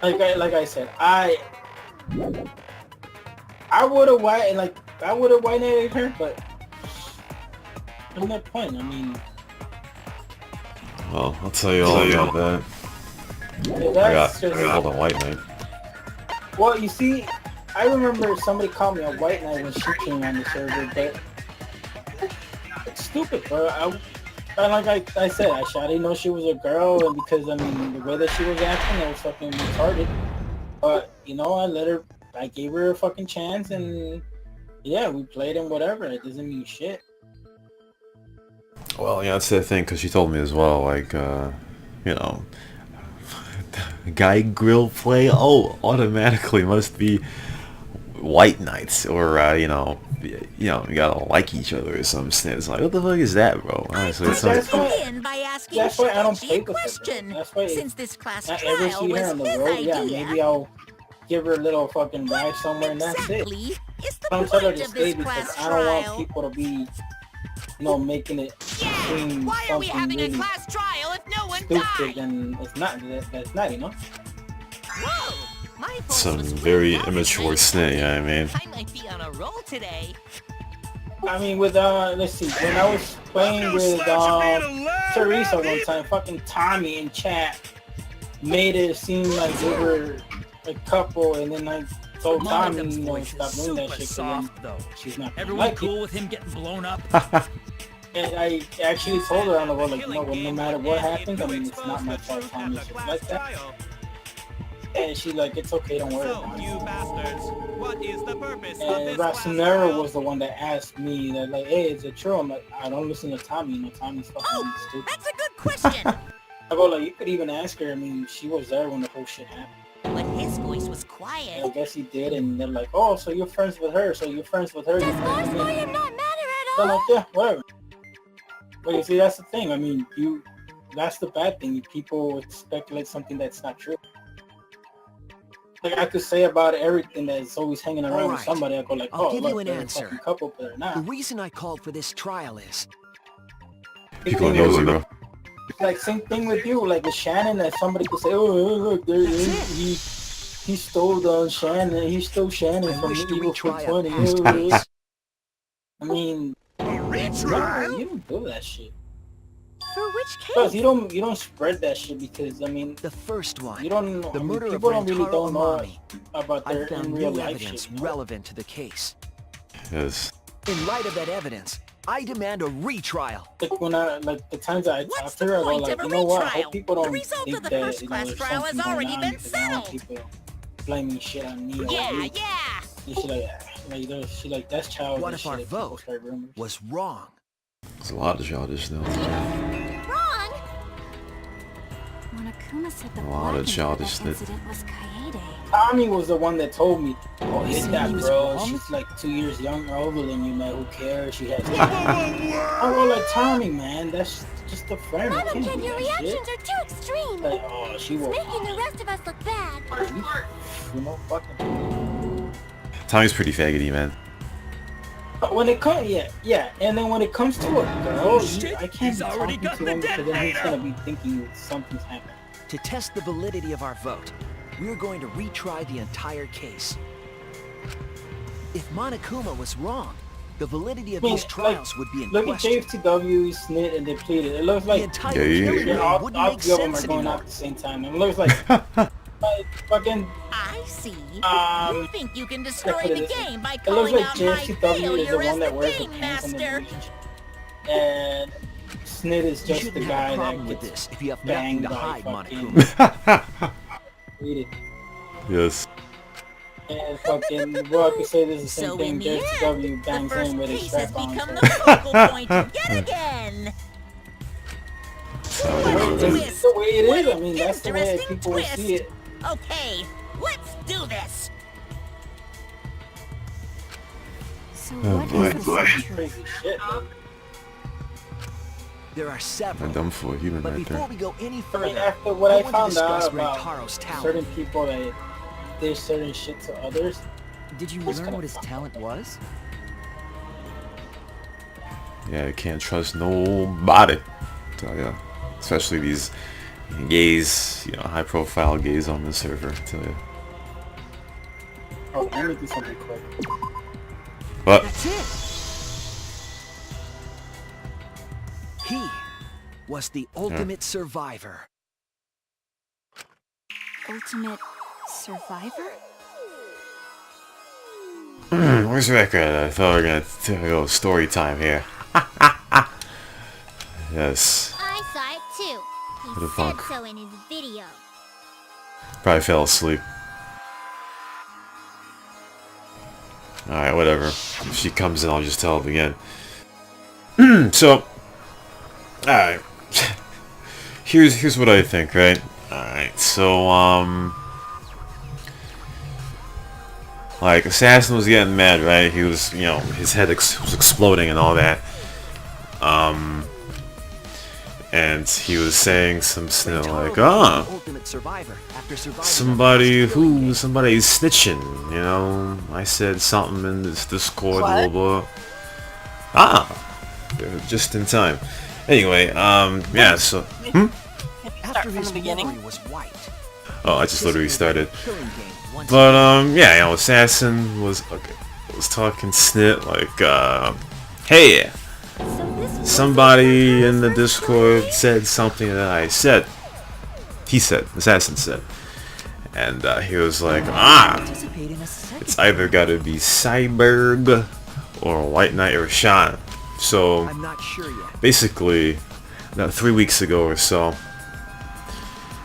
like I said, I would have white-knighted her, but there's no point. I mean, well, I'll tell you all about that. I got called a white knight. Well, you see, I remember somebody called me a white knight when she came on the server, but it's stupid, bro. Like I said, I didn't know she was a girl, and because, I mean, the way that she was acting, it was fucking retarded. But, you know, I gave her a fucking chance, and yeah, we played and whatever. It doesn't mean shit. Well, yeah, that's the thing, because she told me as well, like, you know, guy grill play, oh, automatically must be white knights, or, you gotta like each other or some shit. It's like, what the fuck is that, bro? Honestly, it's like... That's why I don't play with her. That's why Since this class I ever see her on the road, yeah, maybe I'll give her a little fucking ride somewhere, and that's it. I don't tell her to stay because I don't want people to be, making it seem something really stupid, and it's not. That's not, Some very immature snake, I mean. I might be on a roll today. I mean, with let's see, when I was playing with Teresa one time, fucking Tommy in chat made it seem like they were a couple, and then I told Tommy, stop doing that shit, because she's not Everyone cool with him getting blown up. And I actually told her on the road, like, well, no matter what happens, I mean, it's not my fault, Tommy, shit like that. And she's like, it's okay, don't worry about it. You bastards, what is the purpose And Racinero was the one that asked me that, like, hey, is it true? I'm like, I don't listen to Tommy, Tommy's fucking stupid. That's a good question. I go, like, you could even ask her. I mean, she was there when the whole shit happened. But his voice was quiet. And I guess he did, and they're like, oh, so you're friends with her, Of course, I am not mad at I'm all. like, yeah, whatever. But you see, that's the thing. I mean, that's the bad thing. People speculate something that's not true. Like, I could say about everything that's always hanging around with somebody. I go like, I'll oh, give look, you an they're answer. a fucking couple, but they're not. The reason I called for this trial is... People are nosy, bro. Like, same thing with you, like with Shannon, that somebody could say, oh, look, he stole Shannon, he stole Shannon from the Evil 420. I mean, retrial? you don't do that shit. For which Because case? you don't spread that shit, because, I mean, The first one. you don't know, The murder of people don't really Rantaro don't know Amami. about their I found in real new life evidence shit. relevant to the case. Yes. In light of that evidence, I demand a retrial. Like when the times I talk What's to the her, I go point like, of a you know what? I retrial? hope people The don't result think of the that first class there's trial has something going already on, been because I don't want settled. people blaming shit on me. Or Yeah, you. yeah. And she like that's childish. What if shit our if people vote start rumors. was wrong? There's a lot of childish though. Wrong! Monokuma said the A lot of black childish that incident was Kaede. Tommy was the one that told me, oh, hit that he was bro. wrong? She's like 2 years younger, older than you, man. Who cares? She has. I go like, Tommy, man. That's just a friend. I can't do Your that reactions shit. are too extreme. Like, oh, she It's will. making the rest of us look bad. Fucking. Tommy's pretty faggoty, man. But when it comes, yeah, and then when it comes to a girl, I can't He's be already talking got to the him because then he's detonator. gonna be thinking something's happening. To test the validity of our vote, we're going to retry the entire case. If Monokuma was wrong, the validity of I mean, these trials would be in Look at question. JFTW, Snit, and Depleted. It looks The like entire Yeah, killing yeah. game all wouldn't make three of them are sense going anymore. out at the same time. It looks like fucking. I see. You think you can let's destroy put it the this way. game by It looks calling like out my JFTW is the failure one as that the wears the game pants on the master. relationship, and Snit is You just the shouldn't guy have a that problem with gets this if you have nothing banged to by hide, fucking. Monokuma. Depleted. Yes. And fucking, well, I could say this is the same So thing. in the end, JFTW the bangs first in with his case has strap on. become the focal point yet again. It's the way it is. I mean, What that's the way interesting people will twist. see it. Okay, let's do this. So Oh, what boy. is the truth? Crazy shit, man. There are I'm several. dumb for a human But right before there. we go any I further, mean, after what I want to found discuss out about Rantaro's talent. certain people that did certain shit to others, Did you What's learn gonna what his fuck talent was? Yeah, you can't trust nobody. So yeah, especially these gays, high profile gays on the server. To Oh, let me do something quick. What? That's it. He was the ultimate survivor. Ultimate survivor? Where's the record? I thought we were gonna go story time here. Yes. I saw it too. What the He said fuck? so in his video. Probably fell asleep. Alright, whatever. If she comes in, I'll just tell it again. So, alright. Here's what I think, right? Alright, so, like, Assassin was getting mad, right? He was, his head was exploding and all that. And he was saying some stuff like, somebody's snitching, I said something in this Discord, blah blah. Just in time. Anyway, yeah, so After his memory was wiped. oh, I just literally started. But yeah, Assassin was talking snit like, hey, somebody in the Discord said something that I said. He said, Assassin said. And he was like, it's either gotta be Cyborg or White Knight or Sean. So, I'm not sure yet. basically, about 3 weeks ago or so,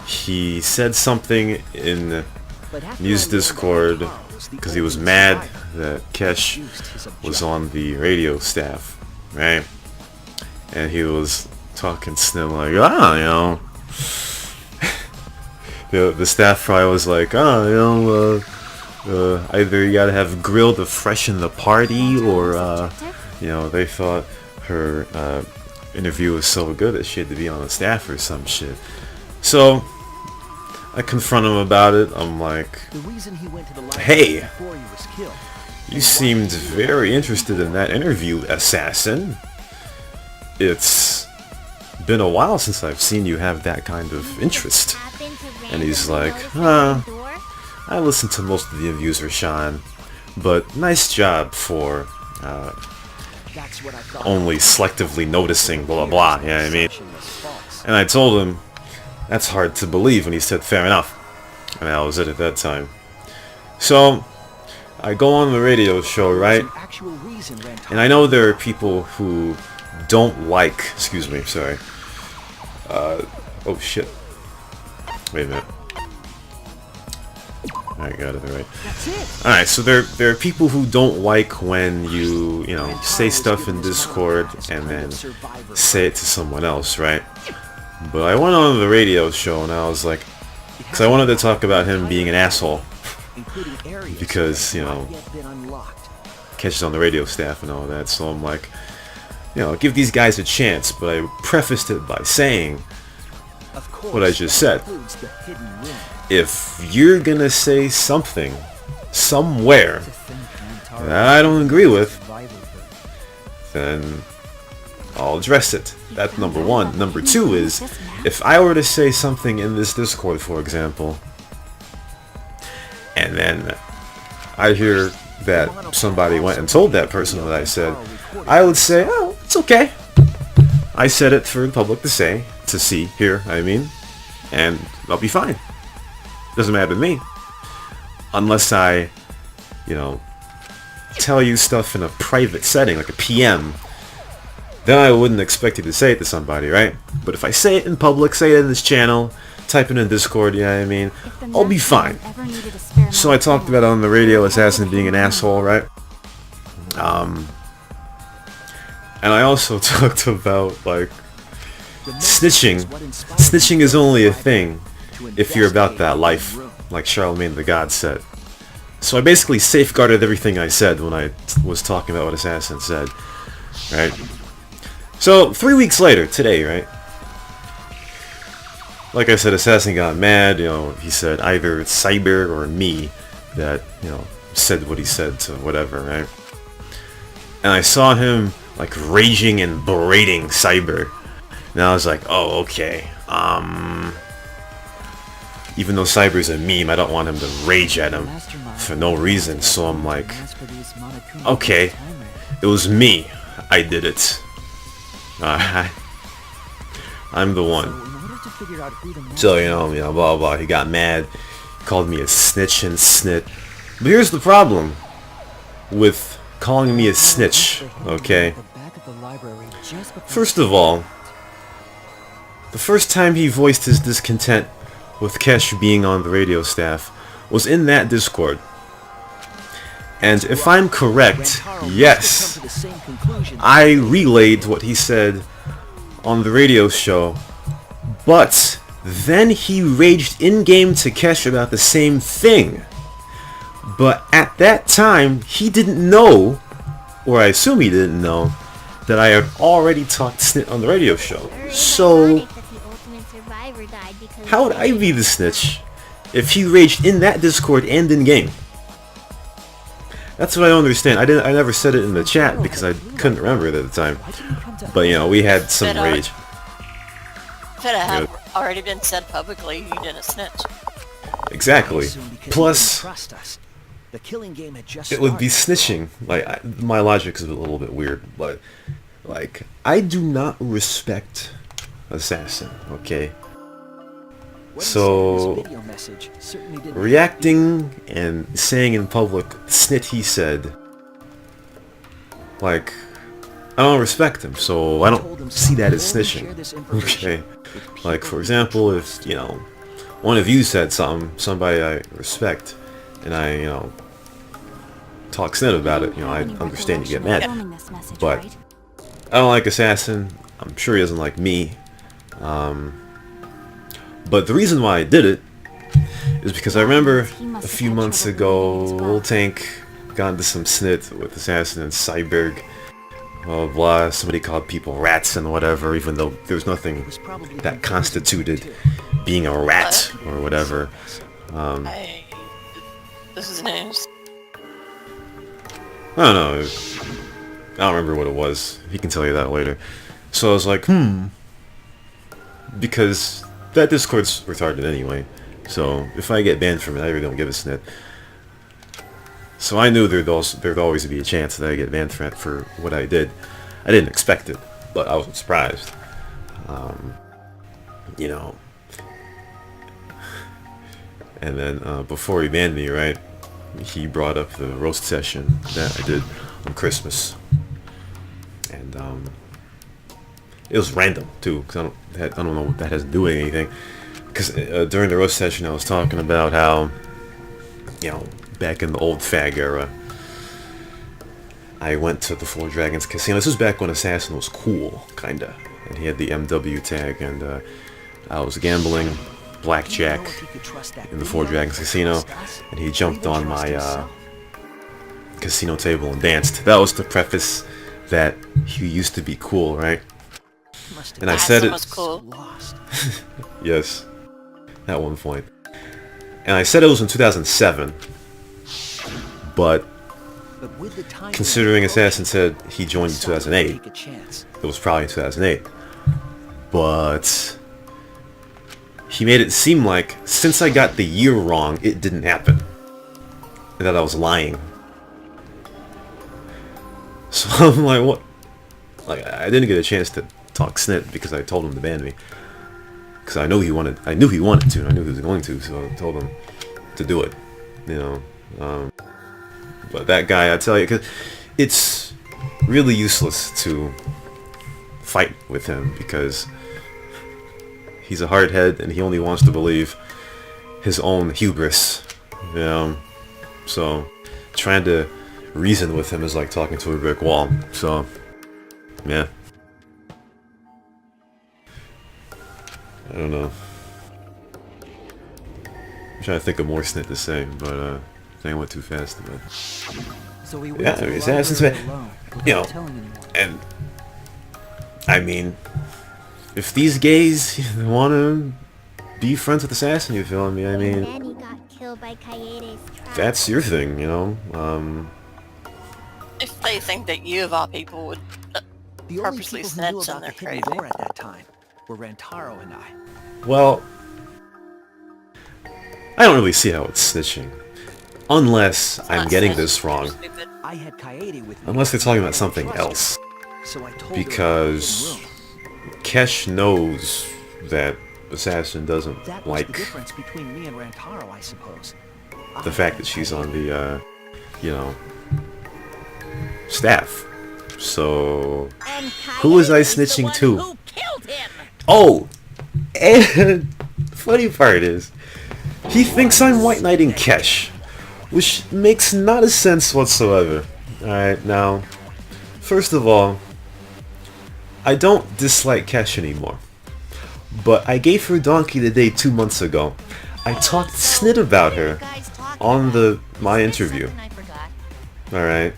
he said something in Muse Discord because he was mad that Kesh was on the radio staff, right? And he was talking snip like, the staff probably was like, either you gotta have Grill to freshen the party, or they thought her interview was so good that she had to be on the staff or some shit. So I confront him about it. I'm like, hey, you seemed very interested in that interview, Assassin. It's been a while since I've seen you have that kind of interest. And he's like, I listened to most of the interviews, Rashawn, but nice job for only selectively noticing blah blah blah, you know what I mean? And I told him, that's hard to believe, and he said, fair enough. And that was it at that time. So, I go on the radio show, right? And I know there are people who don't like, excuse me, sorry. Oh shit. Wait a minute. I got it right. Alright, so there are people who don't like when you say stuff in Discord and then say it to someone else, right? But I went on the radio show and I was like, because I wanted to talk about him being an asshole. Because, Catches on the radio staff and all that, so I'm like, give these guys a chance, but I prefaced it by saying what I just said. If you're gonna say something, somewhere, that I don't agree with, then I'll address it. That's number one. Number two is, if I were to say something in this Discord, for example, and then I hear that somebody went and told that person what I said, I would say, oh, it's okay. I said it for the public to say, to see, hear, and I'll be fine. Doesn't matter to me. Unless I, tell you stuff in a private setting, like a PM, then I wouldn't expect you to say it to somebody, right? But if I say it in public, say it in this channel, type it in Discord, I'll be fine. So I talked about it on the radio, Assassin being an asshole, right? And I also talked about, like, snitching. Snitching is only a thing if you're about that life, like Charlemagne the God said. So I basically safeguarded everything I said when I was talking about what Assassin said, right? So 3 weeks later, today, right? Like I said, Assassin got mad, he said either it's Cyber or me that, said what he said to whatever, right? And I saw him, like, raging and berating Cyber. And I was like, oh, okay, even though Cyber's a meme, I don't want him to rage at him for no reason, so I'm like, okay, it was me. I did it. Alright. I'm the one. So, you know, blah, blah, he got mad, called me a snitch and snit. But here's the problem with calling me a snitch, okay? First of all, the first time he voiced his discontent with Kesh being on the radio staff was in that Discord. And if I'm correct, yes, I relayed what he said on the radio show, but then he raged in-game to Kesh about the same thing. But at that time, he didn't know, or I assume he didn't know, that I had already talked snit on the radio show. So, how would I be the snitch if he raged in that Discord and in-game? That's what I don't understand. I never said it in the chat because I couldn't remember it at the time. But, you know, we had some rage. If it had already been said publicly, you didn't snitch. Exactly. Plus, it would be snitching. Like, my logic is a little bit weird, but, like, I do not respect Assassin, okay? So, reacting and saying in public, snit he said, like, I don't respect him, so I don't see that as snitching, okay? Like, for example, if, you know, one of you said something, somebody I respect, and I, you know, talk snit about it, you know, I understand you get mad, but I don't like Assassin, I'm sure he doesn't like me, but the reason why I did it is because I remember a few months ago, Lil Tank got into some snit with Assassin and Cyberg, blah blah, somebody called people rats and whatever, even though there's nothing that constituted being a rat or whatever. This is news. I don't know, I don't remember what it was, he can tell you that later. So I was like, because that Discord's retarded anyway, so if I get banned from it, I really don't give a snit. So I knew there'd always be a chance that I get banned from it for what I did. I didn't expect it, but I wasn't surprised. You know. And then before he banned me, right, he brought up the roast session that I did on Christmas, and it was random too, because I don't know what that has to do with anything. Because during the roast session, I was talking about how, you know, back in the old fag era, I went to the Four Dragons Casino. This was back when Assassin was cool, kinda, and he had the MW tag, and I was gambling blackjack in the Four Dragons Casino, and he jumped on my casino table and danced. That was to preface that he used to be cool, right? And I said it. Was cool. Yes, at one point. And I said it was in 2007, but considering Assassin said he joined in 2008, it was probably in 2008. But he made it seem like since I got the year wrong, it didn't happen, and that I was lying. So I'm like, what? Like, I didn't get a chance to talk snit because I told him to ban me. Because I knew he wanted to, and I knew he was going to, so I told him to do it, you know. But that guy, I tell you, cause it's really useless to fight with him because he's a hardhead and he only wants to believe his own hubris, you know. So trying to reason with him is like talking to a brick wall. So yeah. I don't know. I'm trying to think of more snit to say, but I think I went too fast. But So we yeah, Assassin's been, you know, and I mean, if these gays want to be friends with Assassin, you feel me? I mean, Manny got killed by Kaede's trap. that's your thing, you know. If they think that you, of all people, would The only purposely people who knew snitch on about their the hidden crazy. door at that time were Rantaro and I. Well, I don't really see how it's snitching. Unless I'm Not getting snitching, this wrong. you're stupid. I had Kaede with me. Unless they're talking about I something trust her. else. So I told Because her in room. Kesh knows that Assassin doesn't That was like the difference between me and Rantaro, I suppose. the fact that she's on the, you know, staff. So, And who was I Kaede's the snitching one to? Who killed him? Oh! And the funny part is, he thinks I'm White Knighting Kesh, which makes not a sense whatsoever. Alright, now, first of all, I don't dislike Kesh anymore. But I gave her Donkey the Day 2 months ago. I talked snit about her on my interview. Alright.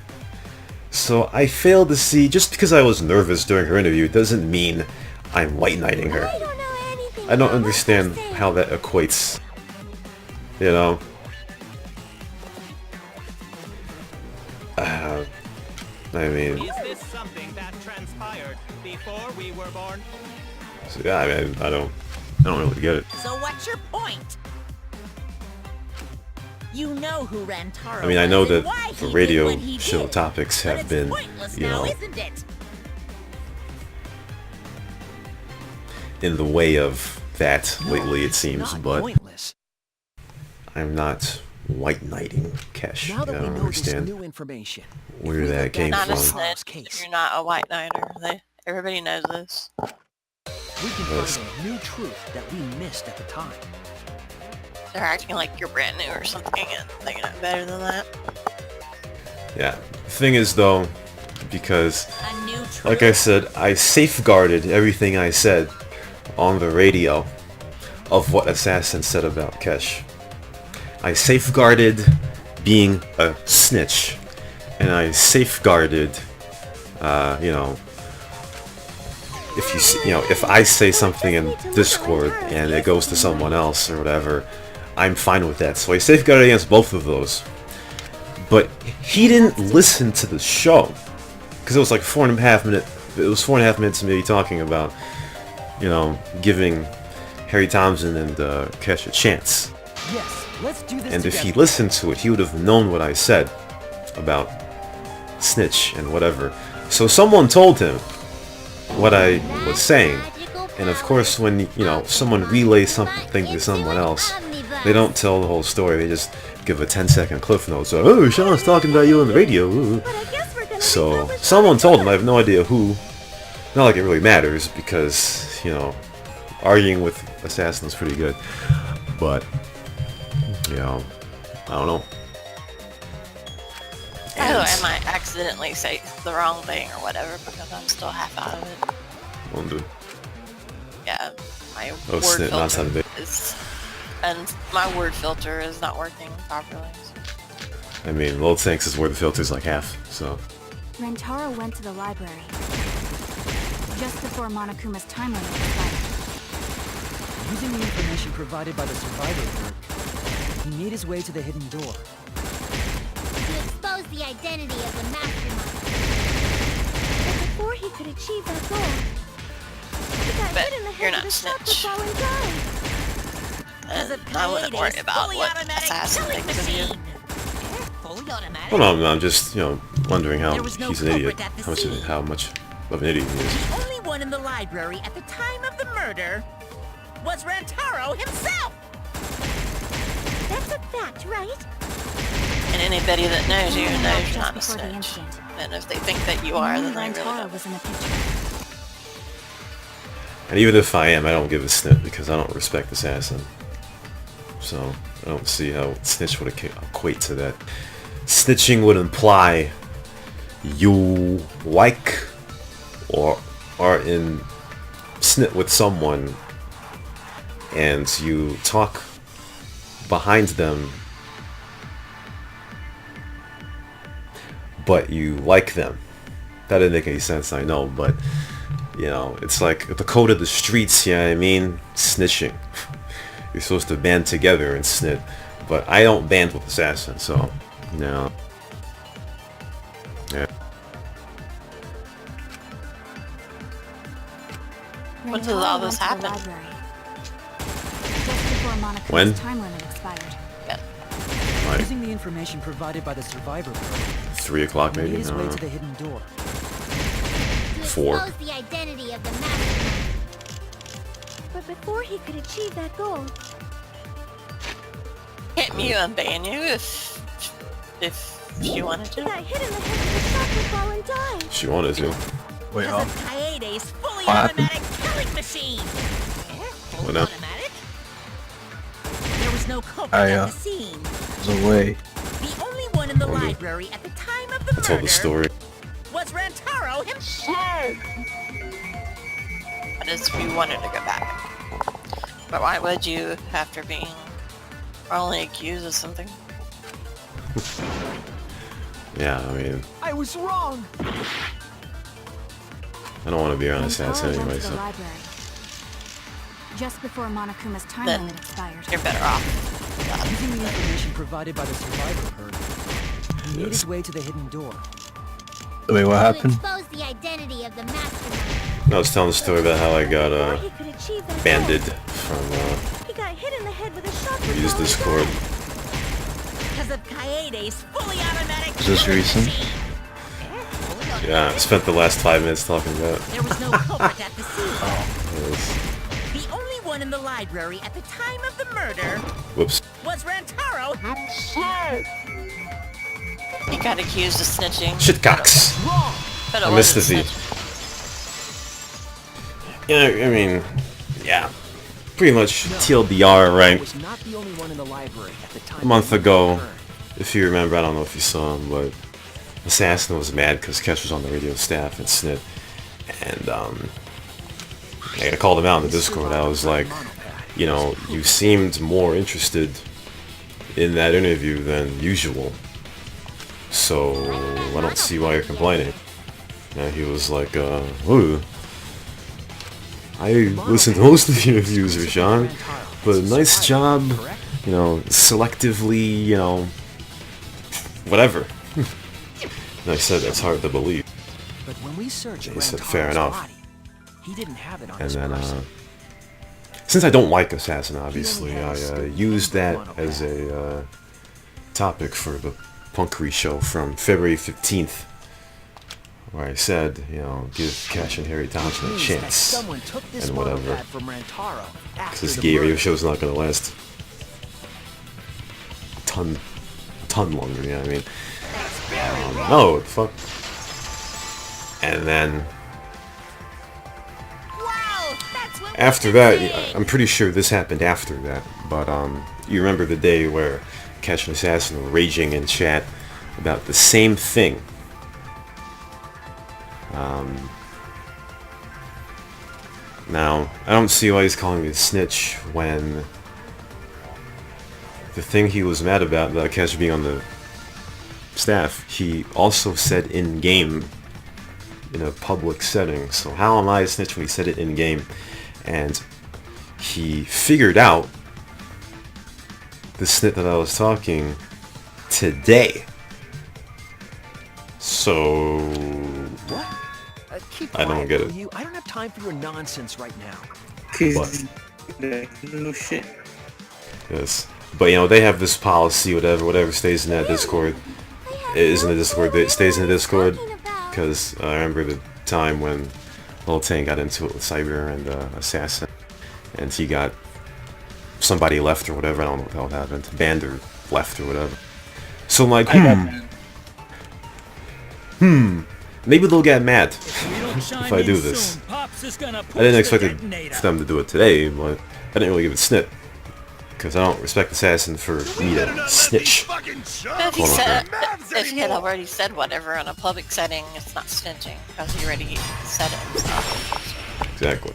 So I failed to see, just because I was nervous during her interview doesn't mean I'm white knighting her. I don't understand how that equates. You know? I mean... Is this something that transpired before we were born? So yeah, I mean, I don't really get it. So what's your point? You know who Rantaro I mean, I know was and that why the he radio did what he show did. topics But have it's been, pointless you now, know, isn't it? in the way of that lately, it it's seems, not but pointless. I'm not white knighting Kesh. Now I that we don't know this understand new information, if where we that look came back Not a from. Rantaro's snitch. case, You're not a white knighter. Everybody knows this. we can Yes. find a new truth that we missed at the time. They're acting like you're brand new or something and they know better than that. Yeah. The thing is, though, because, A new truth. like I said, I safeguarded everything I said on the radio of what Assassin said about Kesh. I safeguarded being a snitch, and I safeguarded, you know, if you see, you know, if I say something in Discord and it goes to someone else or whatever, I'm fine with that. So I safeguarded against both of those. But he didn't listen to the show because it was like 4.5 minutes. It was 4.5 minutes of me talking about, you know, giving Harry Thompson and Kesh a chance. Yes, let's do this And if he together. listened to it, he would have known what I said about snitch and whatever. So someone told him what I was saying. And of course, when, you know, someone relays something to someone else, they don't tell the whole story. They just give a 10-second cliff note. So, oh, Sean's talking about you on the radio. Ooh. So someone told him. I have no idea who. Not like it really matters because, you know, arguing with Assassin is pretty good. But, you know, I don't know. By the way, I might accidentally say the wrong thing or whatever because I'm still half out of it. Won't do. Yeah, my Oh, word snit, not filter Sunday. is... And my word filter is not working properly. I mean, Lord Thanks is where the filter's like half, so. Rantaro went to the library just before Monokuma's time limit expired. Using the information provided by the survivor group, he made his way to the hidden door. To expose the identity of the mastermind. But before he could achieve that goal, he got But hit in the you're head not with a shot snitch. that fallen down. And I wouldn't worry about what Assassin thinks of you. Fully automatic. Well, no, I'm just, you know, wondering how There was no he's an idiot. culprit at the How much of an idiot he is. The only one in the library at the time of the murder was Rantaro himself. That's a fact, right? And anybody that knows you Only knows just you're not a before the snitch. incident. And if they think that you are, then they really Rantaro don't. was in the picture. And even if I am, I don't give a snit because I don't respect Assassin. So, I don't see how snitch would equate to that. Snitching would imply you like or are in snit with someone and you talk behind them but you like them. That didn't make any sense, I know, but you know, it's like the code of the streets, you know what I mean? Snitching. You're supposed to band together and snit, but I don't band with Assassin, so no. Yeah. When did all Rantaro this went to the happen? library just before before Monacoma's When? time limit expired. Like Using the information provided by the survivor code, 3 o'clock he made maybe? his I way don't to know. the hidden door. To 4. expose the identity of the mastermind. But before he could achieve that goal, Hit me and ban you if she wanted he to. got hit in the head with a soccer ball and died. She wanted to. Wait, because of Kaede's fully What happened? automatic killing machine. Fully What now? automatic? There was no culprit I, at the scene. There's a way. The only one in the Only- library at the time of the I told the story. was Rantaro himself. That is, we wanted to go back. But why would you, after being wrongly accused of something? Yeah, I mean, I was wrong! I don't want to be around assassin Rantaro went anyway, to the so. library. Just before Monakuma's time Then limit expired. you're better off. Using the information provided by the survivor code, he made Yes. his way to the hidden door. Wait, what To happened? expose the identity of the mastermind. I was telling the story about how I got Before he could achieve that banded goal, from he got hit in the head with a soccer use ball and Discord. died. Because of Kaede's fully automatic Is this killing recent? machine. Yeah, I spent the last 5 minutes talking about it. There was no culprit at the scene. Yes. The only one in the library at the time of the murder Whoops. was Rantaro himself. He got accused of snitching. Shitcocks. But it I missed the wasn't thief. snitching. Yeah, I mean, yeah. Pretty much TLDR, right? Was not the only one in the library at the time A month the murder ago, occurred. if you remember, I don't know if you saw him, but Assassin was mad because Kesh was on the radio staff and Snit. And, I called him out in the Discord. I was like, you know, you seemed more interested in that interview than usual. So, I don't see why you're complaining. And he was like, ooh. I listened to most of the interviews, Rashawn, but nice job, you know, selectively, you know, whatever. And I said, that's hard to believe. But when we searched He said, Rantaro's fair enough. body, he didn't have it on And his then, person. since I don't like Assassin, obviously, I used that as a topic for the Punkery show from February 15th, where I said, you know, give Cash and Harry Thompson a Means that chance, someone took this and model whatever. pad from Rantaro Because after this the gay radio murder. show's not gonna last a ton longer, you know what I mean? No, what the fuck? And then Wow, that's what after that, I'm pretty sure this happened after that, but you remember the day where Catch and Assassin were raging in chat about the same thing. Now, I don't see why he's calling me a snitch when the thing he was mad about Catch being on the staff, he also said in-game in a public setting. So how am I a snitch when he said it in-game? And he figured out the snit that I was talking today. So Keep I don't quiet, get will it. You? I don't have time for your nonsense right now. What? No shit. Yes. But you know, they have this policy, whatever stays in that Discord is in the Discord, it stays in the Discord. Because I remember the time when Lil Tang got into it with Cyber and Assassin, and he got somebody left or whatever, I don't know what the hell happened, banned or left or whatever. So I'm like, maybe they'll get mad if I do this. I didn't expect for them to do it today, but I didn't really give it snit. Because I don't respect Assassin for me to snitch. But if he Hold on, said, if he had already said whatever in a public setting, it's not snitching because he already said it. Exactly.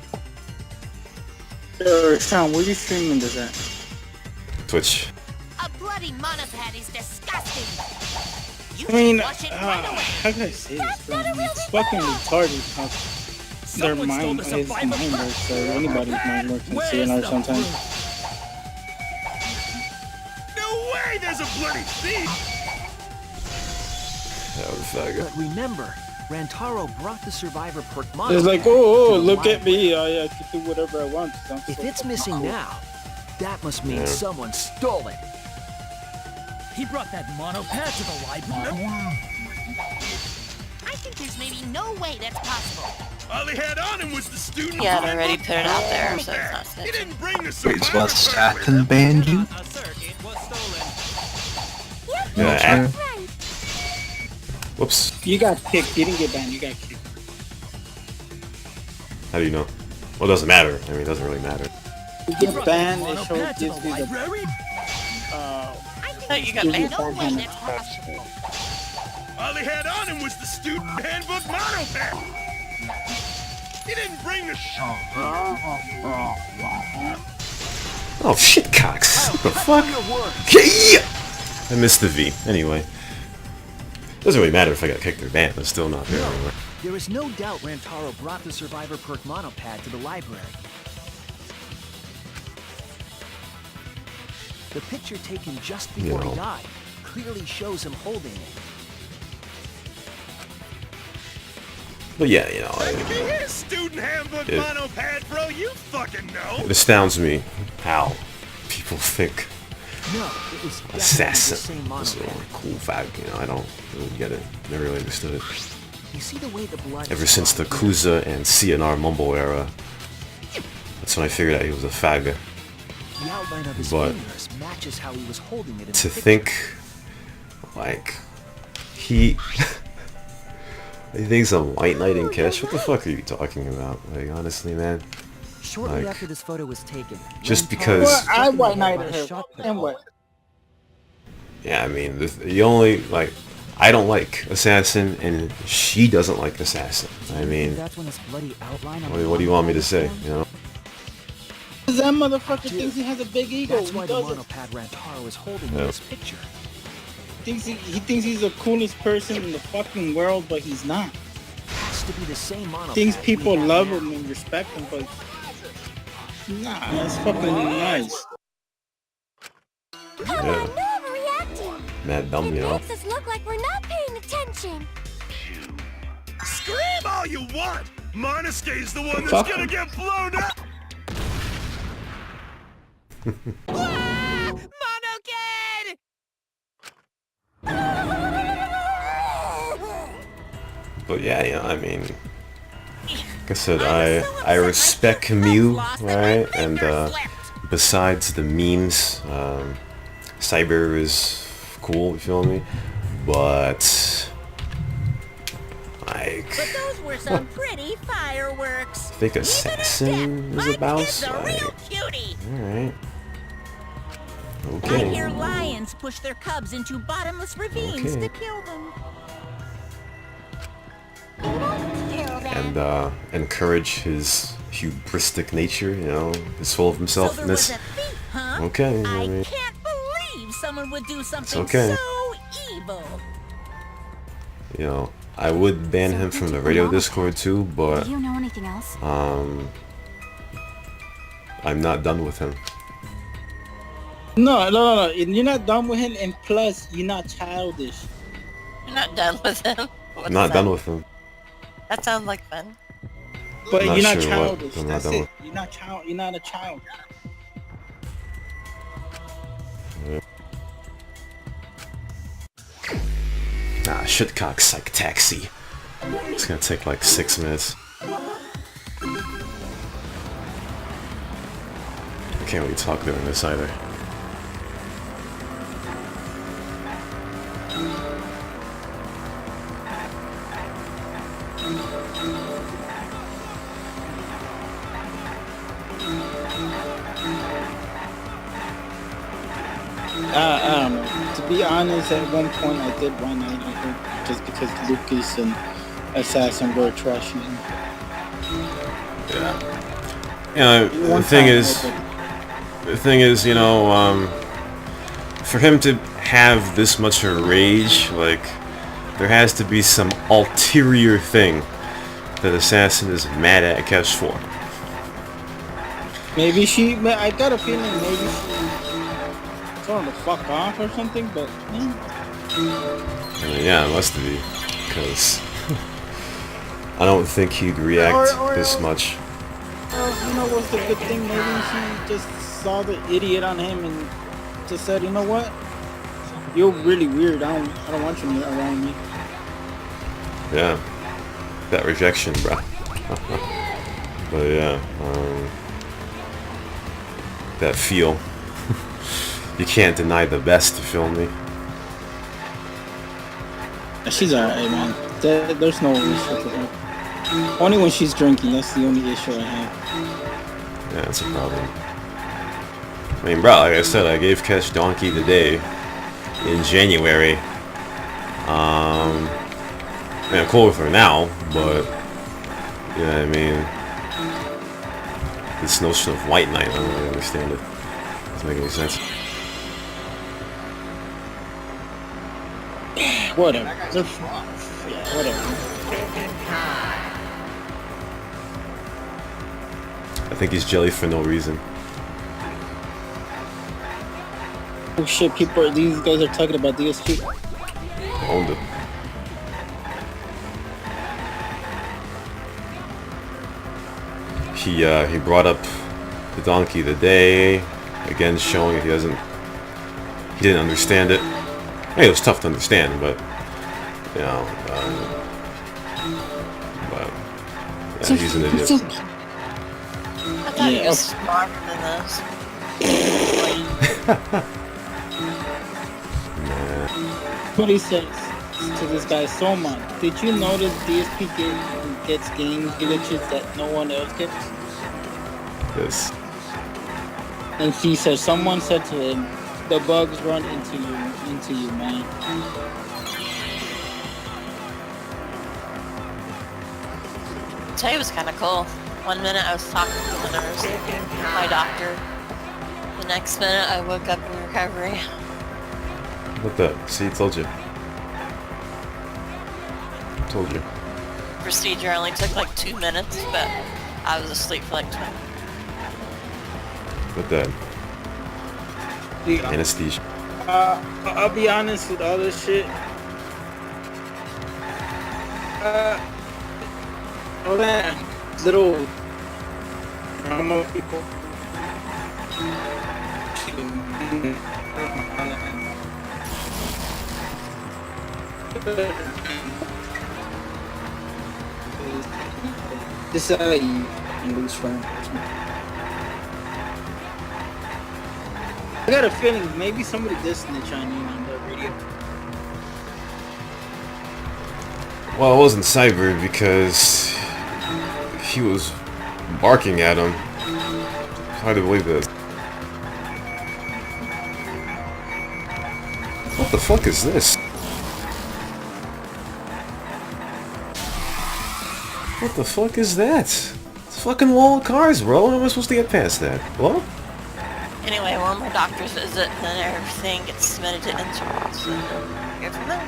Sean, where are you streaming this at? Twitch. A bloody monopad is disgusting. You I mean, wash it right away. how can I say this, bro? It's fucking retarded how their mind works, or anybody's mind works in CNR sometimes. No way! There's a bloody thief! That was faggot. But remember, Rantaro brought the survivor perk It's like, monopad oh, to the look at library. me, I can do whatever I want. If it's missing now, That must mean someone stole it. He brought that monopad to the library. I think there's maybe no way that's possible. All he had on him was the student. Yeah, they already put it out there, so it's not He snitching. didn't bring the Wait, survivor so pack Assassin banned you? Assert it was stolen. Yeah, Right. whoops. You got kicked. You didn't get banned. You got kicked. How do you know? Well, it doesn't matter. I mean, it doesn't really matter. You get banned. It shows Monopad to gives the you the library? No, you got gives you banned. No way that's possible. All he had on him was the student handbook monopad. He didn't bring the Oh shit, Cox! What the fuck? Yeah! I missed the V. Anyway, doesn't really matter if I got kicked or banned. It's still not there anyway. There is no doubt Rantaro brought the Survivor Perk monopad to the library. The picture taken just before he died clearly shows him holding it. But yeah, you know, his student handbook monopad, bro. You fucking know. it astounds me how people think No, it was definitely the assassin same is a monopad. cool fact. You know, I don't really get it. Never really understood it. You see the way the blood Ever is since the flowing? Kuza and CNR Mumble era, that's when I figured out he was a faggot. The outline of his But fingers matches how he was holding it in to the think, like, he thinks I'm White Knight in Kesh. What the fuck are you talking about? Like, honestly, man. Shortly like, after this photo was taken, just Rantaro because- was Well, I struck in the white head by knighted a her. shot put And off. what? Yeah, I mean, the only, like, I don't like Assassin, and she doesn't like Assassin. I mean, That's when this bloody outline on what do you want me to say, you know? Because that motherfucker thinks he has a big ego. That's He why the doesn't. monopad Rantaro is holding in Yeah. this picture. He thinks he's the coolest person in the fucking world, but he's not. Has to be the same monopad. Thinks people we have love now. him and respect him, but nah, that's fucking nice. Come Yeah. on, no overreacting. Mad dumb, It you know? makes us look like we're not paying attention. Scream all you want. Monosuke's the one Fuck that's gonna him. get blown up. Monokid! But yeah, you know, I mean, like I said, I respect Camus, right? And besides the memes, Cyber is cool, you feel me? But like, But those were some pretty fireworks. I think Assassin is about. Kid's a real Like, cutie. all right, I hear okay. lions push their cubs into bottomless ravines Okay. to kill them. Kill them. And encourage his hubristic nature, you know, his full of So there was himself-ness. a thief, huh? Okay, I I mean, can't believe someone would do something okay. so evil. you know, I would ban him from the radio Discord too, but Do you know anything else? I'm not done with him. No. You're not done with him, and plus, you're not childish. You're not done with him. I'm not done with him. That sounds like fun. But I'm not you're not sure what childish. I'm not That's done it. with. You're not child. You're not a child. Ah, shitcock psych taxi. It's gonna take like 6 minutes. I can't really talk during this either. To be honest, at one point I did one night I think, just because Lucas and Assassin were trashing him. Yeah. You know, One the thing is, you know, for him to have this much of a rage, like, there has to be some ulterior thing that Assassin is mad at Kesh for. Maybe I got a feeling maybe she told him to fuck off or something, but I mean, yeah, it must be, because I don't think he'd react Or- this much. you know what's the good thing? Maybe she just saw the idiot on him and just said, you know what? You're really weird. I don't want you around me. Yeah. That rejection, bro. But yeah, that feel. You can't deny the best, you feel me? She's alright, man. There's no issue with her. Only when she's drinking, that's the only issue I have. Yeah, that's a problem. I mean, bro, like I said, I gave Cash Donkey today in January. I mean, I'm cool with her now, but you know what I mean? This notion of white knight, I don't really understand it. Doesn't make any sense. Whatever. Yeah, whatever. I think he's jelly for no reason. Oh shit, these guys are talking about DSP. Owned it. He brought up the donkey today, again showing he didn't understand it. Hey, it was tough to understand, but you know, but yeah, he's an idiot. I thought he was smarter than this. What he says to this guy, Soman, did you notice DSP gets game glitches that no one else gets? Yes. And he says, someone said to him, the bugs run into you, man. Today was kind of cool. One minute I was talking to the nurse, my doctor. The next minute I woke up in recovery. What the? See, told you. Told you. Procedure only took like 2 minutes, but I was asleep for like 20. What the? Anesthesia. I'll be honest with all this shit. All that little drama people. This is how you lose friends. I got a feeling maybe somebody did snitch on you on the radio. Well, it wasn't Cyber because he was barking at him. It's hard to believe this. What the fuck is this? What the fuck is that? It's a fucking wall of cars, bro. How am I supposed to get past that? What? Anyway, one more doctor's visit, then everything gets submitted to insurance, and go from there.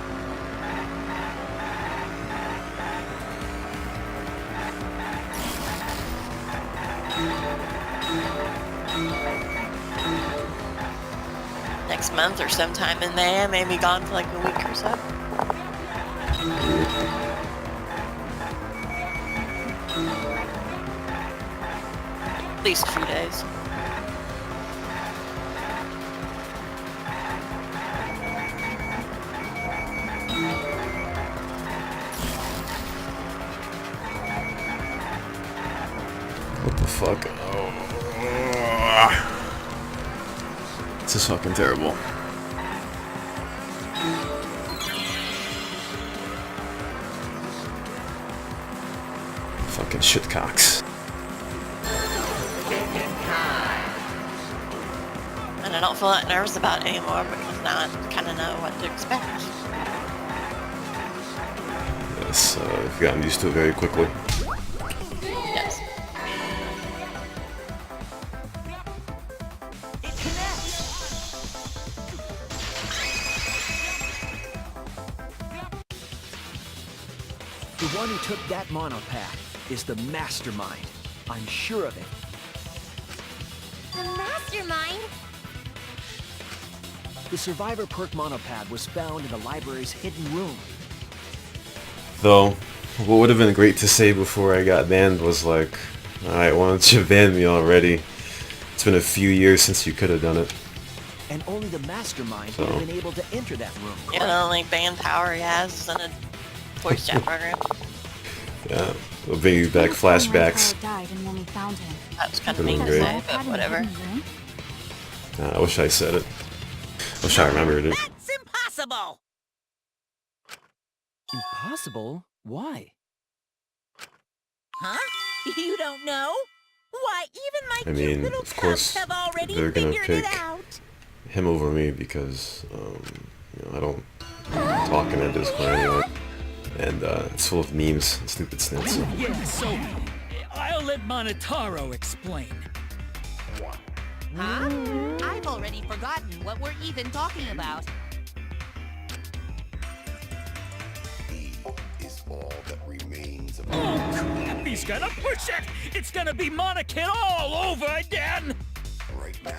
Next month or sometime in May, I may be gone for like a week or so. At least a few days. What the fuck? Oh. This is fucking terrible. Fucking shitcocks. And I don't feel that nervous about it anymore because now I kind of know what to expect. Yes, I've gotten used to it very quickly. Yes. The one who took that monopad is the mastermind. I'm sure of it. The mastermind? The Survivor perk monopad was found in the library's hidden room. Though, what would have been great to say before I got banned was like, alright, why don't you ban me already? It's been a few years since you could have done it. And only the mastermind So. would have been able to enter that room. Yeah, the only band power he has is in a voice chat program. Yeah, it'll bring you back flashbacks. Died and when we found him. That was kind of Could've mean been to great. say, but whatever. I wish I said it. Wish I remembered it. That's impossible! Impossible? Why? Huh? You don't know? Why, even my I cute mean, little of course, cubs have already they're gonna figured pick it out. him over me because, you know, I don't talk him into this point anyway. And it's full of memes and stupid snips. Yeah, so I'll let Monotaro explain. Huh? I've already forgotten what we're even talking about. Is all that remains of Oh, crap, he's gonna push it! It's gonna be Monokid all over again! right now.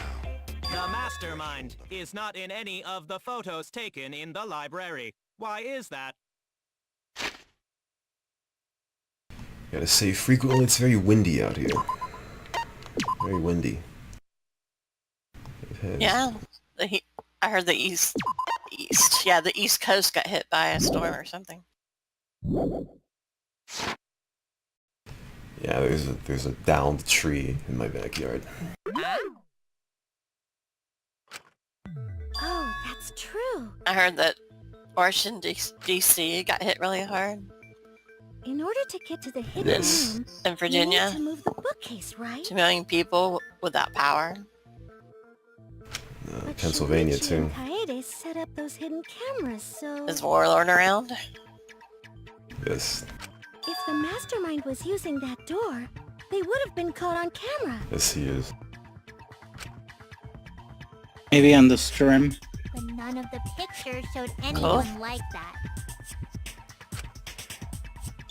The mastermind is not in any of the photos taken in the library. Why is that? Gotta say, frequently it's very windy out here. Very windy. Yeah, I heard the east, yeah, the East Coast got hit by a storm or something. Yeah, there's a downed tree in my backyard. Oh, that's true. I heard that Washington, D.C. got hit really hard. In order to get to the hidden Yes. room, In Virginia, you need to move the bookcase, right? 2 million people without power. But Pennsylvania Shinichi too. and Kaede set up those hidden cameras, so Is Warlord around? Yes, if the mastermind was using that door, they would have been caught on camera. yes he is. Maybe on the stream. But none of the pictures showed anyone like that.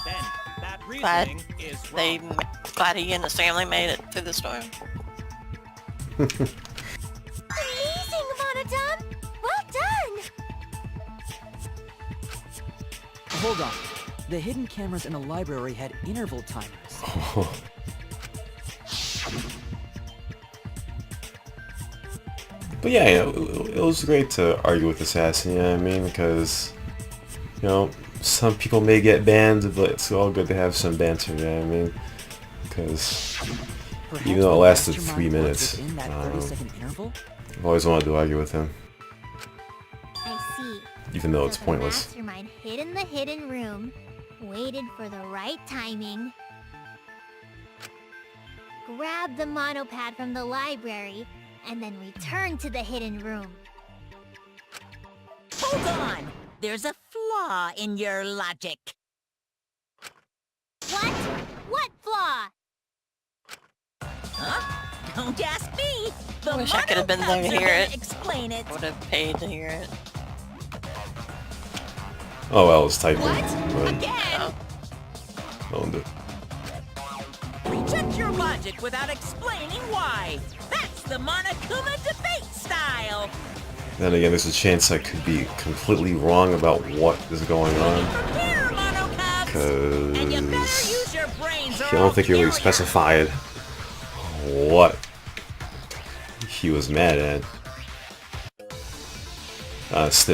Then that Glad reasoning is they, wrong. glad he and his family made it through the storm. Amazing, Monodon! Well done! Hold on. The hidden cameras in the library had interval timers. But yeah, it was great to argue with Assassin, you know what I mean? Because, you know, some people may get banned, but it's all good to have some banter, you know what I mean? Because Perhaps even though it the lasted mastermind 3 was minutes, within that 30-second interval? I've always wanted to argue with him, I see. even though it's So the pointless. mastermind hid in the hidden room, waited for the right timing, grabbed the monopad from the library, and then returned to the hidden room. Hold on! There's a flaw in your logic. What? What flaw? Huh? Don't ask me! The I wish I could have been there to monocubs are hear gonna it. Explain it. Would have paid to hear it. Oh well, it's typing. What? But Again? owned it. Reject your logic without explaining why. That's the Monokuma debate style. Then again, there's a chance I could be completely wrong about what is going on. Prepare, Monokubs! And you better Because use your brains or I don't think he really I'll kill ya. specified what he was mad at.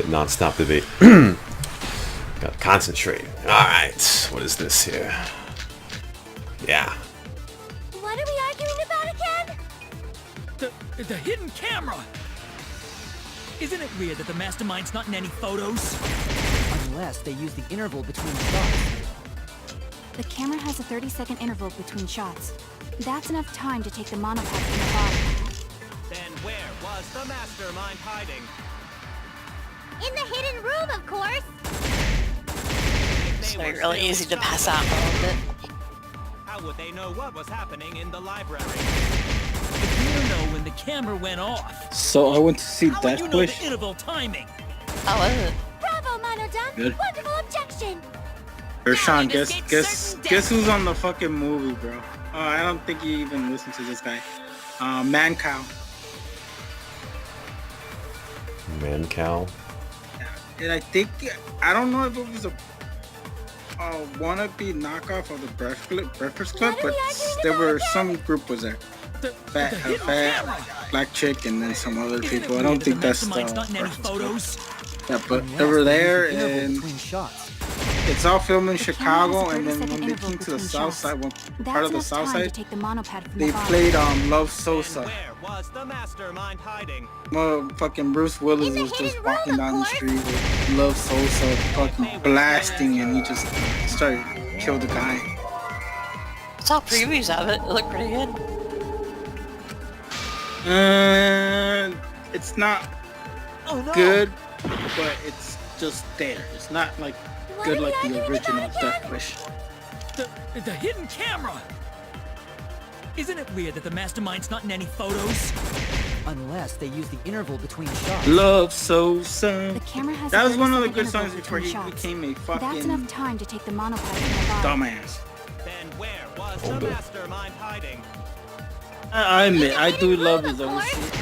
Non-stop debate. Gotta concentrate. Alright, what is this here? Yeah. What are we arguing about again? The hidden camera! Isn't it weird that the mastermind's not in any photos? Unless they use the interval between shots. The camera has a 30-second interval between shots. That's enough time to take the monopod from the body. Then where was the mastermind hiding? In the hidden room, of course! If So they were really still easy to shot, pass out a little bit. how would they know what was happening in the library? If you know when the camera went off, So I went to see how would Death you know Wish. the interval timing? How was it? Bravo, Monodon! Good. Wonderful objection! Sean, Now we guess escaped guess certain guess death. who's on the fucking movie, bro? I don't think you even listen to this guy. Man Cow. Man cow. And I think I don't know if it was a wannabe knockoff of the Breakfast Club, What but are we arguing there about were again? some group was there. fat black chick and then some other Isn't it people. I weird don't that think the that's mastermind's not in any reference. photos? Yeah, but Unless they were they use there the interval and between shots. it's all filmed in The camera Chicago, has a and then 30-second when they interval came to the between south shots. side, part That's of the enough south time to side, take the monopad from they the body. played Love Then Sosa. where was the mastermind hiding? Fucking Bruce Willis In the was just hidden walking room, down the of street with Love Sosa fucking blasting, and he just started kill the guy. I saw previews of it. It looked pretty good. It's not Oh no! good, but it's just there. It's not like What good are we like the arguing original about again? Death Wish. The hidden camera! Isn't it weird that the mastermind's not in any photos? Unless they use the interval between shots. Love Sosa. The camera has That a was one of the 30-second good interval songs before between he shots. became a That's fucking enough time to take the monopad from the body. dumbass. Then where was the mastermind hiding? I admit, I do hidden love room, his of old course. shit.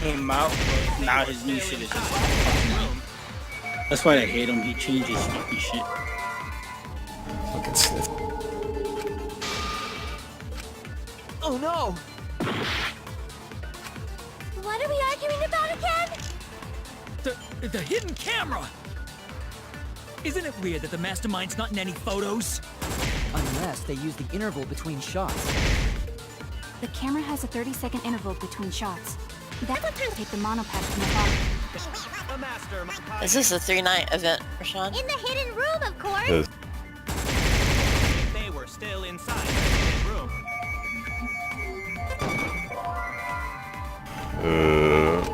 Came out, but now his new shit is just fucking Room. That's why I hate him. He changed his stupid shit. Fucking sniff. Oh no! What are we arguing about again? The hidden camera! Isn't it weird that the mastermind's not in any photos? Unless they use the interval between shots. The camera has a 30-second interval between shots. That's enough time to take the monopad from the body. The mastermind hiding. Is this a 3-night event, Rashawn? In the hidden room, of course. Yes. If they were still inside the hidden room.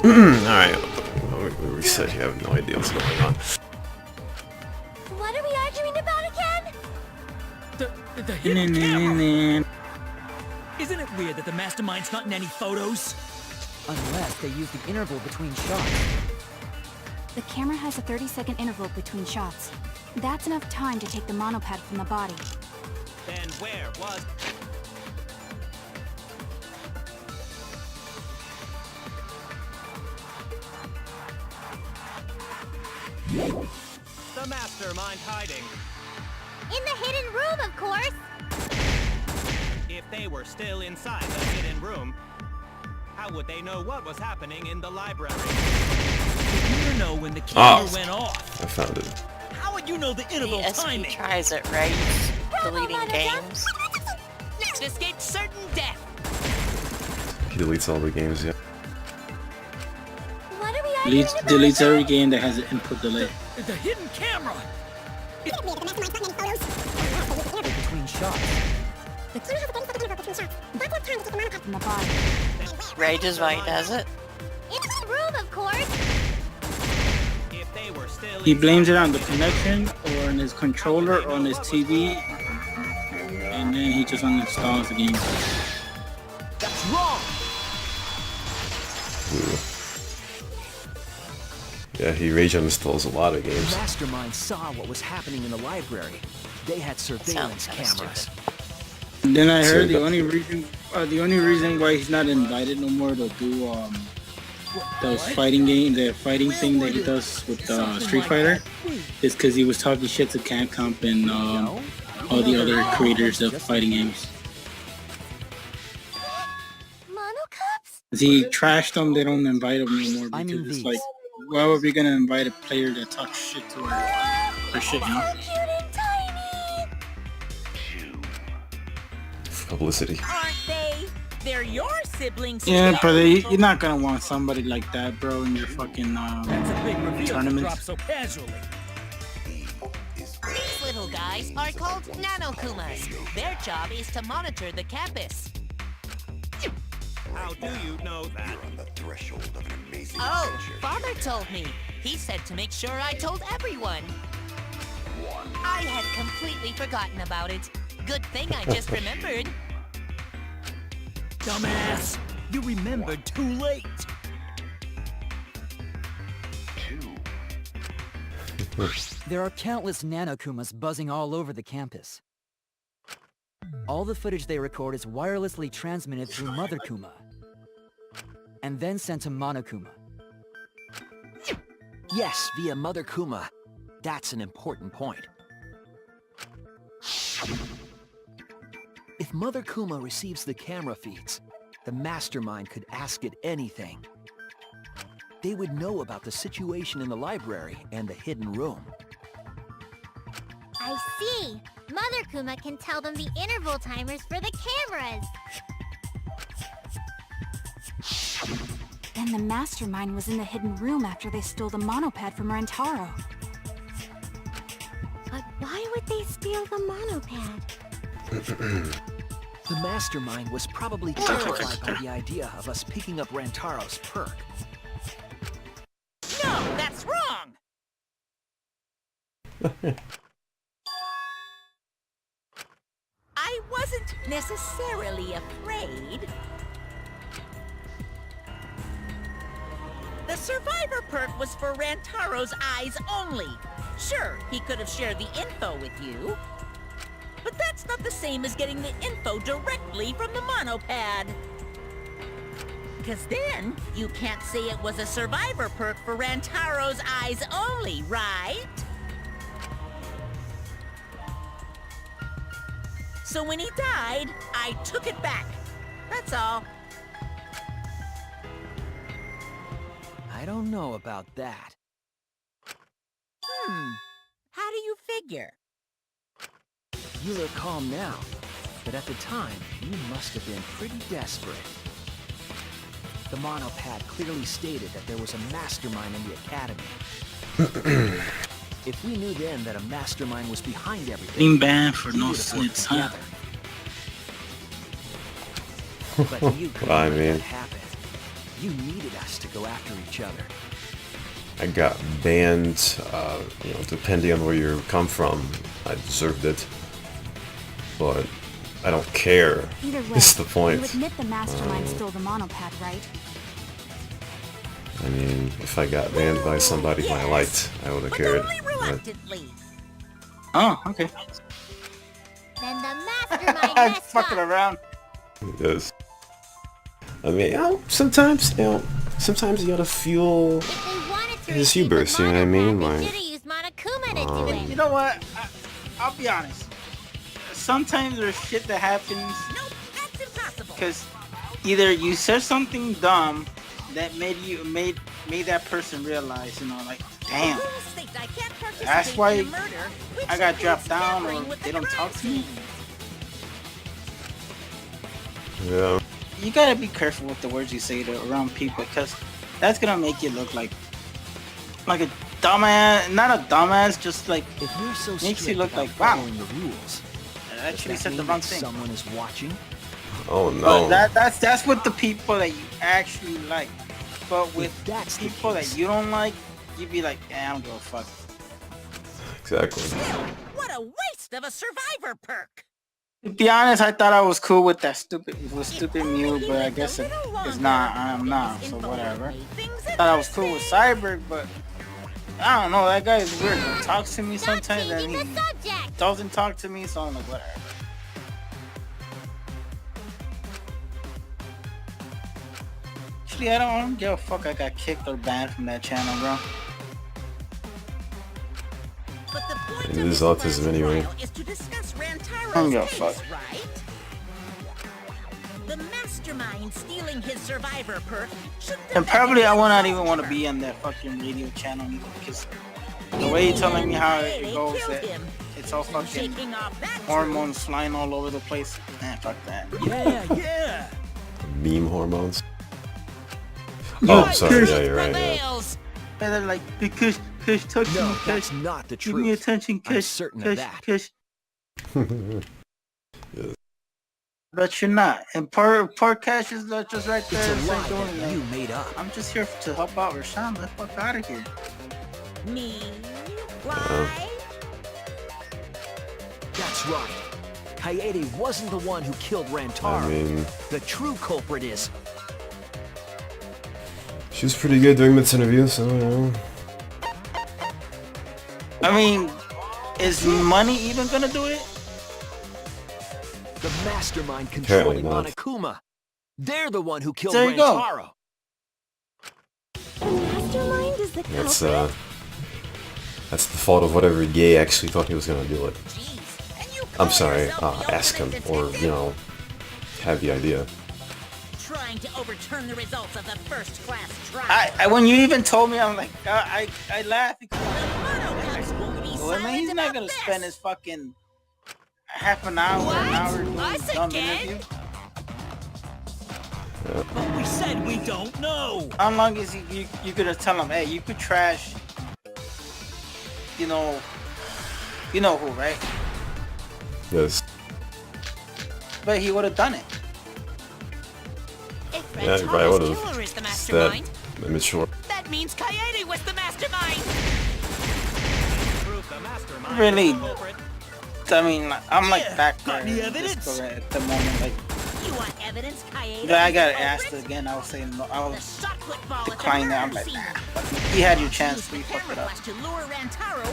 Alright. We reset. You have no idea what's going on. What are we arguing about again? The hidden camera! Isn't it weird that the mastermind's not in any photos? Unless they use the interval between shots. The camera has a 30-second interval between shots. That's enough time to take the monopad from the body. Then where was the mastermind hiding? In the hidden room, of course. If they were still inside the hidden room, how would they know what was happening in the library? You don't know when the camera Ah. went off. I found it. How would you know the interval The SP timing? tries it, right? Deleting games. Next escape certain death. He deletes all the games, yeah. What are we arguing about Deletes again? every game that has an input delay. The hidden camera! Between shots. The camera has a 30-second interval between shots. That's enough time to take the monopad from the body. Rages why he does it. In the room, of course. If they were still He blames it inside on the hidden room, connection or on his controller or on his TV, and then he just uninstalls the game. That's wrong! Yeah, he rage uninstalls a lot of games. Mastermind saw what was happening in the library. They had surveillance Sounds kinda cameras. And then I heard So the only reason why he's not invited no more to do those fighting games, the fighting thing that he does with Street Fighter, is because he was talking shit to Capcom and all the other creators of fighting games. Monocups? He trashed them. They don't invite him anymore I because mean it's these. like, why would we gonna invite a player that talks shit to her shit, you know? So cute and tiny. Publicity. Aren't they? They're your siblings. Yeah, but too. you're not gonna want somebody like that, bro, in your fucking That's a big reveal to tournaments. drop so casually. These little guys are called nanokumas. Their job is to monitor the campus. how do you know that? Oh, Father told me. He said to make sure I told everyone. I had completely forgotten about it. Good thing I just remembered. Dumbass! You remembered too late! There are countless nanokumas buzzing all over the campus. All the footage they record is wirelessly transmitted through Mother Kuma, and then sent to Monokuma. Yes, via Mother Kuma. That's an important point. If Mother Kuma receives the camera feeds, the mastermind could ask it anything. They would know about the situation in the library and the hidden room. I see. Mother Kuma can tell them the interval timers for the cameras. Then the mastermind was in the hidden room after they stole the monopad from Rentaro. But why would they steal the monopad? The mastermind was probably terrified by the idea of us picking up Rantaro's perk. No, that's wrong! I wasn't necessarily afraid. The survivor perk was for Rantaro's eyes only. Sure, he could have shared the info with you, but that's not the same as getting the info directly from the monopad. Because then, you can't say it was a survivor perk for Rantaro's eyes only, right? So when he died, I took it back. That's all. I don't know about that. How do you figure? You look calm now, but at the time, you must have been pretty desperate. The monopad clearly stated that there was a mastermind in the academy. If we knew then that a mastermind was behind everything, Being banned for we no would have worked snitch, huh? together. But you couldn't I let mean, that happen. You needed us to go after each other. I got banned, you know, depending on where you come from. I deserved it. But I don't care. Either way, That's the point. you admit the mastermind stole the monopad, right? I mean, if I got banned by somebody I liked, I would have cared. Only reluctantly. Oh, okay. Then the mastermind I'm messed fucking up. around. Yes. I mean, you know, sometimes you gotta fuel If they wanted to his receive the hubris, you know what I mean? monopad, they Like, should have used Monokuma to do it. You know what? I'll be honest. Sometimes there's shit that happens Nope, that's impossible. because either you said something dumb that made that person realize, you know, like, damn, Rules state I can't participate that's why in a murder, which I got dropped includes down tampering or with they the don't talk crime to me. scene. yeah. You gotta be careful with the words you say to around people because that's gonna make you look like a dumbass. Not a dumbass, just like If you're so makes you strict look about like, wow, following the rules, I actually does that said the mean wrong that thing. someone is watching? Oh But no. that's with the people that you actually like. But with If that's the people case, that you don't like, you'd be like, I don't give a fuck. Exactly. What a waste of a survivor perk. To be honest, I thought I was cool with that stupid Mew, He but I lived a guess little it's longer, not. I'm his not. So info whatever. made things Thought I was cool with interesting. Cyber, but I don't know. That guy is weird. He talks to me Stop sometimes, and changing he the subject. doesn't talk to me. So I'm like, whatever. Actually, I don't give a fuck. I got kicked or banned from that channel, bro. But the point It of is this autism last anyway. trial is to discuss I don't Rantaro's give a case, fuck. right? The mastermind stealing his survivor perk should And probably I will not even want to be on that fucking radio channel either, because the way you're telling me how it goes, that it's all fucking shaking off that hormones flying all over the place. Man, fuck that. Yeah. Meme hormones. You Oh, sorry. cursed Yeah, you're right. Yeah. prevails. And they're like, Kush, touch No, me, Kush. that's not the Give me truth. attention, I'm Kush. certain of Kush, that. Kush. Yes. But you're not. And poor Cash is just right there. It's a lie doing that that. you made up. I'm just here to help out Rashawn. Get the fuck out of here. Me? Why? That's right. Kaede wasn't the one who killed Rantaro. I mean, The true culprit is... she was pretty good during this interview, so you know. I mean, is money even gonna do it? the mastermind Apparently controlling not. Monokuma. They're the one who killed There you go. Rantaro. The mastermind is the That's culprit. that's the fault of whatever gay actually thought he was gonna do it. Jeez. And you I'm call sorry. yourself the Ask him, ultimate or detective? you know, have the idea. Trust trying to overturn the results of the first-class trial. When you even told me, I'm like, I laughed because Monocats won't be well, man, he's silent not about gonna this. spend his fucking half an hour, an hour doing Us a dumb again? interview. But we said we don't know. How long is you gonna tell him, hey, you could trash, you know who, right? Yes. But he would have done it. If Yeah, he probably Rentaro's would've. killer is the It's mastermind, that immature. that means Kaede was the mastermind. Prove the mastermind Really? is the culprit. I mean, I'm like Yeah, back got there any evidence? at the moment. Like, You want evidence, Kaede? I got is the asked culprit? again. I was saying no. I The was shot put ball at the declining. I'm murder like, scene. nah. He had your chance, Use but the he fucked camera it up. flash to lure Rantaro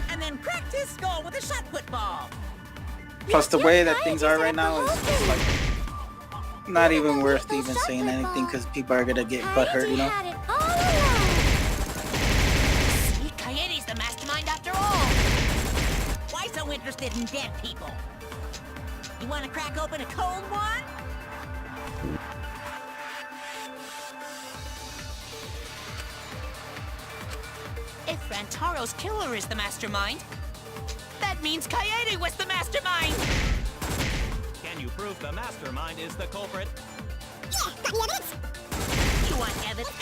in, and then cracked his skull with a shot put ball. Plus, the way that things are right now is just like not even worth even saying anything because people are gonna get butthurt, you know. Had it all along. See, Kaede's the mastermind after all. Why so interested in dead people? You want to crack open a cold one? If Rantaro's killer is the mastermind, that means Kaede was the mastermind! Can you prove the mastermind is the culprit? You want evidence?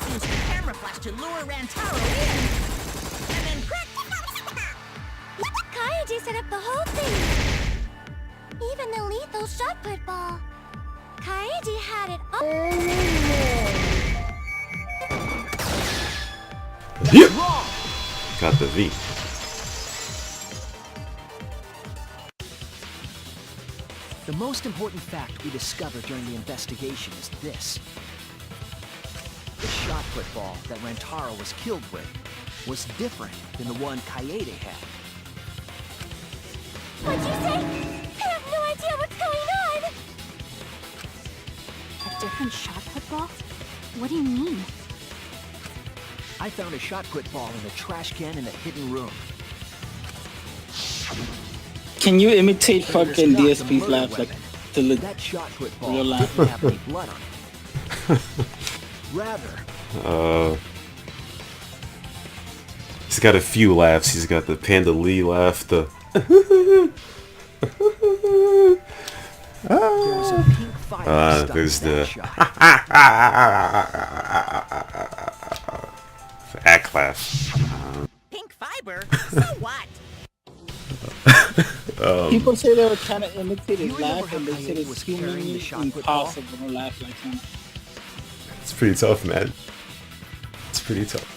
Use the camera flash to lure Rantaro in, and then crack... Kaede set up the whole thing. Even the lethal shot put ball. Kaede had it all. Got the V. The most important fact we discovered during the investigation is this. The shot put ball that Rantaro was killed with was different than the one Kaede had. What'd you say? I have no idea what's going on. A different shot put ball? What do you mean? I found a shot put ball in a trash can in a hidden room. Can you imitate But it is fucking not the DSP's murder laugh like weapon. to look That shot put real ball laugh? didn't have any blood on it. Rather, He's got a few laughs. He's got the Panda Lee laugh, the there was a pink fire stuck there's in that the shot. act laugh. Pink fiber? So what? People say they were trying to imitate You his remember laugh, how and they said Kaede it's was carrying the humanly shot put ball? impossible to laugh like him. It's pretty tough, man. It's pretty tough.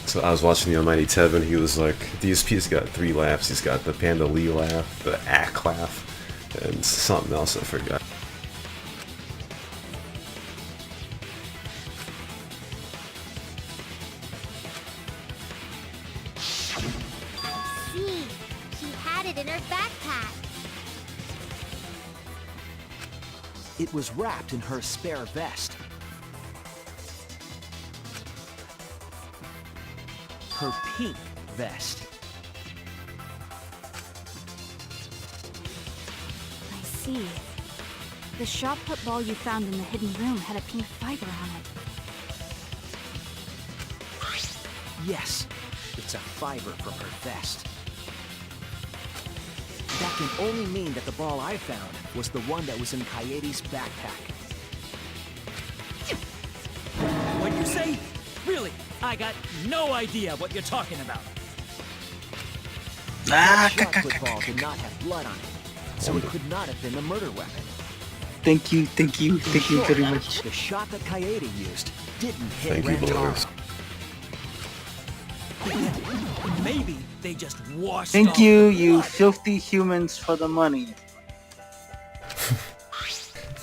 So I was watching the Almighty Teb and he was like, DSP's got 3 laughs. He's got the Panda Lee laugh, the Ack laugh, and something else I forgot. See, she had it in her backpack. It was wrapped in her spare vest. Her pink vest. I see. The shot put ball you found in the hidden room had a pink fiber on it. Yes, it's a fiber from her vest. That can only mean that the ball I found was the one that was in Kaede's backpack. What'd you say? Really? I got no idea what you're talking about. That shot put ball did not have blood on it, so it could not have been a murder weapon. Thank you Sure, very much. the shot that Kaede used didn't hit Thank you, Rantaro. boys. Maybe they just washed Thank off you, the you blood. filthy humans, for the money.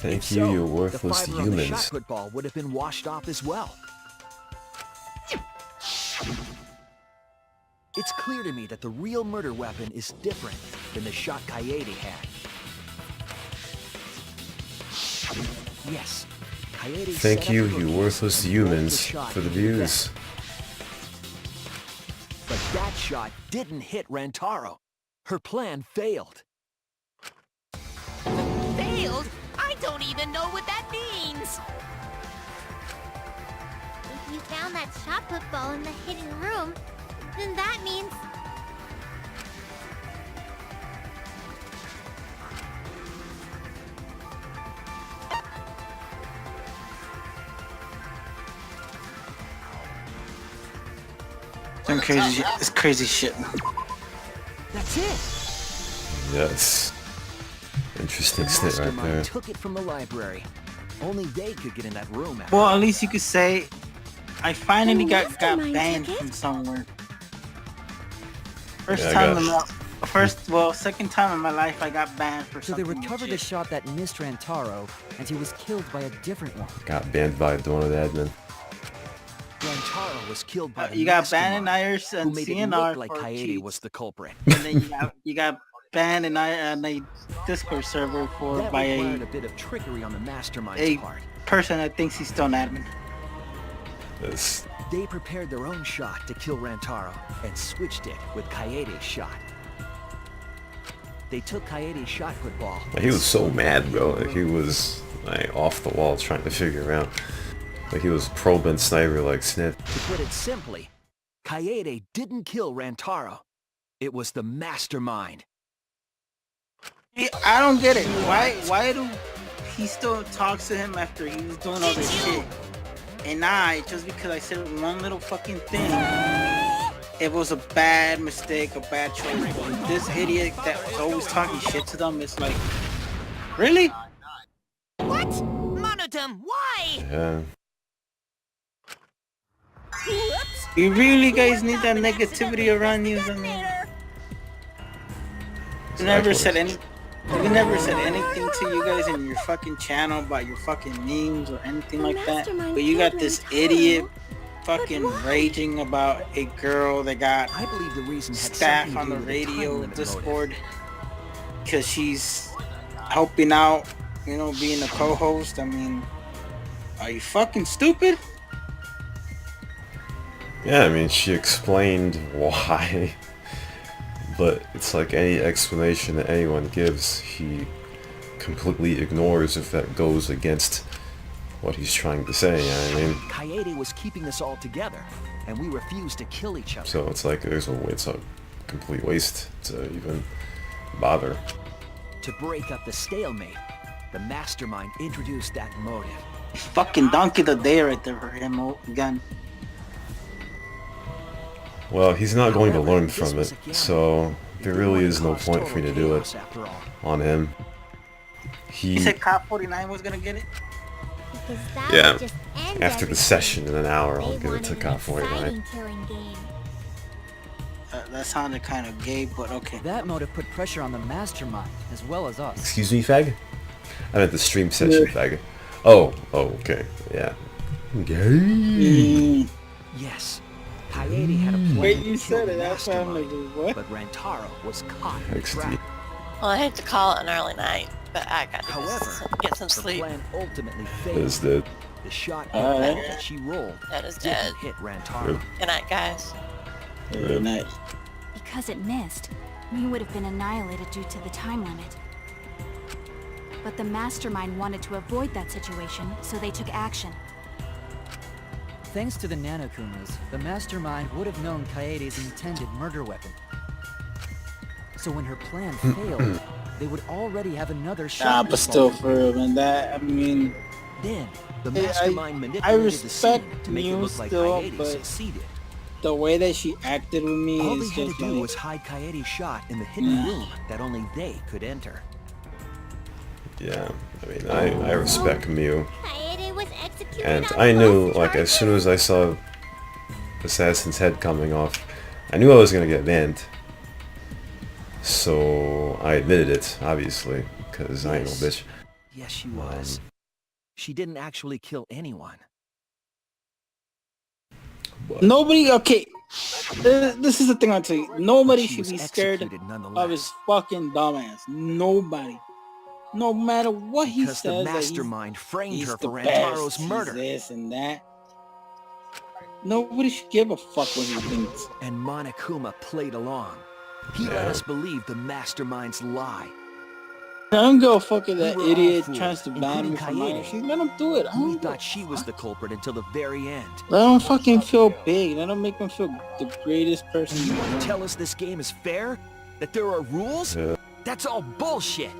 Thank If you, so, you the worthless fiber on the humans. shot put ball would have been washed off as well. It's clear to me that the real murder weapon is different than the shot Kaede had. Yes, Kaede Thank set up you, a you cookie worthless and rolled the humans, shot for the into views. shot didn't hit Rantaro. Her plan failed. Failed? I don't even know what that means. If you found that shot put ball in the hidden room, then that means... Some crazy shit. It's crazy shit. That's it. Yes. Interesting snit right Mastermind there. took it from the library. Only they could get in that room. Well, at least you could say, I finally The got mastermind banned took it? from somewhere. Second time in my life I got banned for So they something. recovered a legit. shot that missed Rantaro, and he was killed by a different one. Got banned by Donut Admin. Rantaro was killed by the You got banned in mastermind, IRS who and made it CNR look like for Kaede cheats. was the culprit. And then you got banned in a Discord server for That by required a a bit of trickery on the mastermind's a part. person that thinks he's still an admin. This, They prepared their own shot to kill Rantaro and switched it with Kaede's shot. They took Kaede's shot put ball. like, he was so mad, bro. Like, he was like off the wall trying to figure out. Like he was probing sniper like Snit. To put it simply, Kaede didn't kill Rantaro. It was the mastermind. I don't get it. Why do he still talks to him after he was doing all this shit? And just because I said one little fucking thing, it was a bad mistake, a bad choice. But this idiot that was always talking shit to them, it's like, really? What? Monodum, why? Yeah. Whoops. You really Who guys would need not that have negativity accidentally around you. pressed I the mean, detonator? we never said any. We never said anything to you guys in your fucking channel about your fucking memes or anything The like that. mastermind But you got killed this Rantaro. idiot fucking But why? raging about a girl that got I believe the reason had staff something on to the do with a time radio limit motive. Discord because she's helping out, you know, being a co-host. I mean, are you fucking stupid? Yeah, I mean, she explained why, but it's like any explanation that anyone gives, he completely ignores if that goes against what he's trying to say, you know what I mean? Kaede was keeping us all together, and we refused to kill each other. So it's like, it's a complete waste to even bother. To break up the stalemate, the mastermind introduced that motive. Fucking donkey of the day right there for him again. Well, he's not going to However, learn this from was it, a gamble. so It there didn't really want to is no cause point for you to total do it chaos after all. on him. He said Cop 49 was gonna get it. Because that Yeah, would just end after the everything. session in an hour, I'll They give it to wanted Cop an 49. exciting killing game. That sounded kind of gay, but okay. That motive put pressure on the mastermind, as well as us. Excuse me, fag? I meant the stream session, fag. Oh, okay, yeah. Gay. Yes, Kaede had a plan Wait, to you kill said the it. That's why I'm like, mastermind, what? but Rantaro was caught in the XD. trap. Well, I hate to call it an early night, but I got However, to get some her sleep. plan ultimately Is failed. dead. The shot Alright. that she rolled That is dead. didn't hit Rantaro. Good night, guys. Very nice. Because it missed, we would have been annihilated due to the time limit. But the mastermind wanted to avoid that situation, so they took action. Thanks to the Nanokumas, the mastermind would have known Kaede's intended murder weapon. So when her plan failed, they would already have another shot. Nah, but still, for real, man. That, I mean, Then, the Hey, mastermind I manipulated the respect scene to make it Mew look like still, Kaede but succeeded. the way that she acted with me All they is had just to do like, was hide Kaede's shot in the hidden room that only they could enter. Yeah, I mean, I respect Mew. Kaede was executed And on I knew, false like, as soon charges. as I saw Assassin's head coming off, I knew I was gonna get banned. So I admitted it, obviously, because I ain't no bitch. Yes, she was. She didn't actually kill anyone. But nobody, okay, this is the thing I'll tell you. Nobody She should was be scared executed of nonetheless. his fucking dumbass. Nobody. No matter what he Because the says, that mastermind framed he's her the for best, Rantaro's he's murder. this and that. Nobody should give a fuck what he thinks. And Monokuma played along. He let us believe the mastermind's lie. I don't give a fuck if that We were all idiot fools, tries to ban me from including my Kaede. shit. Let him do it. I We don't thought she was the culprit until the very end. Let him fucking feel big. Let him make him feel the greatest person. You want to tell us this game is fair? That there are rules? Yeah. That's all bullshit.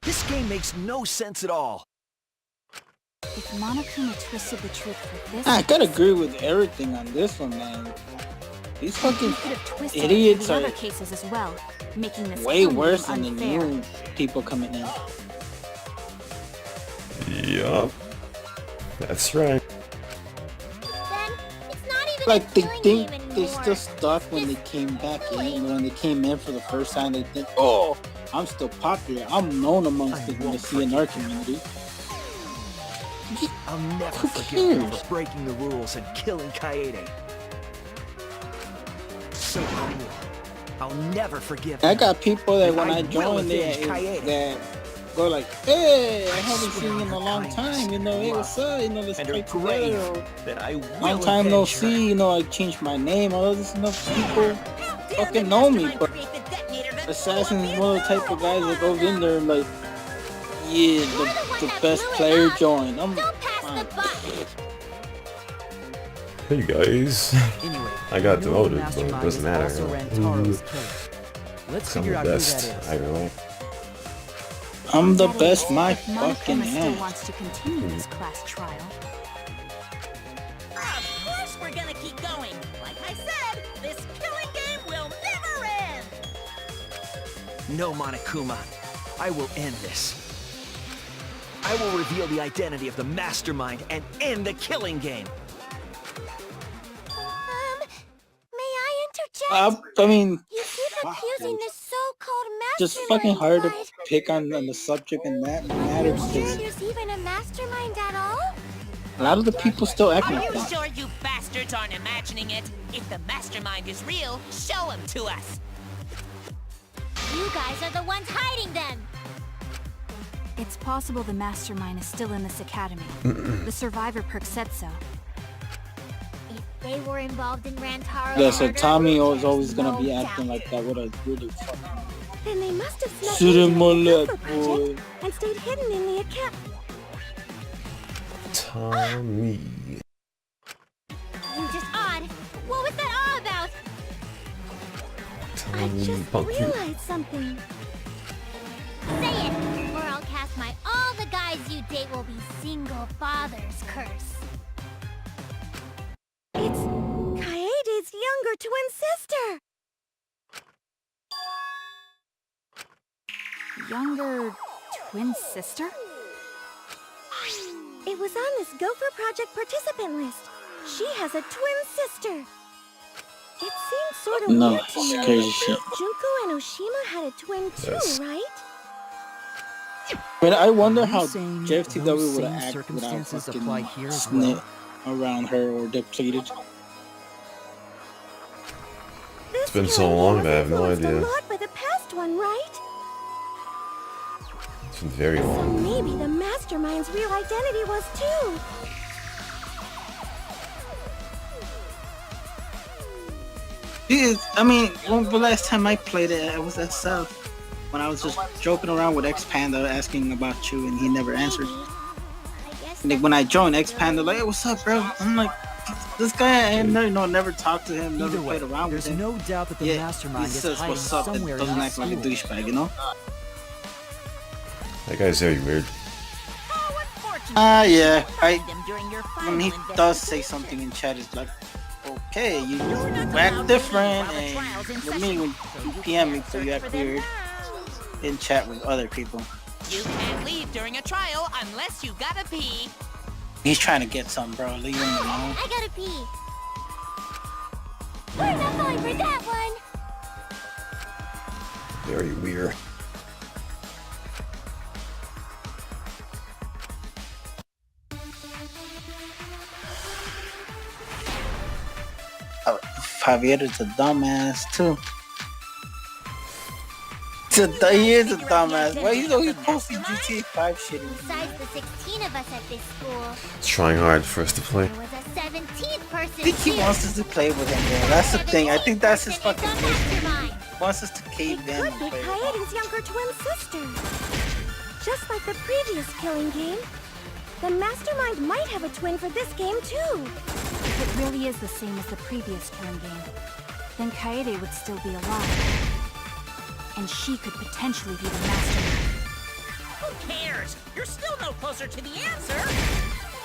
This game makes no sense at all. If Monokuma twisted the truth for this, I gotta agree with everything on this one, man. These fucking he could have twisted idiots the are other cases as well, making this way killing worse game than the unfair. new people coming in. Yup. That's right. Then it's not even Like a they killing think game they anymore. still stuck when they came back in. When they came in for the first time, they think, "Oh, I'm still popular. I'm known amongst the CNR community." I'll never Who forgive you cares? for breaking the rules and killing Kaede. So cruel. I'll never forgive I you. got people that And when I I will join, avenge they Kaede. that go like, "Hey, I haven't Swear seen you on in a her long kindness, time. You know, hey, what's up? You know, let's and her play grave, together." Or, that I will long time no avenge her. see. You know, I changed my name. All this enough people How dare the fucking know me, mastermind but create the detonator that Assassin blew is up one the of the type of guys that goes in there and like, yeah, You're the one the that best blew it player up. joined. I'm Don't pass the fine. buck. Hey guys. Anyway, I got we know the demoted, but it mastermind doesn't is matter. also Rantaro's killer. Let's I'm figure the out who best. that is. I really. I'm the That best is, my if fucking Monokuma still ass. wants to continue this class trial. Of course we're gonna keep going. Like I said, this killing game will never end. No, Monokuma. I will end this. I will reveal the identity of the mastermind and end the killing game. May I interject? I mean, You keep fuck, accusing dude. this so-called Just mastermind, fucking hard to but pick on the subject in that are matter you sure because there's even a mastermind at all? a lot of the people still act Are like you that. sure you bastards aren't imagining it? If the mastermind is real, show him to us. You guys are the ones hiding them. It's possible the mastermind is still in this academy. The survivor perk said so. If they were involved in Rantaro's Yeah, so murder, Tommy was always there's gonna no be doubt. acting like that with a really fucking Then they must have snuck shoot into him the on that Buffer boy. Project and stayed hidden in the account. Tommy. You're just odd. What was that all about? I Tommy just Punky. realized something. Say it, or I'll cast my all the guys you date will be single fathers curse. It's Kaede's younger twin sister. Younger twin sister? It was on this Gopher Project participant list. She has a twin sister. It seems sort of No, weird to it's me. crazy shit. Junko and Oshima had a twin too, Yes. right? But I wonder Are you how saying JFTW those would same have acted without circumstances apply fucking here as snit around her or depleted. It's been so long that I have no A idea. lot by the past one, right? It's been very So long. maybe the mastermind's real identity was too. I mean, when the last time I played it, it was at South. When I was just joking around with X Panda asking about you and he never answered. Maybe. I guess And then when I joined X Panda, like, hey, what's up, bro? I'm like, this guy, I never talked to him, never Either way, played around with there's him. no doubt that the Yeah, mastermind he is says hiding what's up and somewhere in doesn't this act like a school. douchebag, you know? That guy's very weird. How unfortunate. Ah, yeah. You find them during your When he final does say investigation. something in chat, it's like, okay, you You're not allowed act to different, leave while the trial's in and with me, when session, so you you PM me, can't so you search act for them weird now. in chat with other people. You can't leave during a trial unless you gotta pee. He's trying to get some, bro. Leave him alone. I gotta pee. We're not falling for that one. Very weird. Oh, Javier is a dumbass, too. he is a dumbass. Why he's always posting GTA 5 shit. Besides the 16 of us at this school, Trying hard for us to play. there was a 17th person I think he too. wants us to play with him, bro. That's the thing. I think that's his fucking It's a mission. mastermind. He wants us to cave in and play with him. Kaede's younger twin sister. Just like the previous killing game, the mastermind might have a twin for this game too. If it really is the same as the previous killing game, then Kaede would still be alive. And she could potentially be the mastermind. Who cares? You're still no closer to the answer.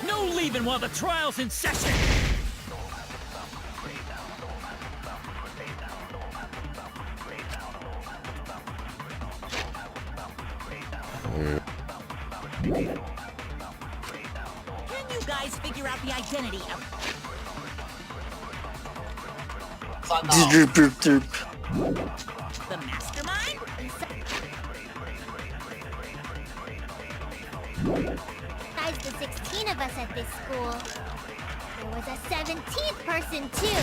No leaving while the trial's in session! Can you guys figure out the identity of the mastermind? Besides the 16 of us at this school, there was a 17th person too.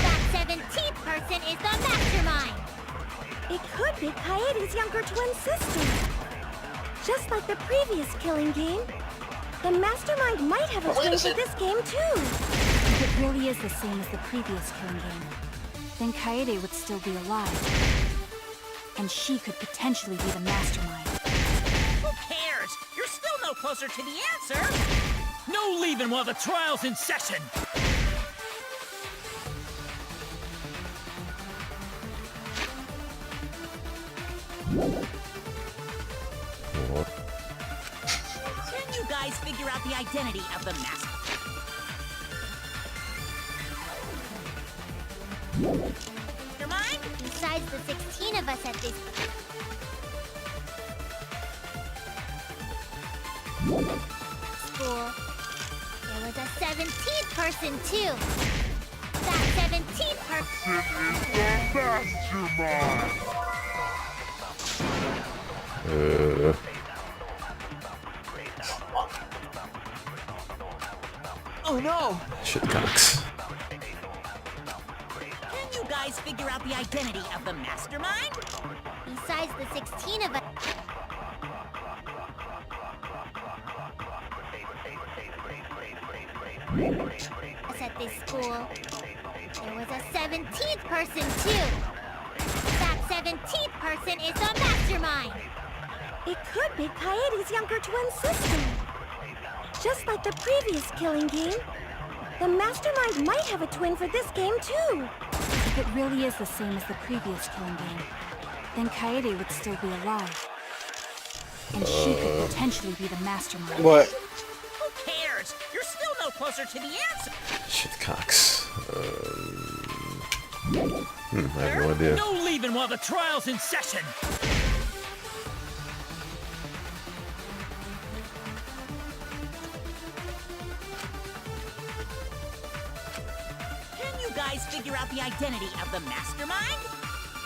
That 17th person is the mastermind. It could be Kaede's younger twin sister. Just like the previous killing game, the mastermind might have a twin for this game too. If it really is the same as the previous killing game, then Kaede would still be alive. And she could potentially be the mastermind. Who cares? You're still no closer to the answer. No leaving while the trial's in session! Can you guys figure out the identity of the mastermind? Besides the 16 of us at this school, there was a 17th person too. That 17th person is the mastermind. Oh no! Shit cocks. Can you guys figure out the identity of the mastermind? Besides the 16 of us. At this school, there was a 17th person too. That 17th person is the mastermind. It could be Kaede's younger twin sister. Just like the previous killing game, the mastermind might have a twin for this game too. If it really is the same as the previous killing game, then Kaede would still be alive. And she could potentially be the mastermind. What? Who cares? You're still no closer to the answer. Shit cocks. I have no idea. No leaving while the trial's in session! Can you guys figure out the identity of the mastermind?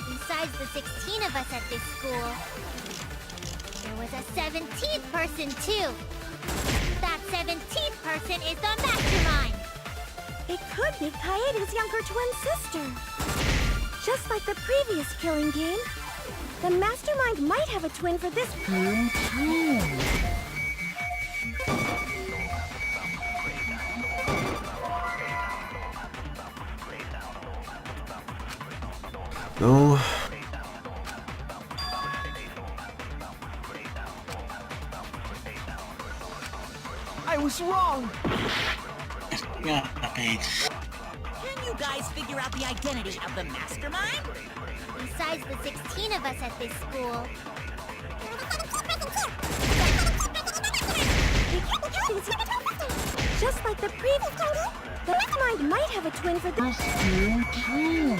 Besides the 16 of us at this school, there was a 17th person too. That 17th person is the mastermind. It could be Kaede's younger twin sister. Just like the previous killing game, the mastermind might have a twin for this game too. No. I was wrong! Can you guys figure out the identity of the mastermind? Besides the 16 of us at this school, just like the previous, the mastermind might have a twin for this game too.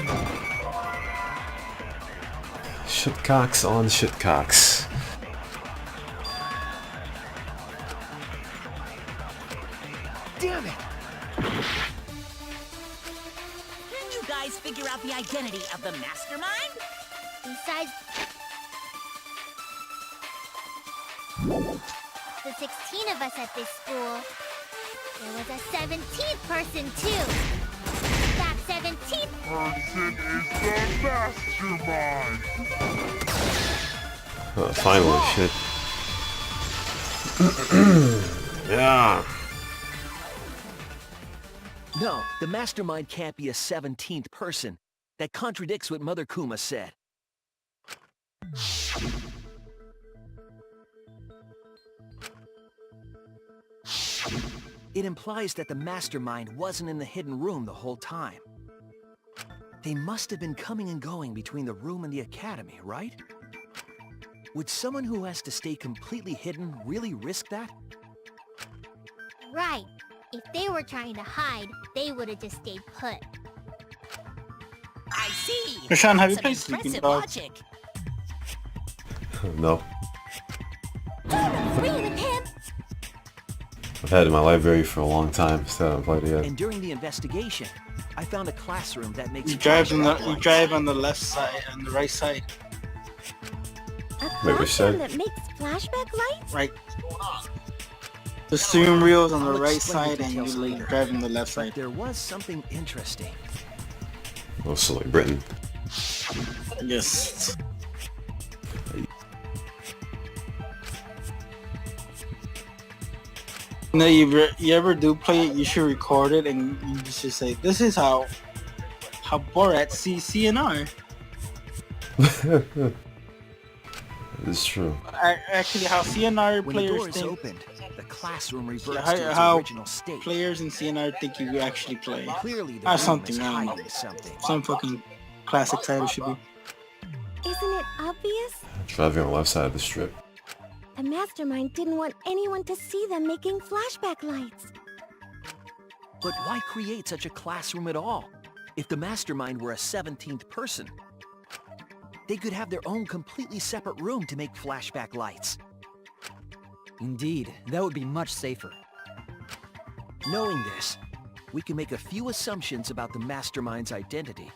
Shit cocks on shit cocks. Damn it! Can you guys figure out the identity of the mastermind? Besides the 16 of us at this school, there was a 17th person too. That 17th person is the mastermind. Finally, shit. Yeah. No, the mastermind can't be a 17th person. That contradicts what Mother Kuma said. It implies that the mastermind wasn't in the hidden room the whole time. They must have been coming and going between the room and the academy, right? Would someone who has to stay completely hidden really risk that? Right. If they were trying to hide, they would have just stayed put. I see. Rashawn, have you Some played Sleeping impressive Dogs? logic. No. Don't agree with him! I've had it in my library for a long time, still haven't played it yet. And during the investigation, I found a classroom that makes You drive flashback on the left side, on the right side. A Wait, which classroom side? that makes flashback lights? Right. The steering wheel's on the I'll right explain side the and you details later. drive on the left But side. there was something interesting. Also, like Britain. Yes. No, you ever do play it, you should record it and you should say, this is how Borat sees CNR. It's true. Actually, how CNR When the players door is think, opened, the classroom reverts Yeah, to its how original state. players in CNR think you actually play. Clearly, the Or room something, is I don't know. hiding something. Some fucking classic title should be. Isn't it obvious? Driving on the left side of the strip. The mastermind didn't want anyone to see them making flashback lights. But why create such a classroom at all? If the mastermind were a 17th person, they could have their own completely separate room to make flashback lights. Indeed, that would be much safer. Knowing this, we can make a few assumptions about the mastermind's identity.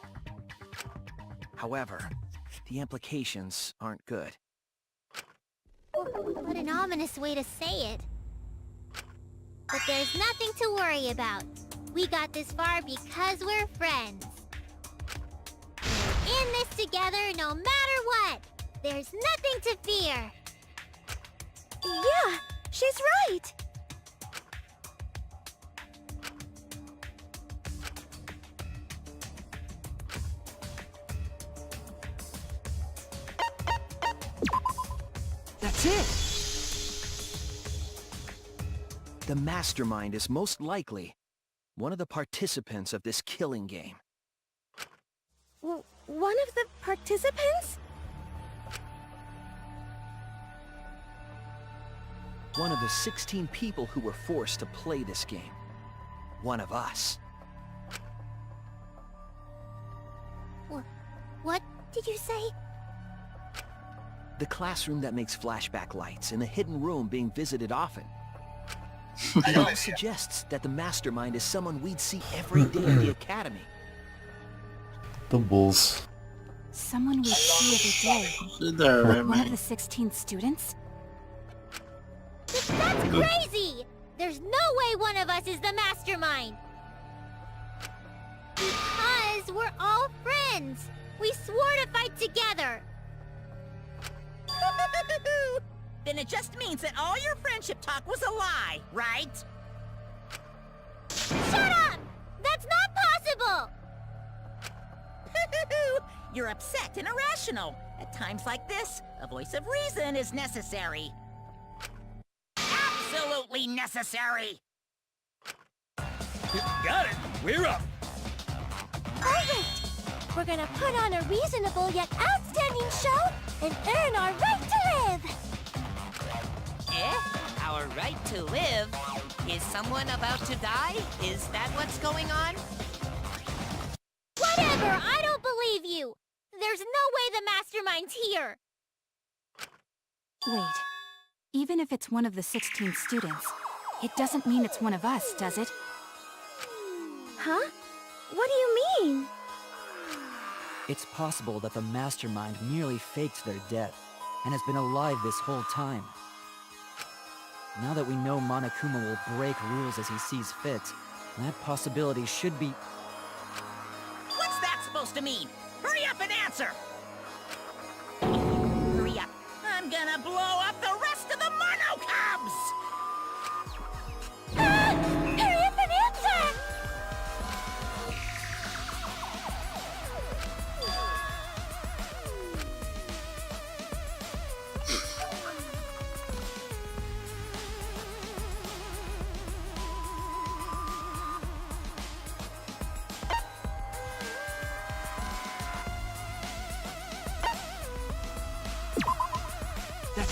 However, the implications aren't good. What an ominous way to say it. But there's nothing to worry about. We got this far because we're friends. We're in this together no matter what. There's nothing to fear. Yeah, she's right. That's it! The mastermind is most likely one of the participants of this killing game. One of the participants? One of the 16 people who were forced to play this game. One of us. What did you say? The classroom that makes flashback lights and the hidden room being visited often. It all suggests that the mastermind is someone we'd see every day in the academy. The bulls. Someone we see every day. There, right, One of man. the 16 students? That's crazy! There's no way one of us is the mastermind! Because we're all friends! We swore to fight together! Then it just means that all your friendship talk was a lie, right? Shut up! That's not possible! You're upset and irrational. At times like this, a voice of reason is necessary. Absolutely necessary! Got it. We're up. Alright! We're gonna put on a reasonable yet outstanding show and earn our right to live! Eh? Our right to live? Is someone about to die? Is that what's going on? Whatever! I don't believe you! There's no way the mastermind's here! Wait. Even if it's one of the 16 students, it doesn't mean it's one of us, does it? Huh? What do you mean? It's possible that the mastermind merely faked their death and has been alive this whole time. Now that we know Monokuma will break rules as he sees fit, that possibility should be... What's that supposed to mean? Hurry up and answer! Hurry up. I'm gonna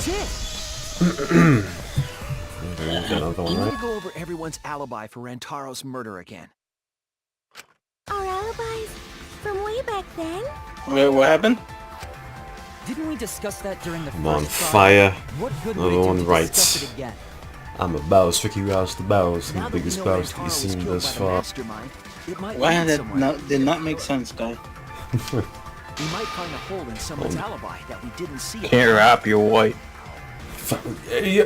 That's it! There's another We one, need right? to go over everyone's alibi for Rantaro's murder again. Our alibis from way back then? Wait, what happened? Didn't we discuss that during the I'm on first trial? fire. What good Another would it one do to writes. discuss it again? I'm a boss, Ricky Rouse the boss, Now the that we biggest know boss that Rantaro you've was seen killed thus by the far. mastermind, it might Why lead that somewhere. did not make sense, guy? We might find a hole in someone's alibi that we didn't see. Can't rap, you're white. Yeah.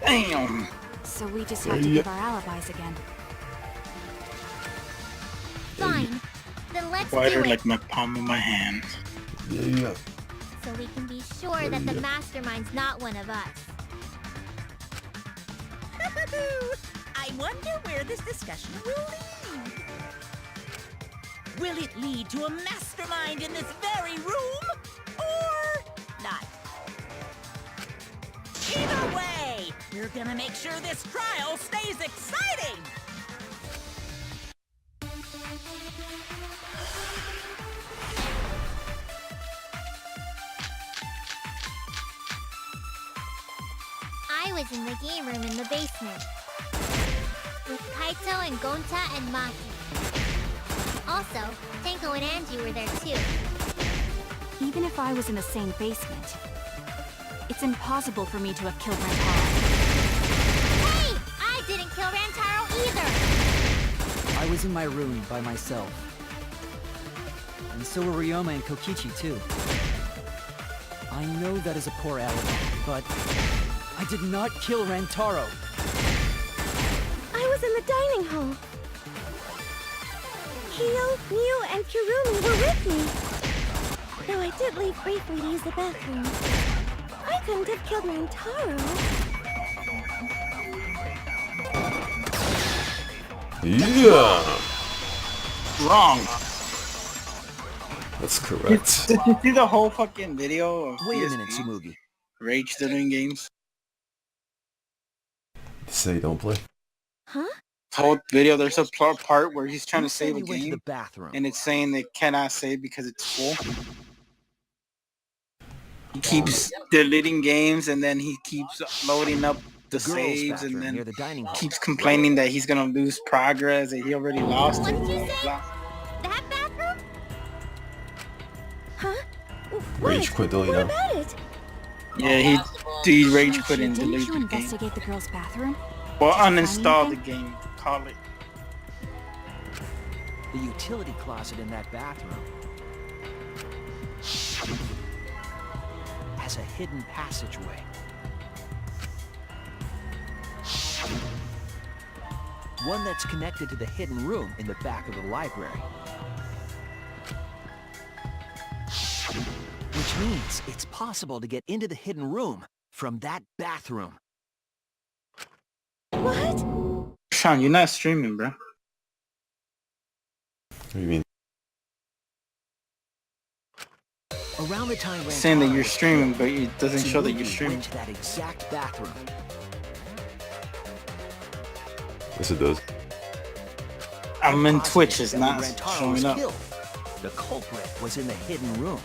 Damn. So we just have to give our alibis again. Fine. Then let's Wider do it. like my palm of my hand. Yeah. So we can be sure that the mastermind's not one of us. I wonder where this discussion will lead. Will it lead to a mastermind in this very room? Or not? Either way, we're gonna make sure this trial stays exciting! I was in the game room in the basement. With Kaito and Gonta and Maki. Also, Tenko and Angie were there too. Even if I was in the same basement, it's impossible for me to have killed Rantaro. Hey! I didn't kill Rantaro either! I was in my room by myself. And so were Ryoma and Kokichi too. I know that is a poor alibi, but I did not kill Rantaro. I was in the dining hall. Kyo, Miu, and Kirumi were with me. Though I did leave briefly to use the bathroom. I couldn't have killed Rantaro. Yeah. Wrong. That's correct. Did you see the whole fucking video of Wait a PSP? minute, Tsumugi. Rage doing games? Say don't play. Huh? Whole video, there's a part where he's trying Who to said save a you went to game, the bathroom? and it's saying they cannot save because it's full. He keeps deleting games, and then he keeps loading up the Girls' saves, and bathroom near then the dining hall. keeps complaining that he's gonna lose progress, and he already lost What it. did you say? That bathroom? Huh? Rage quit deleting What now. about it? Yeah, he rage quit and Didn't deleted you the game. investigate the girl's bathroom? Well, Did you find uninstall the anything? game. Call it. The utility closet in that bathroom has a hidden passageway. One that's connected to the hidden room in the back of the library. Which means it's possible to get into the hidden room from that bathroom. What? Sean, you're not streaming, bro. What do you mean? Around the time It's saying that Rantaro you're was streaming, killed, but it doesn't show that you're Tsumugi streaming. went to that exact bathroom. Yes, it does. I'm in Positive Twitch, it's that not when Rantaro showing was up. killed, the culprit was in the hidden room.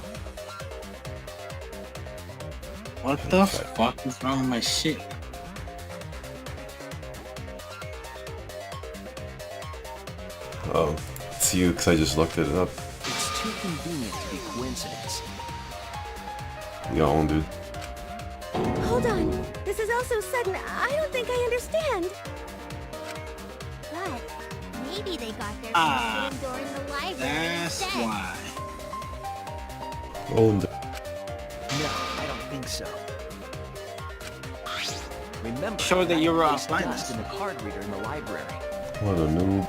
What the fuck is wrong with my shit? Oh, it's you, because I just looked it up. It's too convenient to be coincidence. You own, dude. Hold on. This is all so sudden. I don't think I understand. But maybe they got there from Ah, the hidden door in the library That's instead. why. Owned. No, I don't think so. Remember, Show that you were I placed offline. dust in the card reader in the library. What a noob.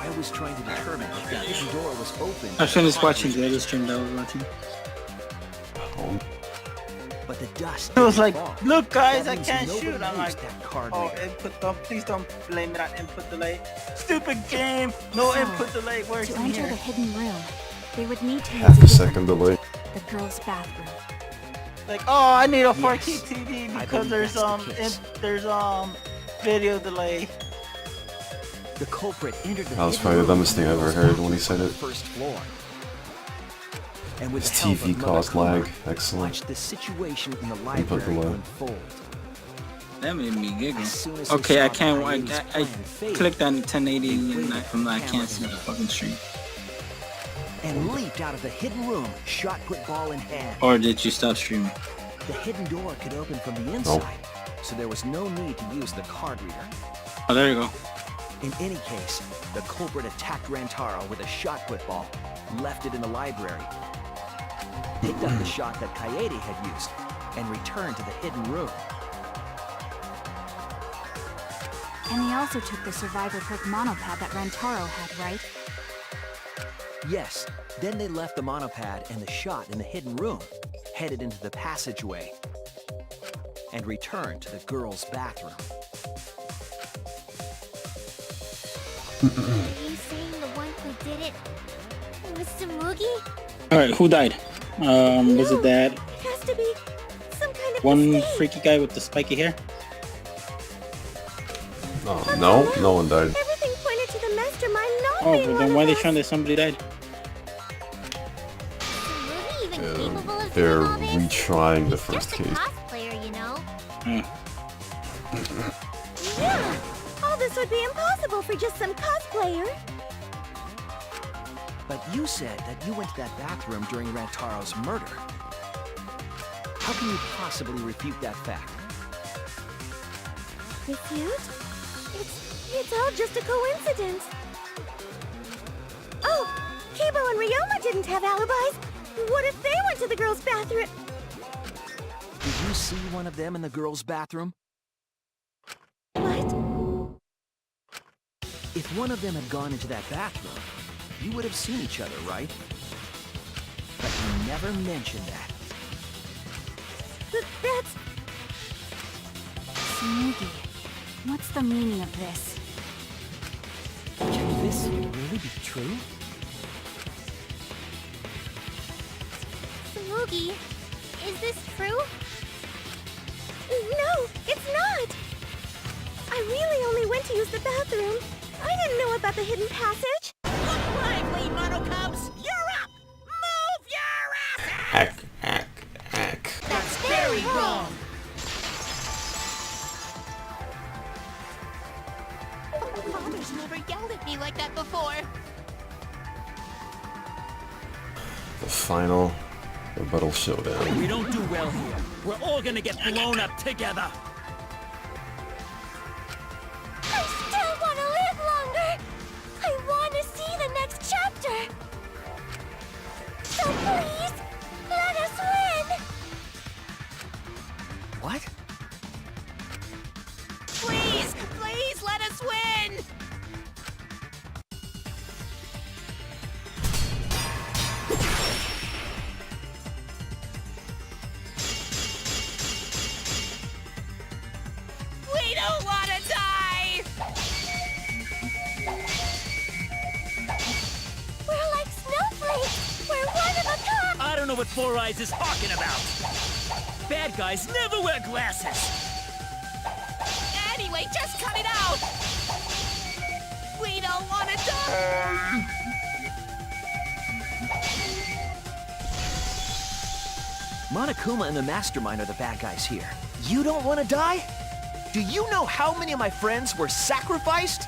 I was trying to determine if the hidden door was open. I finished watching the other stream that I was watching. Owned. But the dust. It was didn't like, fall. look guys, That I means can't nobody shoot. I'm used like, that card oh, reader. input don't, please don't blame it on input delay. Stupid game, no So, input delay works To in enter the here. hidden room, they would need to Half a use second delay. the girl's bathroom. Like, oh, I need a Yes, 4K TV I because believe there's that's the case. video delay. The culprit entered the That was hidden probably the room dumbest thing I from ever the heard when he said on the it. first floor. and with His the help TV of Mother caused Kuma, lag. Excellent. watched the situation in the Input library delay. unfold. That made me giggle. As soon as he Okay, saw I that can't. Coyote's I plan failed, clicked on 1080 they and waited for I the can't camera see the to fucking stream. and leaped out of the hidden room, shot put ball in hand. Or did you stop streaming? The hidden door could open from the inside, so there was no need to use the card reader. Oh, there you go. In any case, the culprit attacked Rantaro with a shot put ball, left it in the library, picked up the shot that Coyote had used, and returned to the hidden room. And they also took the Survivor Perk monopad that Rantaro had, right? Yes, then they left the monopad and the shot in the hidden room, headed into the passageway, and returned to the girls' bathroom. Are you saying the one who did it was Tsumugi? Alright, who died? Was it that It has to be some kind of one mistake. freaky guy with the spiky hair? No, no one died. Everything pointed to the mastermind not Oh, being but one then of why are they us. showing that somebody died? Tsumugi even capable of They're doing all this? retrying the He's first just a case. cosplayer, you know. Hmm. Yeah, all this would be impossible for just some cosplayer. But you said that you went to that bathroom during Rantaro's murder. How can you possibly refute that fact? Refute? It's all just a coincidence. Oh, Kibo and Ryoma didn't have alibis. What if they went to the girls' bathroom? Did you see one of them in the girls' bathroom? What? If one of them had gone into that bathroom, you would have seen each other, right? But you never mentioned that. That's... Tsumugi, what's the meaning of this? Can this really be true? Tsumugi, is this true? No, it's not! I really only went to use the bathroom. I didn't know about the hidden passage. Look lively, Mono Cubs! You're up! Move your asses! Ack. That's very wrong! Father's never yelled at me like that before. The final rebuttal showdown. We don't do well here. We're all gonna get blown up together. I still want to live longer. I want to see the next chapter. So please, let us win. What? Please, please let us win! We don't want to die! We're like snowflakes. We're one of a kind. I don't know what Four Eyes is talking about. Bad guys never wear glasses. Anyway, just cut it out! We don't want to die! Monokuma and the Mastermind are the bad guys here. You don't want to die? Do you know how many of my friends were sacrificed?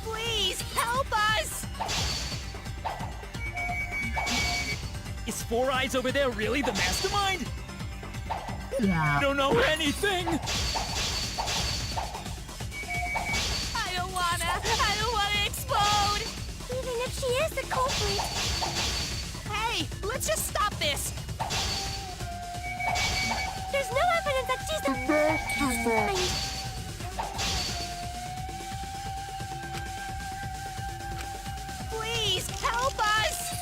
Please, help us! Is Four Eyes over there really the mastermind? I don't know anything. I don't wanna explode! Even if she is the culprit. Hey, let's just stop this! There's no evidence that she's the mastermind. Please, help us!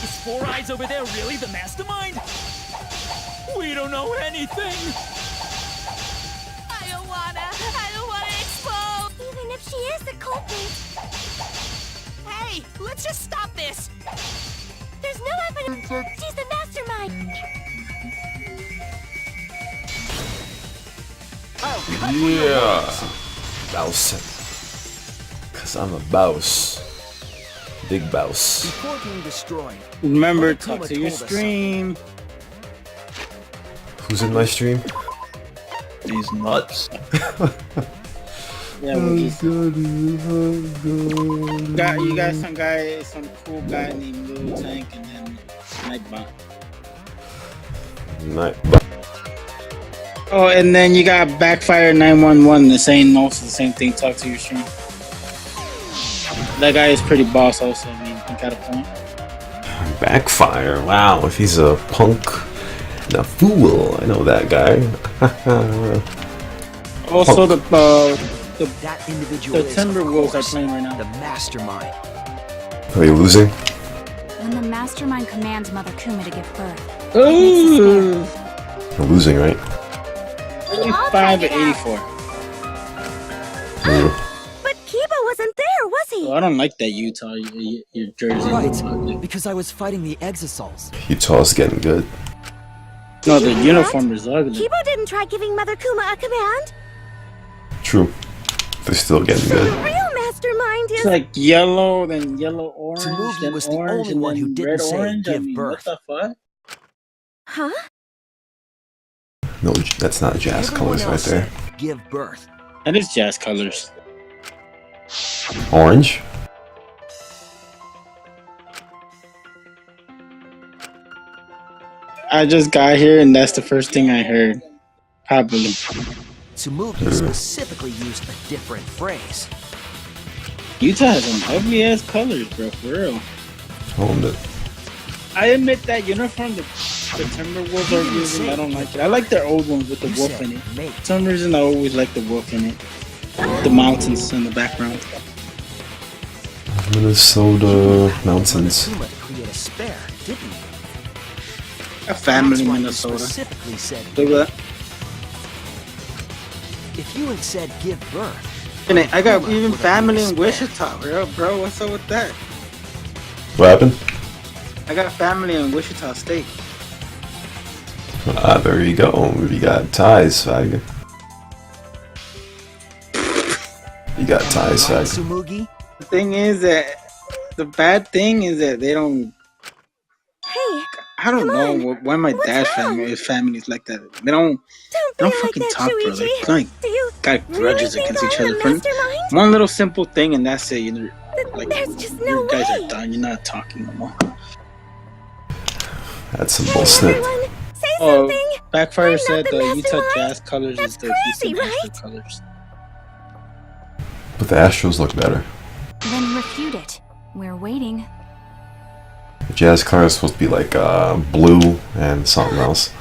Is Four Eyes over there really the mastermind? We don't know anything. I don't wanna explode! Even if she is the culprit. Hey, let's just stop this! There's no evidence that she's the mastermind. Yeah. Bouse. Cause I'm a bouse. Big Bouse. Before being destroyed, Remember, Mother talk Kuma to your told us stream. Who's in my stream? These nuts. Yeah, you got some cool guy named Lil Tank, and then Nightbot. Oh, and then you got Backfire 911. The same, also the same thing. Talk to your stream. That guy is pretty boss. Also, I mean, he got a point. Backfire. Wow, if he's a punk and a fool, I know that guy. Also, Punk. that individual the is, Timberwolves of course, are playing right now. the mastermind. Are you losing? When the mastermind commands Mother Kuma to give birth, Ooh, You're losing, right? 85 to 84. but Kiba wasn't there, was he? Oh, I don't like that Utah. Your jersey. looks ugly. Right, because I was fighting the Exosols. Utah's getting good. No, the uniform is ugly. Kiba didn't try giving Mother Kuma a command. True. They're still getting good. Real mastermind It's like yellow, then yellow orange, Tsurugi then was the orange, only and one then who didn't red say orange. give I mean, birth. what the fuck? Huh? No, that's not jazz Everyone colors right else there. said, give birth. That is jazz colors. Orange? I just got here, and that's the first thing I heard. Probably. Tsumugi specifically used a different phrase. Utah has some ugly ass colors, bro. For real. Owned it. I admit that uniform the Timberwolves are using, I don't like it. I like their old ones with the You wolf said in it. mate. For some reason, I always like the wolf in it. The mountains in the background. Minnesota Mountains. Mother Kuma to create a spare, didn't he? A family That's in why you Minnesota. specifically said Look at that. if you had said give birth. And I got Kuma even would have family been a in spare. Wichita, bro. What's up with that? What happened? I got family in Wichita State. There you go. You got ties, Fag. You got ties, Right, Fag. Tsumugi? The thing is that the bad thing is that they don't. Hey, I don't know why my What's dad's wrong? family is like that. They don't don't be like fucking that, talk, bro. They Shuichi. like Do you got really grudges think against each I'm other. the For mastermind? one little simple thing, and that's it. You know, like There's just no you guys way. are done. You're not talking no more. That's some Hey, bullshit. everyone, say Oh, something. Backfire I'm said not the the Utah mastermind. Jazz colors That's is the crazy, Houston Astros right? colors. But the Astros look better. Then refute it. We're waiting. The Jazz color is supposed to be like blue and something else.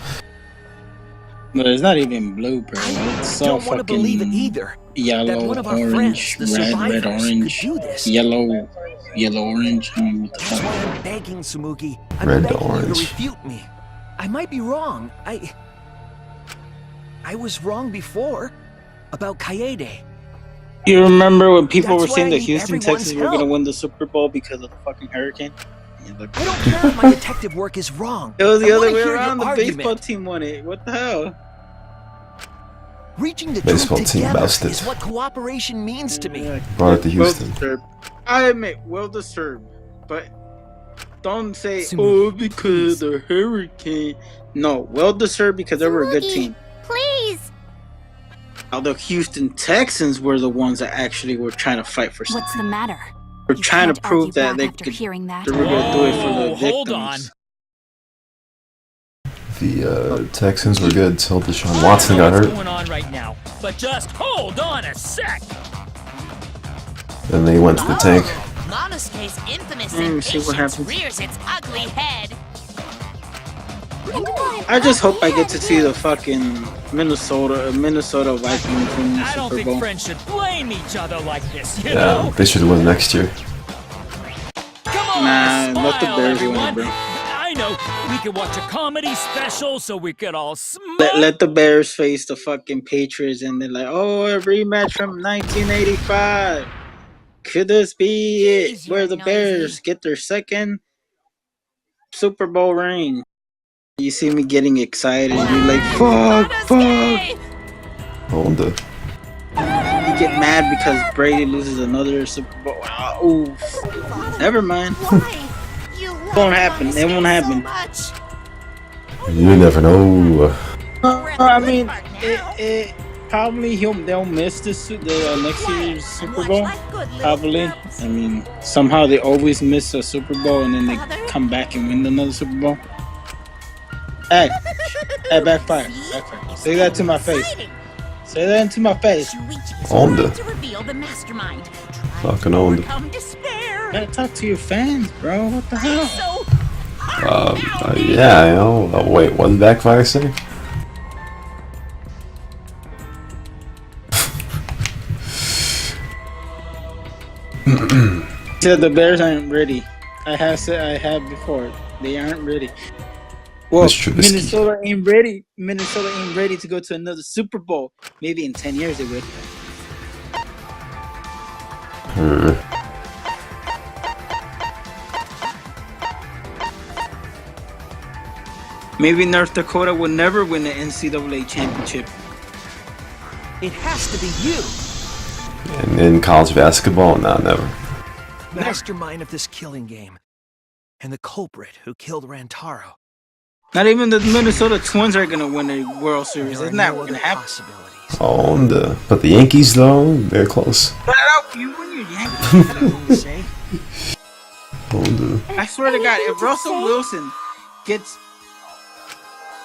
But it's not even blue, bro. It's so Don't want to believe it fucking either. yellow, That one of our orange, friends, the red, survivors, orange, could do this. yellow, orange. I don't know what the That's fuck. why I'm begging, Tsumugi. I'm Red to begging you orange. to refute me. I might be wrong. I was wrong before about Kaede. You remember when people That's were saying why I that need Houston, everyone's Texas were gonna help. win the Super Bowl because of the fucking hurricane? Yeah, look. I don't care if my detective work is wrong. It was the I other wanna way hear your around. The argument. baseball team won it. What the hell? Reaching the Baseball truth team together busted. is what cooperation means to me. Brought it to Well Houston. deserved. I admit, well deserved, but don't say, Tsumugi, oh, because the hurricane. No, well deserved because they were a good Tsumugi, team. Please. Now the Houston Texans were the ones that actually were trying to fight for something. What's the matter? We're You trying to can't argue prove that back they after could. hearing that. They were gonna do it for the Whoa, victims. hold on. The Texans were good till Deshaun I don't Watson know got what's hurt. going on right now, but just hold on a sec. Then they went to the tank. Monosuke's infamous See what impatience happens. rears its ugly head. I just hope I get to see the fucking Minnesota Vikings in the I don't Super think Bowl. friends should blame each other like this, you Yeah, know? they should win next year. Come on, Nah, let the smile, Bears win it, everyone. bro. I know, we could watch a comedy special so we could all smile. Let the Bears face the fucking Patriots, and they're like, oh, a rematch from 1985. Could this be it? Jeez, Where you're the noisy. Bears get their second Super Bowl ring? You see me getting excited, and you're like, fuck. Monosuke! Hold the get mad because Brady loses another Super Bowl. Ooh, never mind. It won't happen. It won't happen. You never know. I mean, it probably they'll miss the next year's Super Bowl. Probably. I mean, somehow they always miss a Super Bowl and then they come back and win another Super Bowl. Hey, backfire. Say that to my face. Say that into my face. Onda. To reveal the mastermind. Fucking Onda. Gotta talk to your fans, bro. What the hell? Yeah, I know. Oh, wait, what did Backfire say? Said the Bears aren't ready. I have before. They aren't ready. Well, Minnesota ain't ready. Minnesota ain't ready to go to another Super Bowl. Maybe in 10 years they would. Maybe North Dakota will never win the NCAA championship. It has to be you. And in college basketball, no, never. Mastermind of this killing game. And the culprit who killed Rantaro. Not even the Minnesota Twins are gonna win a World Series. Isn't that gonna happen? But the Yankees, though, they're close. But you win your Yankees. I swear to God, if Russell Wilson gets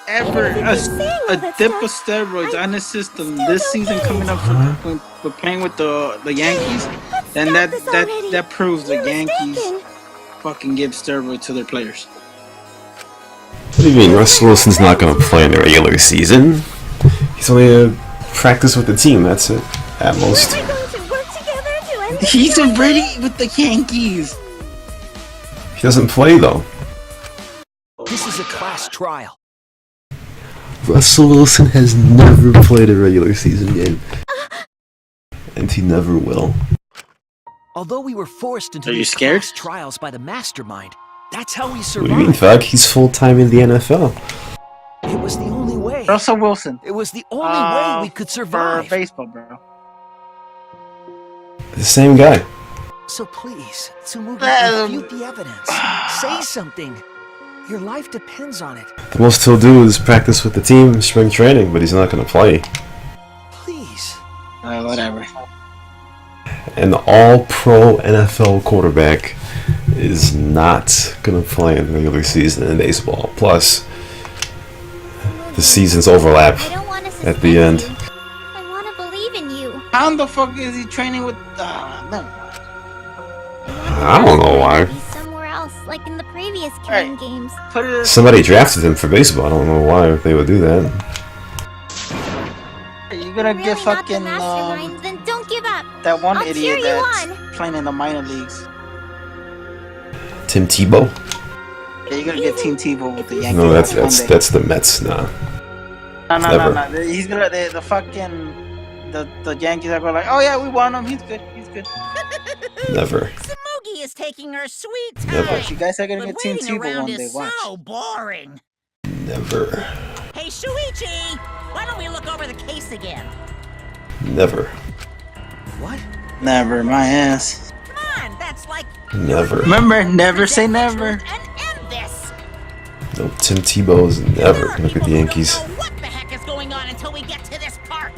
ever a dip of steroids on his system this season coming up for playing with the Yankees, then that proves the Yankees fucking give steroids to their players. What do you mean? Russell Wilson's not going to play in the regular season. He's only going to practice with the team, that's it, at most. He's already with the Yankees. He doesn't play, though. This is a class trial. Russell Wilson has never played a regular season game. And he never will. Although we were forced into these class trials by the mastermind, that's how we What survived. do you mean, fuck? He's full-time in the NFL. It was the only way. Russell Wilson. It was the only way we could survive. For baseball, bro. The same guy. So please, Tsumugi, refute the evidence. Say something. Your life depends on it. The most he'll do is practice with the team, spring training, but he's not going to play. Please. Whatever. An all-pro NFL quarterback is not going to play in the regular season in baseball. Plus, the seasons overlap at the end. I want to believe in you. How the fuck is he training with... no. I don't know why. Somewhere else, like in the previous killing games. Somebody drafted him for baseball. I don't know why they would do that. You're gonna get fucking then don't give up. that one I'll cheer idiot you that's on. playing in the minor leagues. Tim Tebow? Yeah, you're gonna get Team Tebow with the Yankees. No, that's the Mets. Nah. No. He's gonna the fucking the Yankees are going like, oh yeah, we won him. He's good. Never. Tsumugi is taking her sweet time. Never. You guys are gonna But get Team waiting Tebow around one day. is Watch. so boring. Never. Hey, Shuichi, why don't we look over the case again? Never. What? Never, my ass. Come on, that's like Never. Remember, never say never. and end this. No, Tim Tebow is never going to be the Yankees. Don't know what the heck is going on until we get to this part.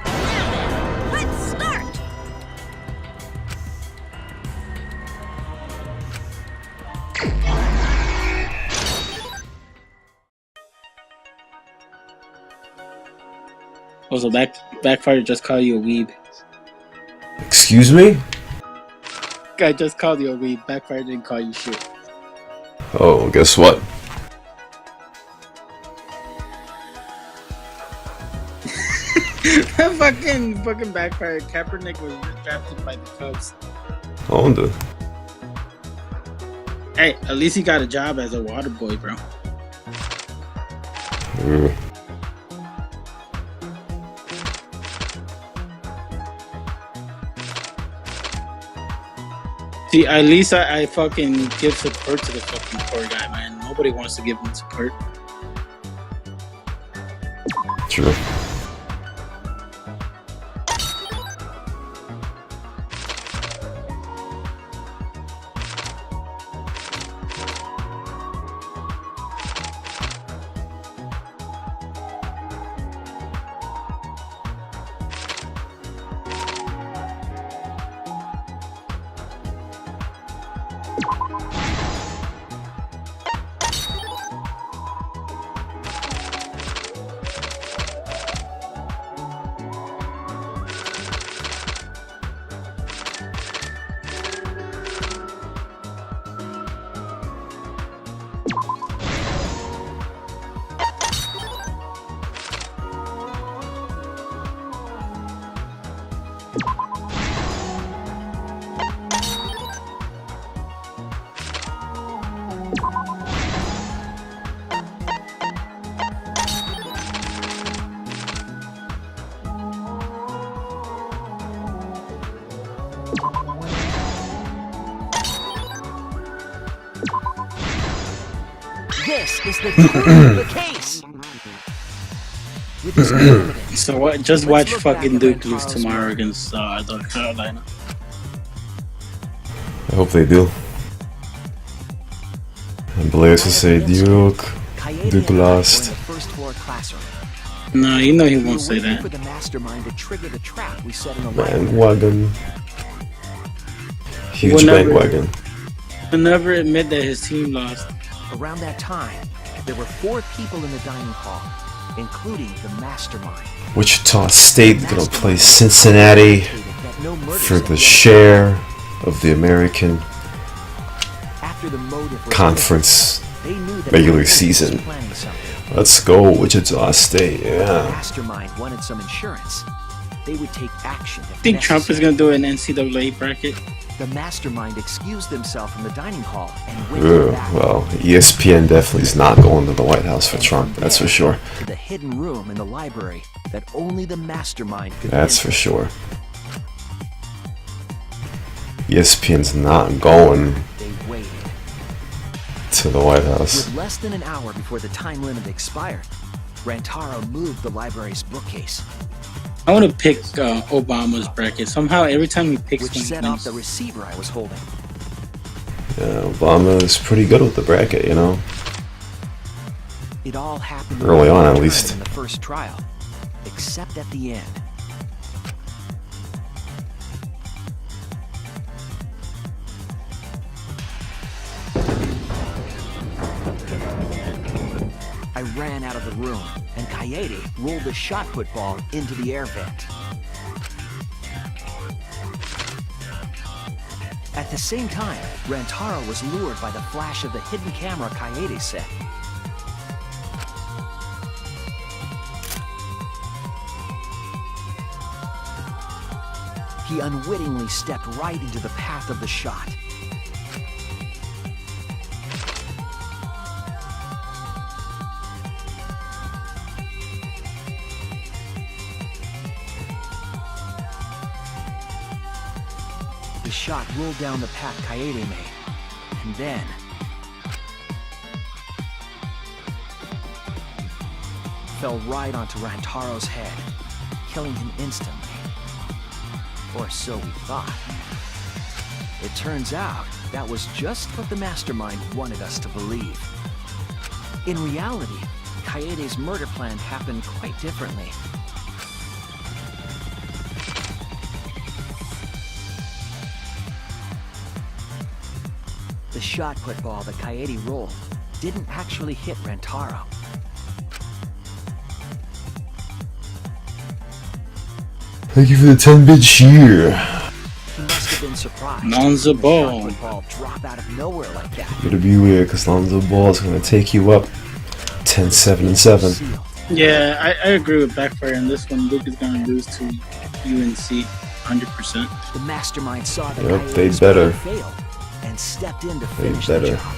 Now then, let's start. Also, backfire just called you a weeb. Excuse me? Guy just called you a weeb. Backfire didn't call you shit. Oh, guess what? fucking backfire. Kaepernick was drafted by the Cubs. Onda. Hey, at least he got a job as a water boy, bro. See, at least I fucking give support to the fucking poor guy, man. Nobody wants to give him support. True. This is the truth of the case. With his confidence, So what? Just watch look back fucking at Duke lose Rantaro's tomorrow murder. against North Carolina. I hope they do. And Blaze will say Duke. Coyote Duke and I were in lost. the first floor classroom. No, you know he We were won't say waiting that. for the mastermind to trigger the trap we set in the library. Bandwagon. Huge We'll never- bandwagon. He'll never admit that his team lost. Around that time, there were 4 people in the dining hall, including the mastermind. Wichita State gonna play Cincinnati That no murders for had the yet share of the American occurred. After the motive was Conference clear, they knew that regular Coyote was season. planning something. Let's go, Wichita State, The yeah. mastermind wanted some insurance. They would take action if I think Trump is necessary. gonna do an NCAA bracket. The mastermind excused himself from the dining hall and went to the Ugh, back well, ESPN definitely is not going to the White House for Trump, that's for sure. to the hidden room in the library that only the mastermind could That's enter. for sure. ESPN's not going They waited. to the White House. With less than an hour before the time limit expired, Rantaro moved the library's bookcase, I want to pick Obama's bracket. Somehow, every time he picks which one, set he off wins. the receiver I was holding. Yeah, Obama is pretty good with the bracket, you know. It all happened Early on, at in least. in the first trial, except at the end. I ran out of the room, and Coyote rolled the shot put ball into the air vent. At the same time, Rantaro was lured by the flash of the hidden camera Coyote set. He unwittingly stepped right into the path of the shot. The shot rolled down the path Coyote made, and then fell right onto Rantaro's head, killing him instantly. Or so we thought. It turns out that was just what the mastermind wanted us to believe. In reality, Coyote's murder plan happened quite differently. The shot put ball that Coyote rolled didn't actually hit Rantaro. Thank you for the 10-bit cheer. He must have been surprised. Lonzo when the Ball. shot put ball drop out of nowhere like that. It'll be weird because Lonzo Ball is going to take you up 10, 7, and 7. Sealed. Yeah, I agree with Backfire on this one. Luke is gonna lose to UNC 100%. The mastermind saw that Yep, they Coyote's better. plan failed and stepped in to They finish the better. job.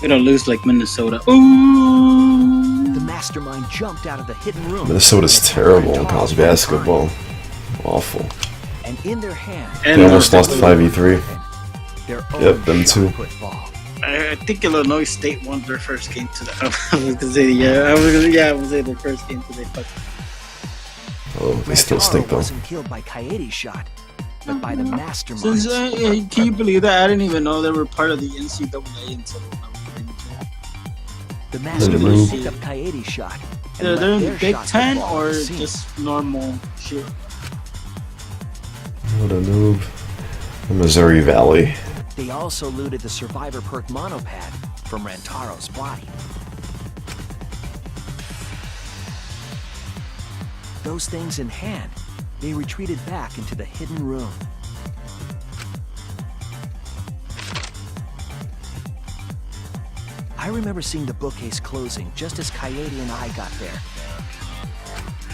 We're gonna lose like Minnesota. Ooh! The mastermind jumped out of the hidden room. Minnesota's terrible in college basketball. Awful. And in their hand, And They almost North lost to Dakota. 5v3. their Yep, own them too. shot put ball. I think Illinois State won their first game to the. I was gonna say I was say their first game to the. Oh, they still Rantaro stink though. wasn't killed by Coyote's shot, but by the mastermind. Since can you believe that? I didn't even know they were part of the NCAA until. The Noob. mastermind picked up Coyote's shot. and They're left in their the Big shot put Ten ball or unseen. just normal shit. What a noob. The Missouri Valley. They also looted the Survivor Perk monopad from Rantaro's body. Those things in hand, they retreated back into the hidden room. I remember seeing the bookcase closing just as Coyote and I got there.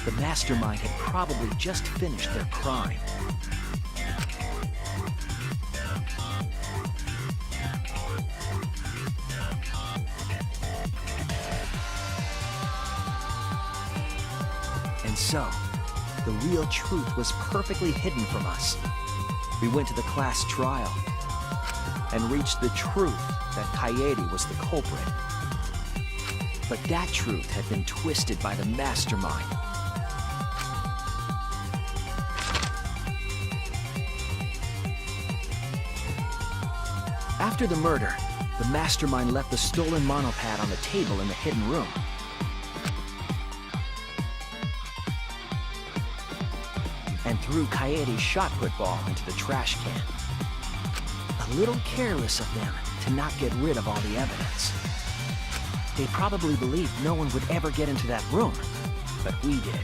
The mastermind had probably just finished their crime. And so, the real truth was perfectly hidden from us. We went to the class trial and reached the truth that Coyote was the culprit. But that truth had been twisted by the mastermind. After the murder, the mastermind left the stolen monopad on the table in the hidden room. And threw Coyote's shot put ball into the trash can. A little careless of them to not get rid of all the evidence. They probably believed no one would ever get into that room, but we did.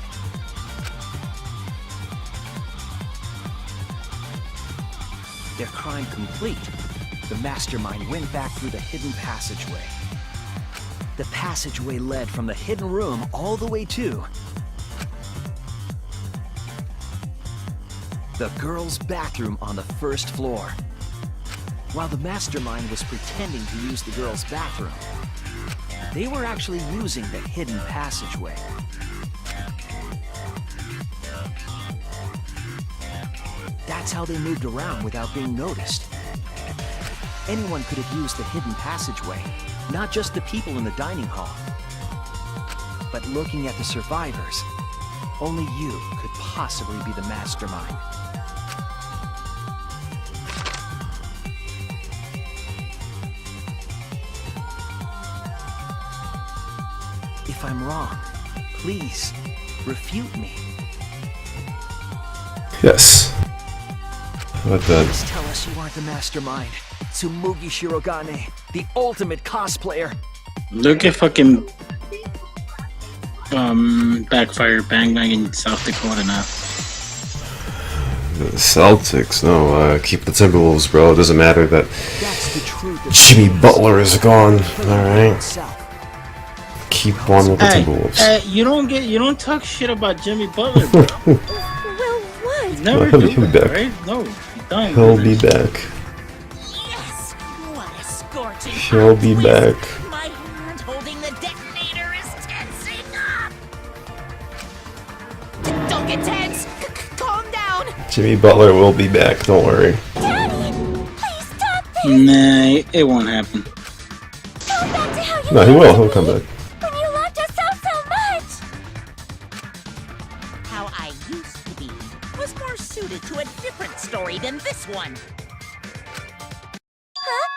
Their crime complete, the mastermind went back through the hidden passageway. The passageway led from the hidden room all the way to the girls' bathroom on the first floor. While the mastermind was pretending to use the girls' bathroom, they were actually using the hidden passageway. That's how they moved around without being noticed. Anyone could have used the hidden passageway, not just the people in the dining hall. But looking at the survivors, only you could possibly be the mastermind. If I'm wrong, please, refute me. Yes. What the? Please tell us you aren't the mastermind. Tsumugi Shirogane, the ultimate cosplayer. Look at fucking Backfire Bang Bang in South Dakota now. The Celtics, no, keep the Timberwolves, bro. It doesn't matter that Jimmy Butler is gone. Alright. Keep on with the Timberwolves. You don't talk shit about Jimmy Butler, bro. Well, what? Never He'll do be it, back. right? No, done. He'll be back. Yes! What a scorching He'll be back. My hand holding the detonator is tensing up! Don't get tense! Calm down! Jimmy Butler will be back, don't worry. Daddy, please stop this! Nah, it won't happen. Go back to how you No, he used will. to He'll come be, back. when you loved us so much! How I used to be was more suited to a different story than this one. Huh?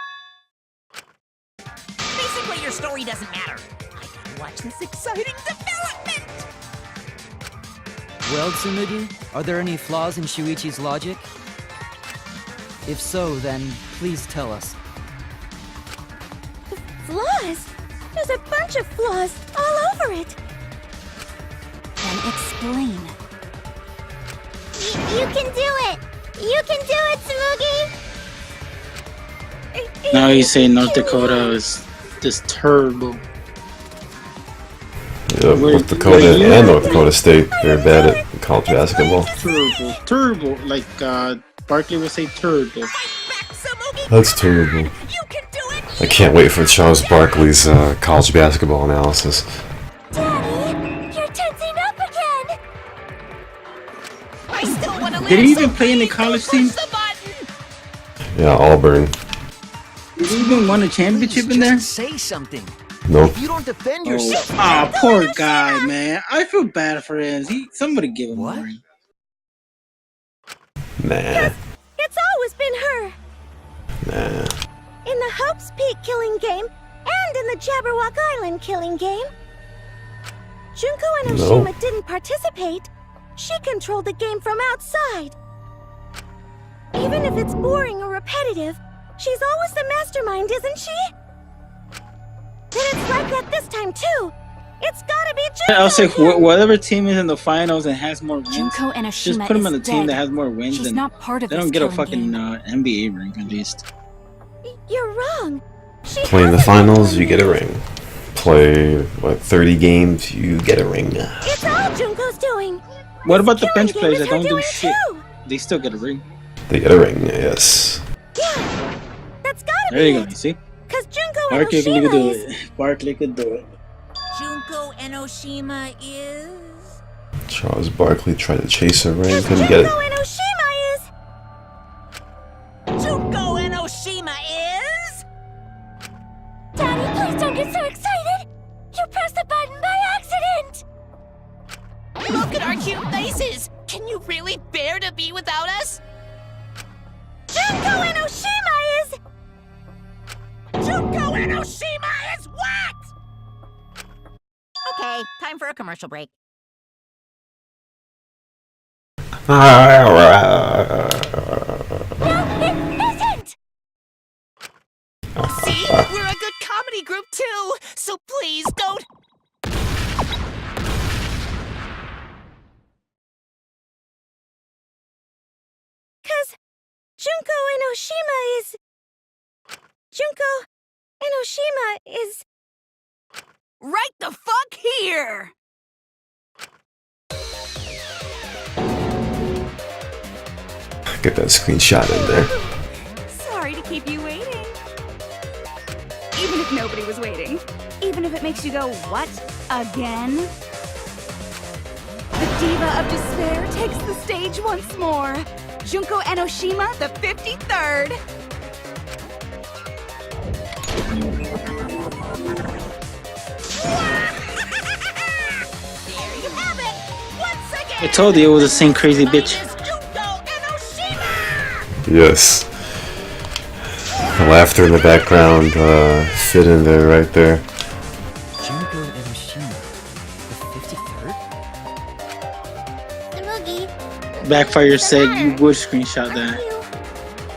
Basically, your story doesn't matter. I gotta watch this exciting development! Well, Tsumugi, are there any flaws in Shuichi's logic? If so, then please tell us. Flaws? There's a bunch of flaws all over it. Then explain. You can do it! You can do it, Tsumugi! Now you say North Dakota is just terrible. Yeah, North Dakota and North Dakota State, they're bad at college basketball. Terrible. Like Barkley would say, terrible. That's terrible. I can't wait for Charles Barkley's college basketball analysis. Daddy, you're tensing up again! I still want to Did he even play in the college team? Yeah, Auburn. Did he even won a championship in there? Say something. Nope. If you don't defend yourself. Oh, poor guy, man. I feel bad for him. Somebody give him a ring. Nah. It's always been her! Nah. In the Hope's Peak killing game, and in the Jabberwock Island killing game. Junko and No. Oshima didn't participate. She controlled the game from outside. Even if it's boring or repetitive, she's always the mastermind, isn't she? Then it's like that this time too. It's gotta be Junko! I'll say whatever team is in the finals and has more wins, Junko and just Oshima put them on is the team dead. that has more wins. She's and not part of they this don't get a killing fucking game. NBA ring at least. You're wrong. Play in the finals, you get a ring. Play, what, 30 games, you get a ring. It's all Junko's doing. What about the bench game players is that don't her do doing shit? too. They still get a ring. They get a ring, yes. Yeah, that's gotta There be you go, it. you see? Cause Junko and Barkley could Oshima do is... it. Barkley could do it. Junko and Oshima is... Charles Barkley tried to chase a ring, Cause couldn't get Junko it. and Oshima is... Junko and Oshima is... Daddy, please don't get so excited. You pressed the button by accident. Look at our cute faces! Can you really bear to be without us? Junko and Oshima is... Junko and Oshima is what? Okay, time for a commercial break. No, it isn't. See? We're a good comedy group too! So please don't... Cause Junko and Oshima is... Junko and Oshima is... Right the fuck here! Get that screenshot in there. Sorry to keep you waiting. Even if nobody was waiting. Even if it makes you go, what? Again? The Diva of Despair takes the stage once more. Junko and Oshima, the 53rd. There you have it! Once again! I told you it was the same crazy bitch. Yes. The laughter in the background fit in there, right there. Junko and Oshima, the 53rd? Sumugi. Backfire said you would screenshot that.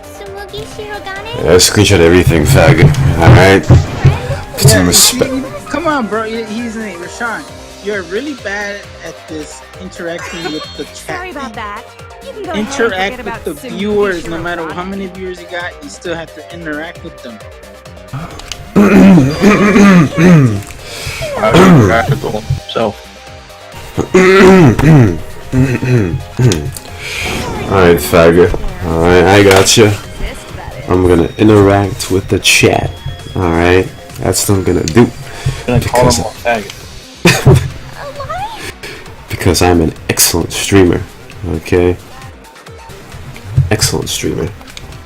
Sumugi Shirogane. Yeah, I screenshot everything, faggot. Alright? Put some Yeah, respect. come on, bro. He's in it. Rashawn, you're really bad at this interacting with the chat. Sorry about thing. that. You can go ahead and Interact forget about with the Sumugi viewers. No Shirogane. matter how many viewers you got, you still have to interact with them. Practical himself. Alright, faggot. Alright, I got you. I'm gonna interact with the chat. Alright? That's what I'm gonna do. Gonna call him a faggot. Because I'm an excellent streamer. Okay? Excellent streamer.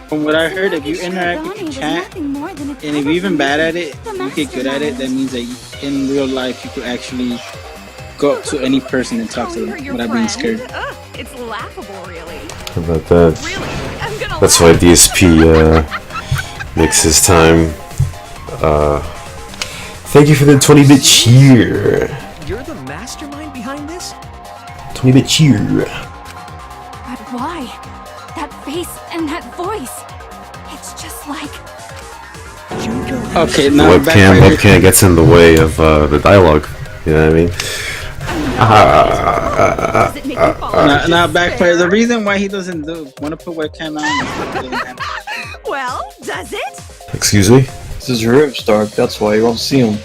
From what I heard, if you interact with the chat, and if you're even bad at it, you get good at it, that means that in real life you could actually go up to any person and talk to them without being scared. Ugh, it's laughable, really. How about that? Really, I'm gonna That's why DSP makes his time. Thank you for the 20-bit cheer. You're the mastermind behind this? 20-bit cheer. But why? That face and that voice. It's just like... Okay, now Webcam gets in the way of the dialogue. You know what I mean? Now backfire. The reason why he doesn't want to put webcam on is Well, does it? Excuse me? This is your ribs dark, that's why you won't see him.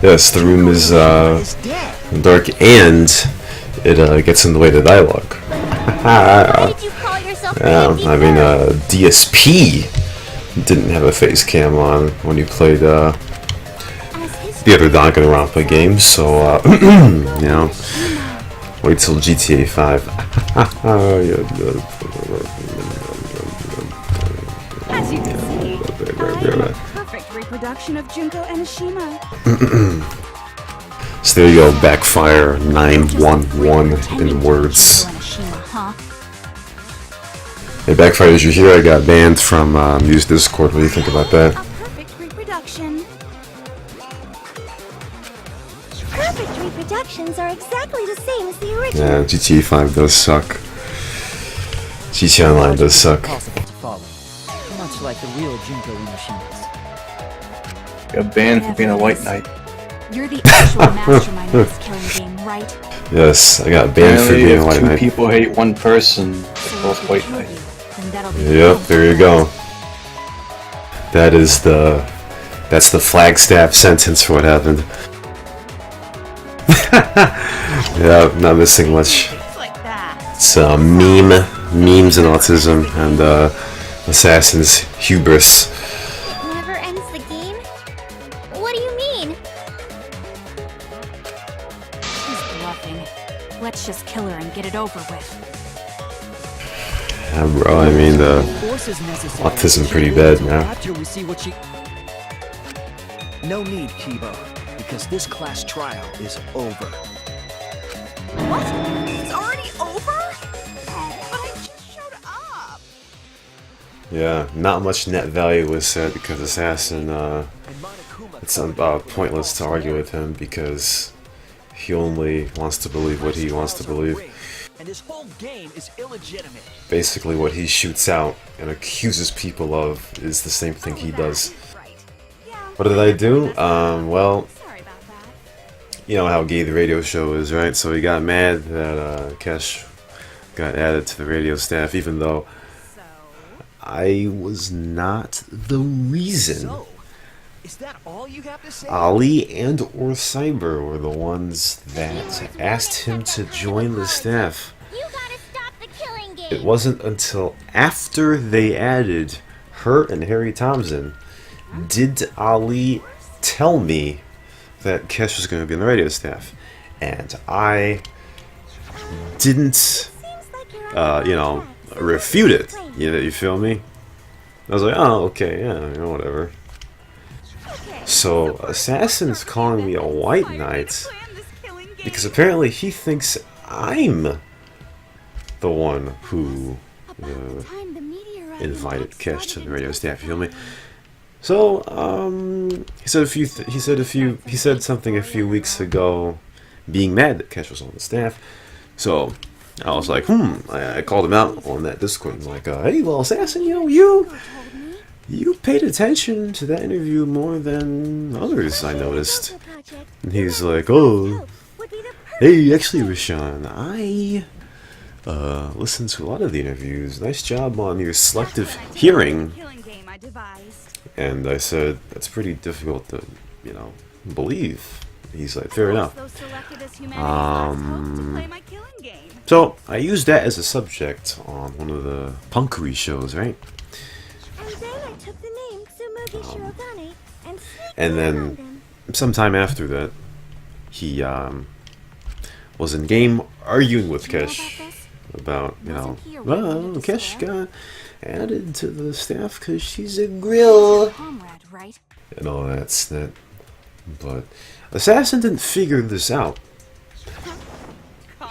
Yes, the room is dark and it gets in the way of the dialogue. Yeah, I mean, DSP didn't have a face cam on when you played the other Danganronpa games, so you know, wait till GTA 5. As you can see, I am a perfect reproduction of Junko and Oshima. So there you go, backfire 911 in words. Hey, backfire, did you hear I got banned from Muse Discord? What do you think about that? Perfect reproduction. Perfect reproductions are exactly the same as the original. Yeah, GTA 5 does suck. GTA Online does suck. Impossible to follow. Much like the real Junko and Oshima's. Got banned for being a white knight. You're the actual mastermind of this killing game, right? Yes, I got banned for Apparently, being a if white two knight. people hate one person, they're both white knight. The and that'll be Yep, there you go. That's the Flagstaff sentence for what happened. Yeah, not missing much. It's memes and autism and Assassin's hubris. It never ends the game? What do you mean? She's bluffing. Let's just kill her and get it over with. Yeah, bro, I mean, autism pretty bad now. After we see what she... No need, Kibo, because this class trial is over. What? It's already over? Oh, but I just showed up. Yeah, not much net value was said because Assassin, it's pointless to argue with him because he only wants to believe what he wants to believe. And this whole game is illegitimate. Basically what he shoots out and accuses people of is the same thing he does. What did I do? Well, you know how gay the radio show is, right? So he got mad that Kesh got added to the radio staff, even though I was not the reason. Is that all you have to say? Ali and or Cyber were the ones that asked him to join the staff. It wasn't until after they added her and Harry Thompson did Ali tell me that Kesh was going to be on the radio staff, and I didn't, you know, refute it. You feel me? I was like, oh, okay, yeah, you know, whatever. So Assassin's calling me a white knight because apparently he thinks I'm the one who invited Kesh to the radio staff. You feel me? So he said something a few weeks ago, being mad that Kesh was on the staff. So I was like, I called him out on that Discord. I'm like, hey, well, Assassin, you paid attention to that interview more than others, I noticed. And he's like, oh, hey, actually, Rashawn, I listened to a lot of the interviews. Nice job on your selective hearing. And I said, that's pretty difficult to, you know, believe. He's like, fair enough. So I used that as a subject on one of the punkery shows, right? And then sometime after that, he was in game arguing with Kesh about, you know, well, Kesh got added to the staff because she's a grill and all that snit. But Assassin didn't figure this out.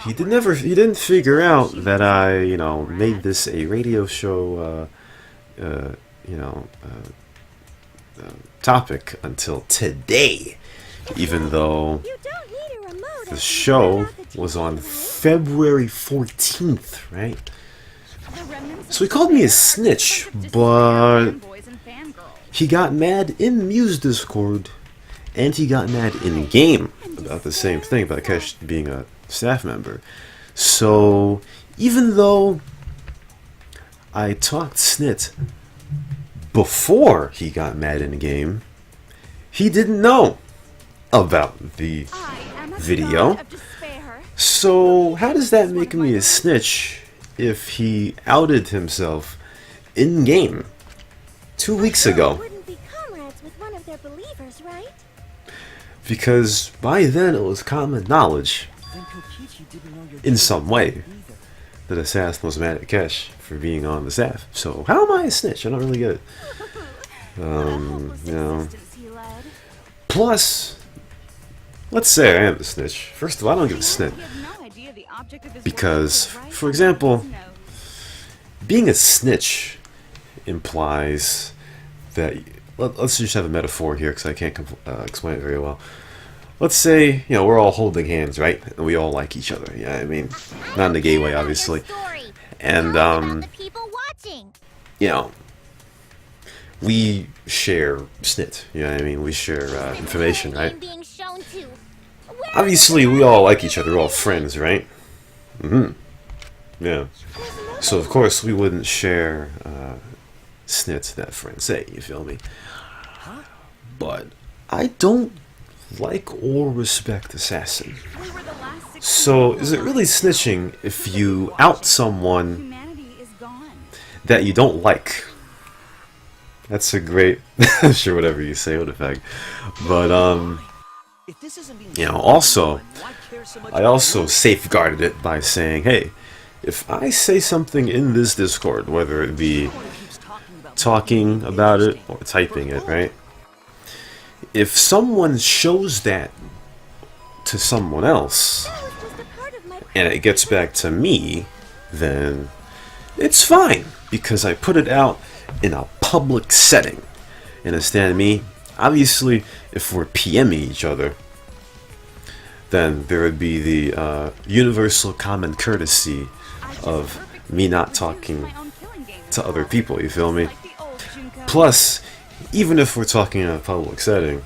He didn't figure out that I, you know, made this a radio show, topic until today, even though the show was on February 14th, right? So he called me a snitch, but he got mad in Muse Discord, and he got mad in game about the same thing, about Kesh being a staff member. So even though I talked snit before he got mad in game, he didn't know about the video. So how does that make me a snitch if he outed himself in game 2 weeks ago? Because by then it was common knowledge in some way that Assassin was mad at Kesh for being on the staff. So how am I a snitch? I don't really get it. You know. Plus, let's say I am a snitch. First of all, I don't give a snit. Because, for example, being a snitch implies that... Let's just have a metaphor here because I can't explain it very well. Let's say, you know, we're all holding hands, right? And we all like each other. Yeah, I mean, not in a gay way, obviously. And, you know, we share snit. You know what I mean? We share information, right? Obviously, we all like each other. We're all friends, right? Yeah. So of course we wouldn't share snits that friends say, you feel me? But I don't like or respect Assassin. So is it really snitching if you out someone that you don't like? That's a great, sure, whatever you say, what a fact. But you know, also, I also safeguarded it by saying, hey, if I say something in this Discord, whether it be talking about it or typing it, right? If someone shows that to someone else, and it gets back to me, then it's fine, because I put it out in a public setting. Understand me? Obviously, if we're PMing each other, then there would be the universal common courtesy of me not talking to other people, you feel me? Plus, even if we're talking in a public setting,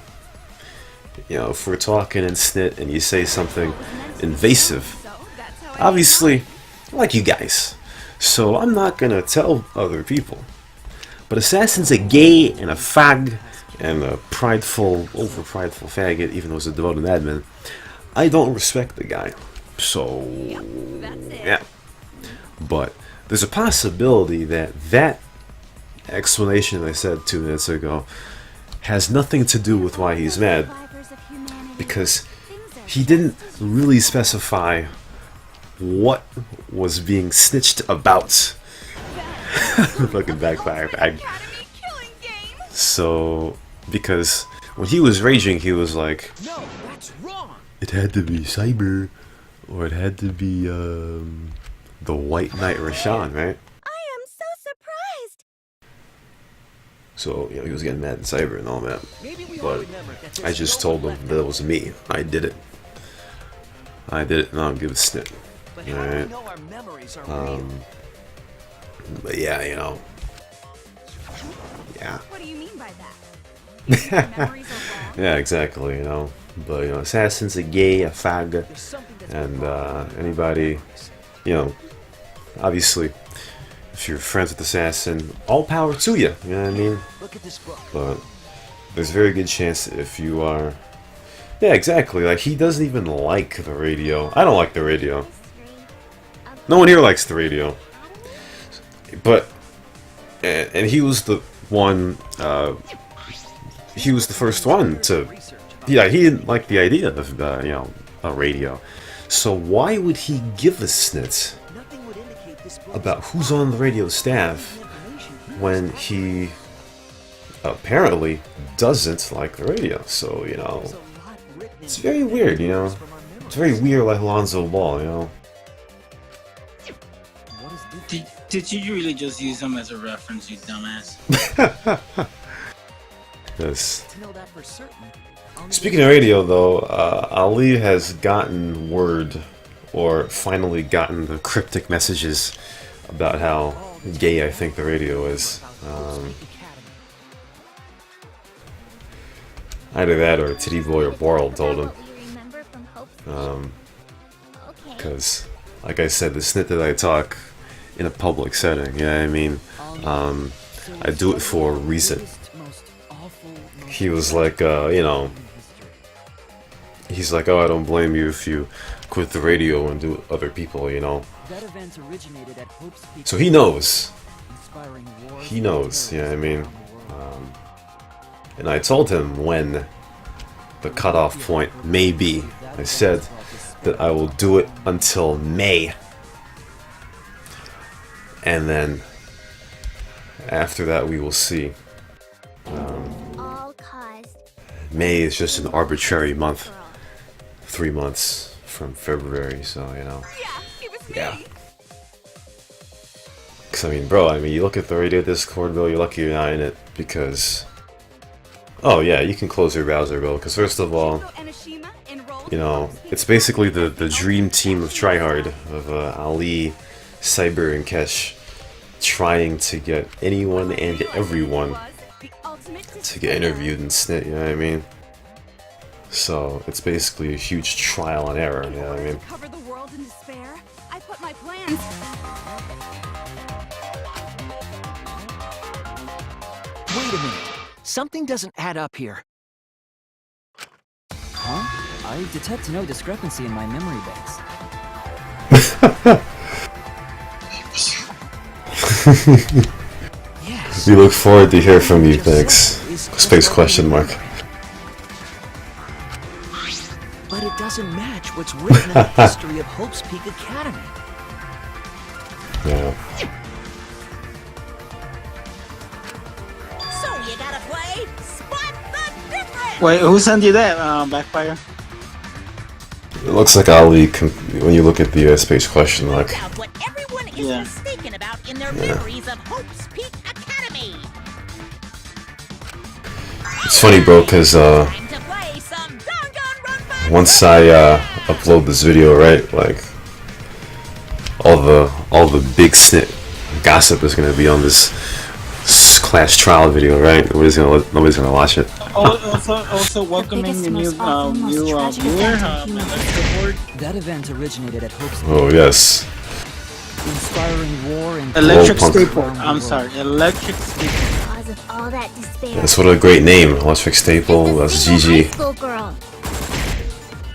you know, if we're talking in snit and you say something invasive, obviously, I like you guys, so I'm not gonna tell other people. But Assassin's a gay and a fag and a prideful, over-prideful faggot, even though he's a devoted admin. I don't respect the guy, so yeah. But there's a possibility that that explanation I said 2 minutes ago has nothing to do with why he's mad, because he didn't really specify what was being snitched about. The fucking backfire bag. So, because when he was raging, he was like, it had to be Cyber, or it had to be the White Knight Rashawn, right? I am so surprised. So, you know, he was getting mad at Cyber and all that. But I just told him that it was me. I did it. I did it, and I don't give a snit. Alright? But yeah, you know. Yeah. What do you mean by that? Yeah, exactly, you know. But, you know, Assassin's a gay, a fag, and anybody, you know, obviously, if you're friends with Assassin, all power to you, you know what I mean? But there's a very good chance if you are... Yeah, exactly, like, he doesn't even like the radio. I don't like the radio. No one here likes the radio. But, and he was the one, he was the first one to, yeah, he didn't like the idea of, you know, a radio. So why would he give a snit about who's on the radio staff when he apparently doesn't like the radio? So, you know, it's very weird, you know. It's very weird like Alonzo Ball, you know. Did you really just use him as a reference, you dumbass? Yes. Speaking of radio, though, Ali has gotten word, or finally gotten the cryptic messages about how gay I think the radio is. Either that or Titty Boy or Boral told him. Because, like I said, the snit that I talk in a public setting, you know what I mean? I do it for a reason. He was like, you know, he's like, oh, I don't blame you if you quit the radio and do other people, you know? So he knows. He knows, you know what I mean? And I told him when the cutoff point may be. I said that I will do it until May. And then after that we will see. May is just an arbitrary month. 3 months from February, so you know. Yeah. Cause I mean, bro, I mean, you look at the radio Discord, bro, you're lucky you're not in it, because... Oh yeah, you can close your browser, bro, because first of all, you know, it's basically the dream team of tryhard, of Ali, Cyber, and Kesh, trying to get anyone and everyone to get interviewed and snit, you know what I mean? So, it's basically a huge trial and error, you know what I mean? Wait a minute. Something doesn't add up here. Huh? I detect no discrepancy in my memory banks. Yes. We look forward to hear from you, thanks. Space question mark. But it doesn't match what's written in the history of Hope's Peak Academy. Yeah. So you gotta play Spot the Difference! Wait, who sent you that? Backfire. It looks like Ali when you look at the space question mark. Find out what everyone is Yeah. mistaken about in their memories of Hope's Peak Academy. It's funny, bro, because Time to play some Danganronpa. once I upload this video, right, like all the big gossip is gonna be on this class trial video, right? Nobody's gonna watch it. Also welcoming the new viewer, Electric That event originated at Hope's Oh yes. inspiring war and Electric Punk. Skateboard. I'm sorry, Electric Skateboard. Cause of all that despair. That's what a great name. Electric Staple. That's Single GG. high school girl.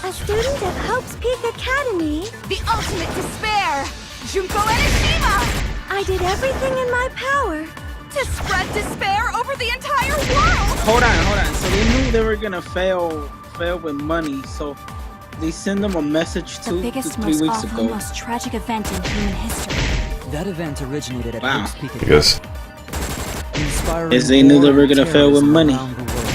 A student of Hope's Peak Academy. The ultimate despair! Junko Enoshima! I did everything in my power to spread despair over the entire world! Hold on. So they knew they were gonna fail with money, so they sent them a message The 2 to biggest, 3 most weeks awful, ago. most tragic event in human history. That event originated at Wow. Hope's Peak Because Inspiring Yes, they knew they war were and gonna fail with terrorism money. around the world.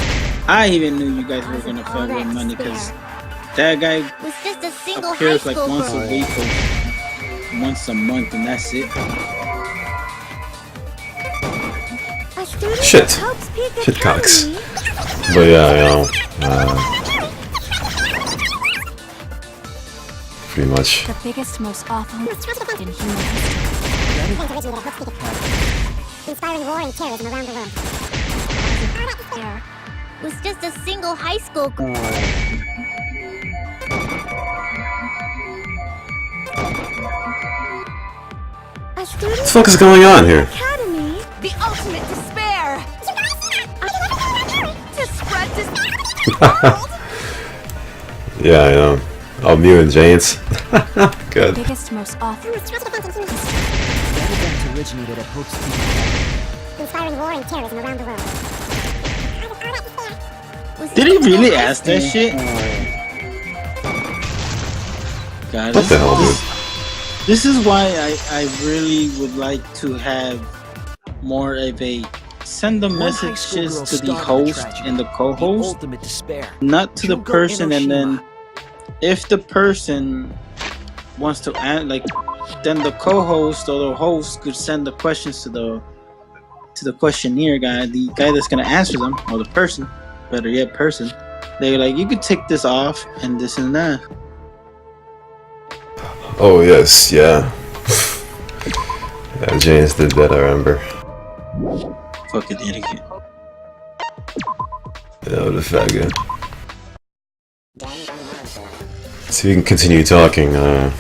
I even knew you guys were Cause gonna of all fail that with money because despair. that guy Was just a single high appears like school once girl. a week or once a month, and that's it. A student Shit. of Hope's Peak Shit cocks. Academy. But yeah, you know, pretty much. The biggest, most awful event in human history. Inspiring war and terrorism around the world. Was just a single high school girl. A student What the fuck is going on here? Academy. The ultimate despair! To spread despair! Yeah, I know. Oh, Mew and James. The Good. biggest, most awful That event originated at Hope's Peak Academy. Inspiring war and terrorism around the world. Did he really ask that shit? God, What the hell, dude? This is why I really would like to have more of a send the One high school messages girl to the started host tragedy. and the The co-host, ultimate despair. not to the Junko person, and then Enoshima. if the person wants to like, then the co-host or the host could send the questions to the questionnaire guy, the guy that's gonna answer them, or the person, better yet, person. They're like, you could take this off and this and that. Oh yes, yeah. Yeah, James did that. I remember. Fucking idiot. Yeah, the faggot. So you can continue talking. I'm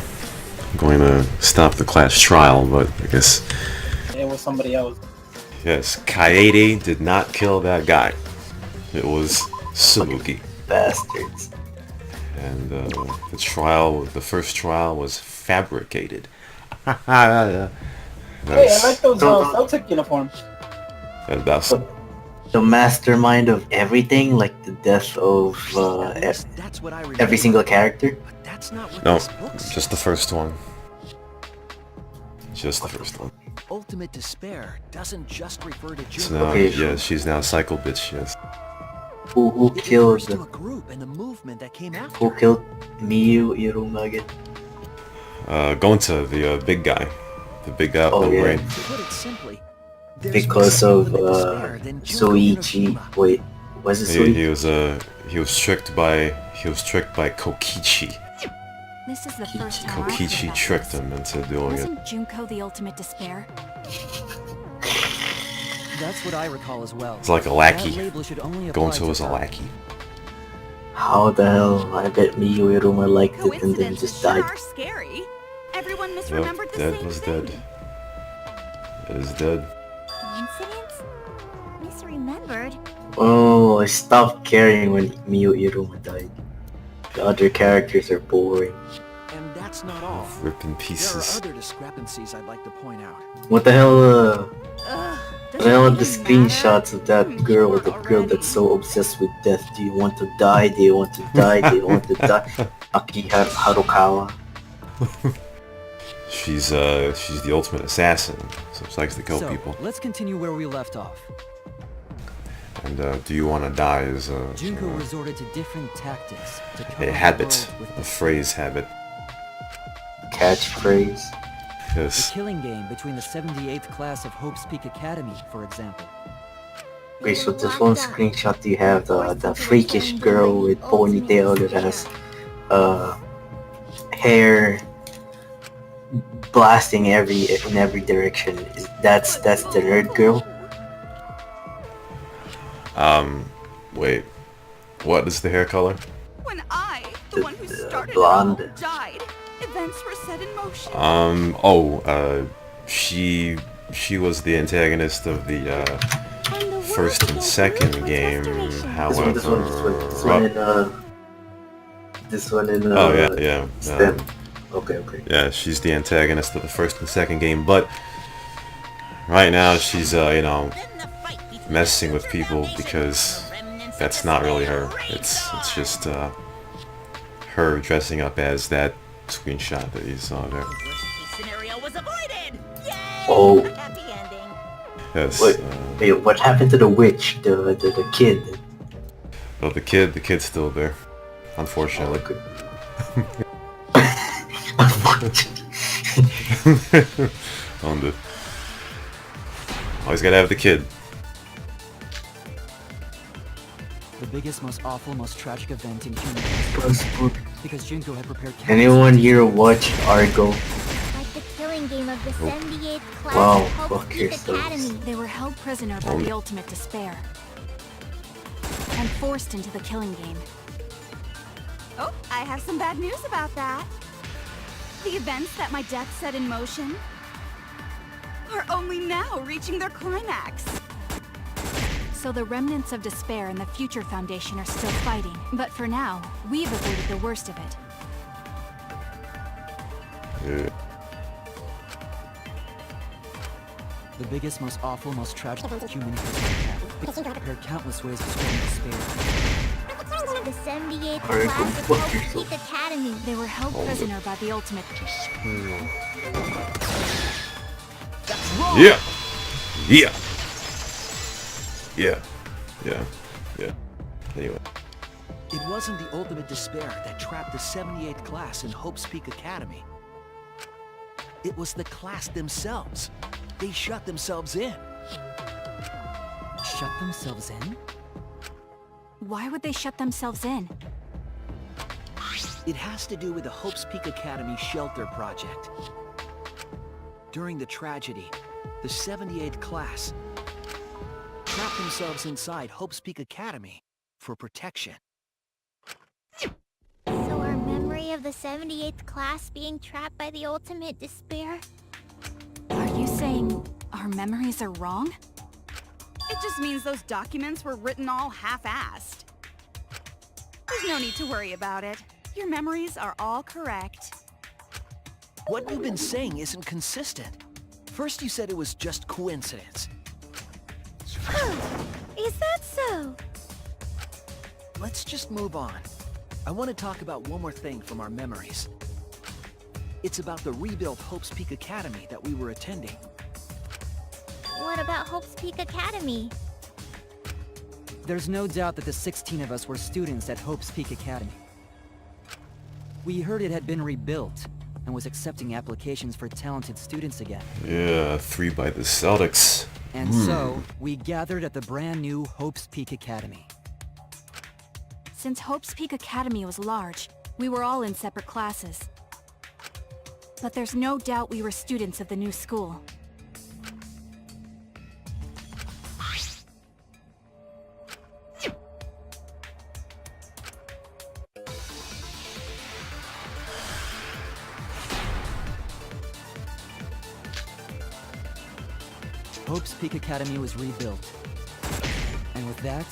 going to stop the class trial, but I guess It was somebody else. yes, Kaede did not kill that guy. It was Sumugi. Bastards. And the first trial was fabricated. Hey, I like those Celtic uniforms. That's The mastermind of everything, like the death of That's what I every single character. But that's not what no, this book says. just the first one. Just the first one. Ultimate despair doesn't just refer to So Junko. now, Okay, yeah, she's now Psycho Bitch. Yes. Who It killed refers to a group and the movement that came after. who killed Miyu Iruma again? Gonta, the big guy, the big guy with Oh, no yeah. brain. To put it simply, there's Because more of ultimate despair than Junko Soichi. Enoshima. Wait, was it Soichi? He was tricked by Kokichi. This is the first time I've heard Kokichi about tricked this. him into doing it. Wasn't Junko the ultimate despair? That's what I recall as well. It's like a That lackey. label should only apply Gonta to was a her. lackey. How the hell? I bet Miyu Iruma liked it and then Coincidences just sure died. are scary. Everyone Yep, misremembered the dead same was thing. dead. It is dead. Coincidence? remembered. Oh, I stopped caring when Miyu Iruma died. The other characters are boring. And that's not all. Ripped in There are pieces. other discrepancies I'd like to point out. What the hell, Ugh, what the hell are the screenshots of that girl, the girl that's so obsessed with death? Do you want to die? Do you want to die? Do you want to die? Aki Harukawa. She's the ultimate assassin, so she likes to kill So, people. let's continue where we left off. And do you want to die is Junko resorted to different tactics to cover a the habit, world with a the phrase habit. Catchphrase. The Yes. killing game between the 78th class of Hope's Peak Academy, for example. Okay, so this one screenshot you have the freakish girl with ponytail that has hair blasting in every direction. That's the nerd girl. Wait. What is the hair color? When I, the one who started blonde. it all, died, events were set in motion. She was the antagonist of the first and second game. However, this one in oh yeah. STEM. Okay. Yeah, she's the antagonist of the first and second game, but right now she's messing with people because that's not really her. It's just her dressing up as that screenshot that you saw there. Scenario was avoided. Yay! Oh. Happy ending. Yes. Wait, what happened to the witch? The kid? Well, the kid's still there, unfortunately. Always gotta have the kid. The biggest, most awful, most tragic event in human history. Because Junko had prepared Anyone here watch Argo? Like the killing game of the 78th class Wow, of Hope's fuck Peak yourselves. Academy. They were held prisoner by the ultimate despair. And forced into the killing game. Oh, I have some bad news about that. The events that my death set in motion are only now reaching their climax. So the remnants of despair and the Future Foundation are still fighting. But for now, we've avoided the worst of it. Yeah. The biggest, most awful, most tragic human history. Prepared countless ways of spreading despair. The 78th Alright, class go of fuck Hope's yourself. Peak Academy. They were held prisoner by the ultimate. Yeah. Anyway. It wasn't the ultimate despair that trapped the 78th class in Hope's Peak Academy. It was the class themselves. They shut themselves in. Shut themselves in? Why would they shut themselves in? It has to do with the Hope's Peak Academy shelter project. During the tragedy, the 78th class trapped themselves inside Hope's Peak Academy for protection. So our memory of the 78th class being trapped by the ultimate despair? Are you saying our memories are wrong? It just means those documents were written all half-assed. There's no need to worry about it. Your memories are all correct. What you've been saying isn't consistent. First you said it was just coincidence. Is that so? Let's just move on. I want to talk about one more thing from our memories. It's about the rebuilt Hope's Peak Academy that we were attending. What about Hope's Peak Academy? There's no doubt that the 16 of us were students at Hope's Peak Academy. We heard it had been rebuilt and was accepting applications for talented students again. Yeah, 3 by the Celtics. And so, we gathered at the brand new Hope's Peak Academy. Since Hope's Peak Academy was large, we were all in separate classes. But there's no doubt we were students of the new school. Hope's Peak Academy was rebuilt. And with that,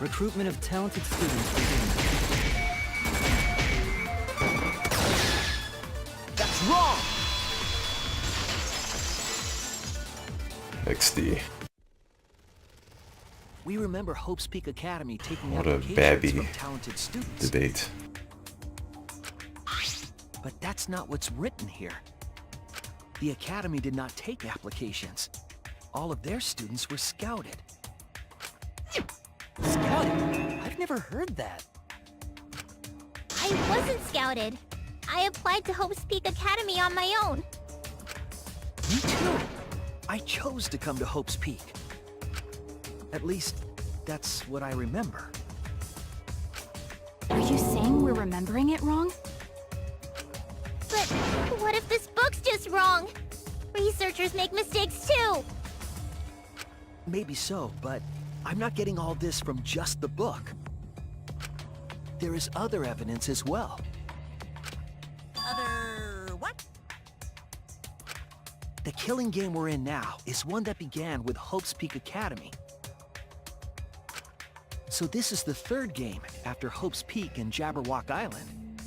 recruitment of talented students begins. That's wrong! XD. We remember Hope's Peak Academy taking What a applications babby from talented students. debate. But that's not what's written here. The Academy did not take applications. All of their students were scouted. Scouted? I've never heard that. I wasn't scouted. I applied to Hope's Peak Academy on my own. Me too. I chose to come to Hope's Peak. At least, that's what I remember. Are you saying we're remembering it wrong? But what if this book's just wrong? Researchers make mistakes too. Maybe so, but I'm not getting all this from just the book. There is other evidence as well. Other what? The killing game we're in now is one that began with Hope's Peak Academy. So this is the third game after Hope's Peak and Jabberwock Island.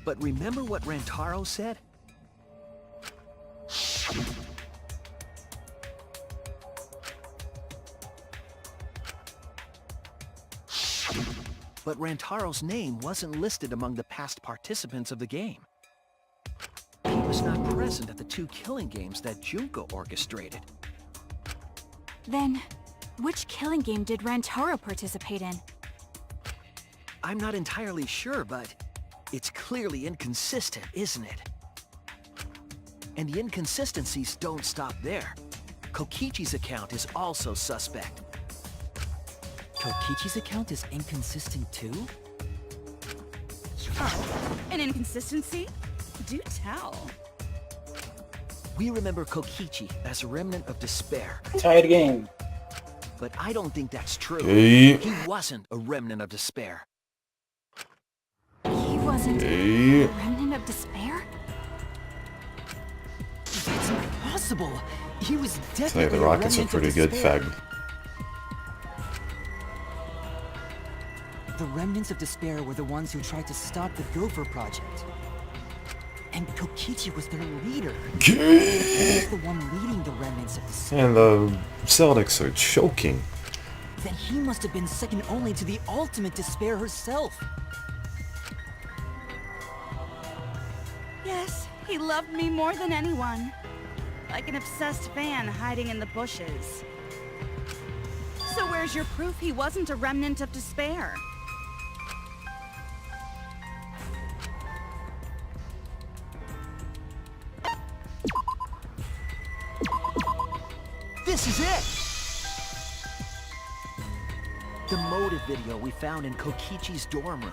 But remember what Rantaro said? But Rantaro's name wasn't listed among the past participants of the game. He was not present at the two killing games that Junko orchestrated. Then, which killing game did Rantaro participate in? I'm not entirely sure, but it's clearly inconsistent, isn't it? And the inconsistencies don't stop there. Kokichi's account is also suspect. Kokichi's account is inconsistent too? Oh, an inconsistency? Do tell. We remember Kokichi as a remnant of despair. Tied game. But I don't think that's true. Hey. He wasn't a remnant of despair. He wasn't Hey. a remnant of despair? That's impossible! He was Say definitely the a Rockets are remnant of pretty good, despair. fag. The remnants of despair were the ones who tried to stop the Gopher Project. And Kokichi was their leader. He was the one leading the remnants of despair. And the Celtics are choking. Then he must have been second only to the ultimate despair herself. Yes, he loved me more than anyone. Like an obsessed fan hiding in the bushes. So where's your proof he wasn't a remnant of despair? This is it! The motive video we found in Kokichi's dorm room.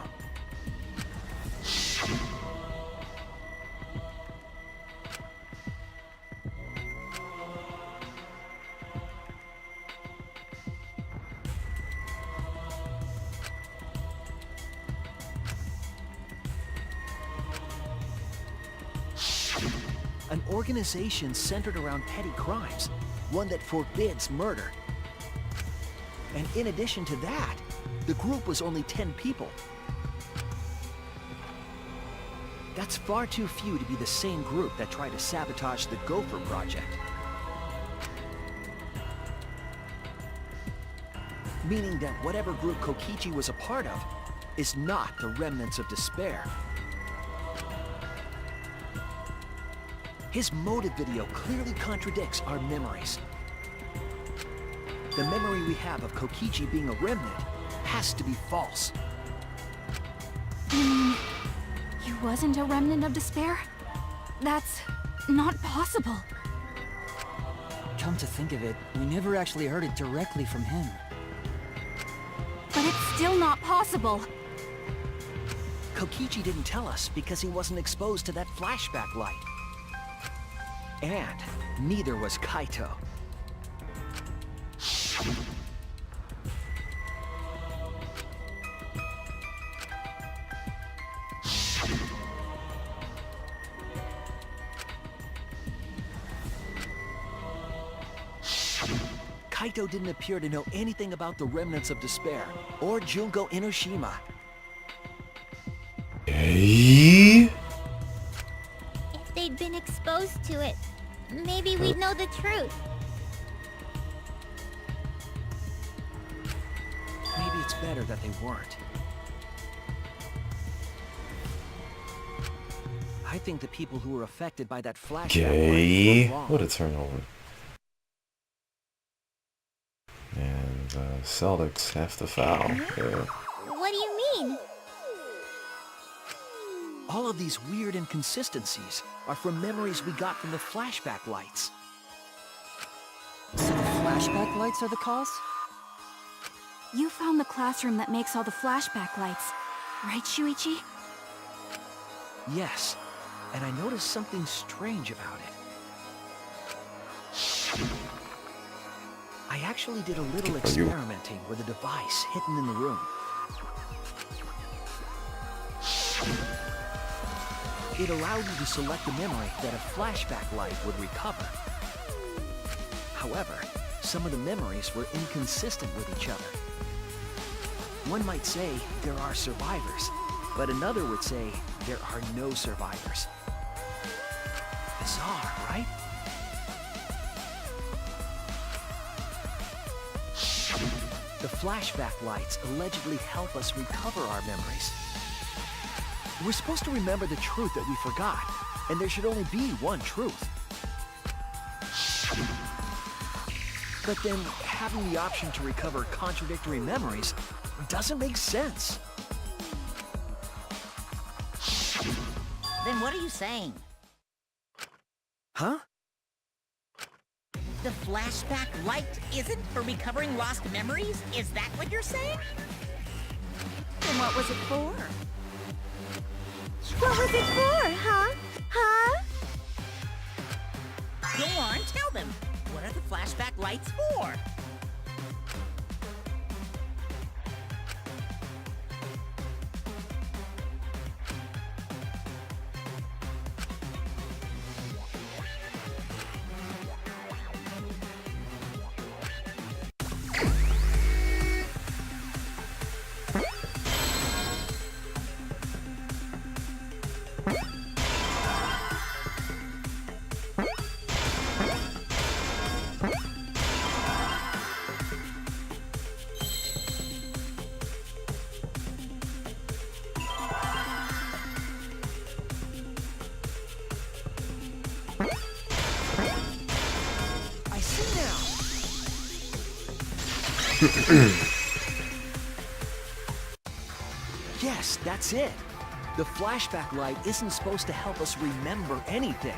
An organization centered around petty crimes, one that forbids murder. And in addition to that, the group was only 10 people. That's far too few to be the same group that tried to sabotage the Gopher Project. Meaning that whatever group Kokichi was a part of is not the remnants of despair. His motive video clearly contradicts our memories. The memory we have of Kokichi being a remnant has to be false. He wasn't a remnant of despair? That's not possible. Come to think of it, we never actually heard it directly from him. But it's still not possible. Kokichi didn't tell us because he wasn't exposed to that flashback light. And neither was Kaito. Kaito didn't appear to know anything about the remnants of despair, or Junko Inoshima. Hey? If they'd been exposed to it, maybe we'd know the truth. Maybe it's better that they weren't. I think the people who were affected by that flashback Okay. were wrong. What a turnover. And Celtics have to foul. Yeah. What do you mean? All of these weird inconsistencies are from memories we got from the flashback lights. So the flashback lights are the cause? You found the classroom that makes all the flashback lights, right, Shuichi? Yes, and I noticed something strange about it. I actually did a little experimenting with a device hidden in the room. It allowed you to select a memory that a flashback light would recover. However, some of the memories were inconsistent with each other. One might say there are survivors, but another would say there are no survivors. Bizarre, right? The flashback lights allegedly help us recover our memories. We're supposed to remember the truth that we forgot, and there should only be one truth. But then, having the option to recover contradictory memories doesn't make sense. Then what are you saying? Huh? The flashback light isn't for recovering lost memories? Is that what you're saying? Then what was it for? What was it for, huh? Huh? Go on, tell them. What are the flashback lights for? I see now. Yes, that's it. The flashback light isn't supposed to help us remember anything.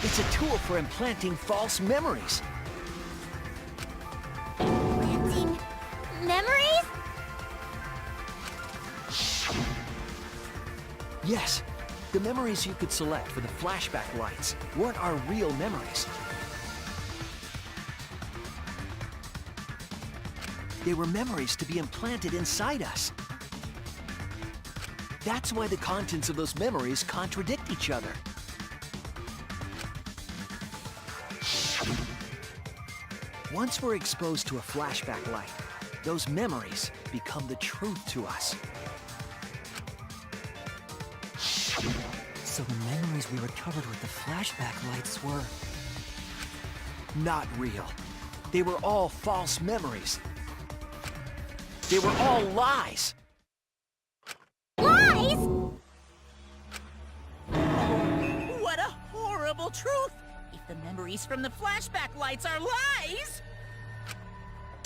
It's a tool for implanting false memories. Planting memories? Yes, the memories you could select for the flashback lights weren't our real memories. They were memories to be implanted inside us. That's why the contents of those memories contradict each other. Once we're exposed to a flashback light, those memories become the truth to us. So the memories we recovered with the flashback lights were... Not real. They were all false memories. They were all lies. Lies? What a horrible truth! If the memories from the flashback lights are lies,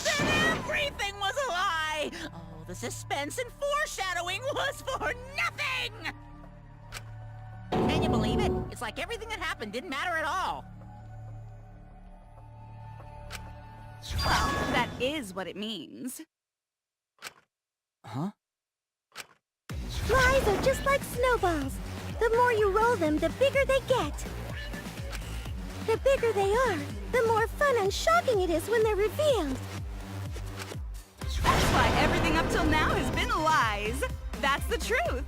then everything was a lie! All the suspense and foreshadowing was for nothing! Can you believe it? It's like everything that happened didn't matter at all. Well, that is what it means. Huh? Lies are just like snowballs. The more you roll them, the bigger they get. The bigger they are, the more fun and shocking it is when they're revealed. That's why everything up till now has been lies. That's the truth.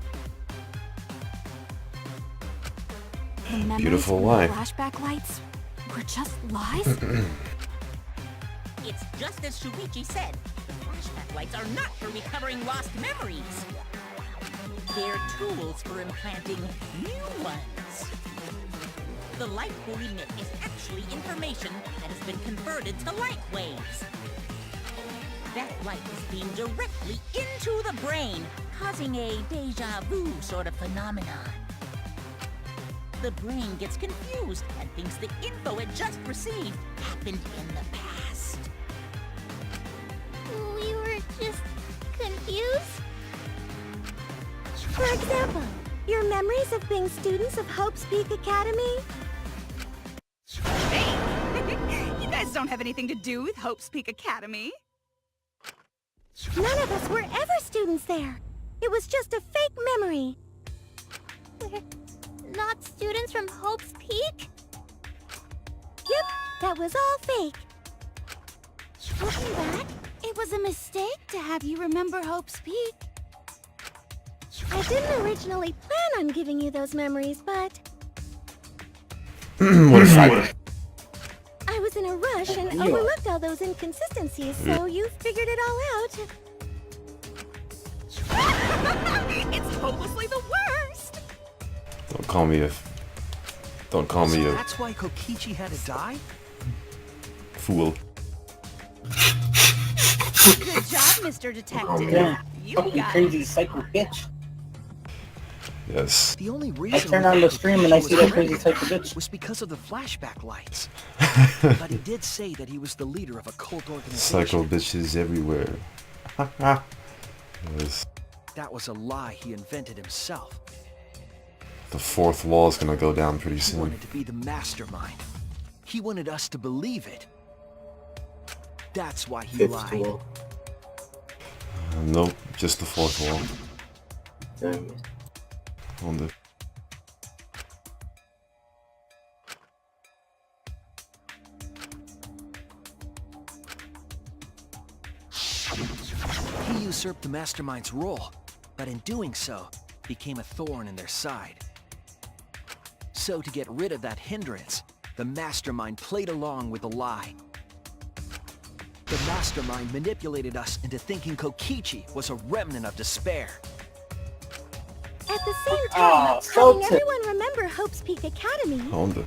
The memories Beautiful from the lie. flashback lights were just lies? It's just as Shuichi said. The flashback lights are not for recovering lost memories. They're tools for implanting new ones. The light we'll emit is actually information that has been converted to light waves. That light is beamed directly into the brain, causing a deja vu sort of phenomenon. The brain gets confused and thinks the info it just received happened in the past. We were just confused. For example, your memories of being students of Hope's Peak Academy? You guys don't have anything to do with Hope's Peak Academy. None of us were ever students there. It was just a fake memory. We're not students from Hope's Peak? Yep, that was all fake. Looking back, it was a mistake to have you remember Hope's Peak. I didn't originally plan on giving you those memories, but What if I was in a rush and Yeah. overlooked all those inconsistencies, so you figured it all out. It's hopelessly the worst. Don't call me a That's why Kokichi had to die? fool. Good job, Mr. Detective. Yeah. You Fucking got crazy psycho bitch. Yes. The only I reason turn we on the thought stream and I Kokichi see was that crazy dead psycho bitch. was because of the flashback lights. But he did say that he was the leader of a cult organization. Psycho bitches everywhere. Yes. That was a lie he invented himself. The fourth wall is gonna go down pretty He soon. wanted to be the mastermind. He wanted us to believe it. That's why he Fifth lied. wall. Nope, just the fourth wall. Damn it. On the He usurped the mastermind's role, but in doing so, became a thorn in their side. So to get rid of that hindrance, the mastermind played along with the lie. The mastermind manipulated us into thinking Kokichi was a remnant of despair. At the same Ah, time, so having everyone remember Hope's Peak Academy, on the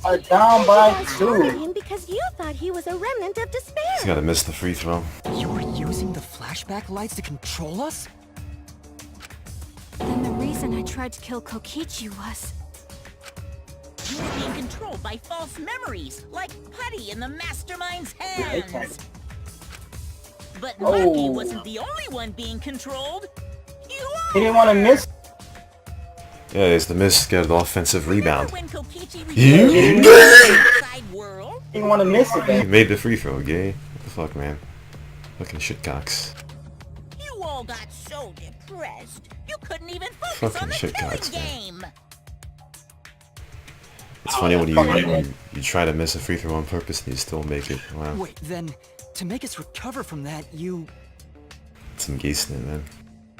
Are down by you guys hated 2. him because you thought he was a remnant of despair. he's gotta miss the free throw. You were using the flashback lights to control us? Then the reason I tried to kill Kokichi was... You were being controlled by false memories, like putty in the mastermind's hands. But Maki wasn't the only one being controlled. You are! He didn't want to miss. Yeah, it's the miss, get the offensive rebound. When Kokichi You returned to the outside world, He didn't want to miss it, He man. made the free throw, gay. What the fuck, man? Fucking shitcocks. you all got so depressed, you couldn't even focus Fucking on the shit killing cocks, man. game. It's funny when you try to miss a free throw on purpose and you still make it. Wow. Wait, then, to make us recover from that, you... Some gay snit, man.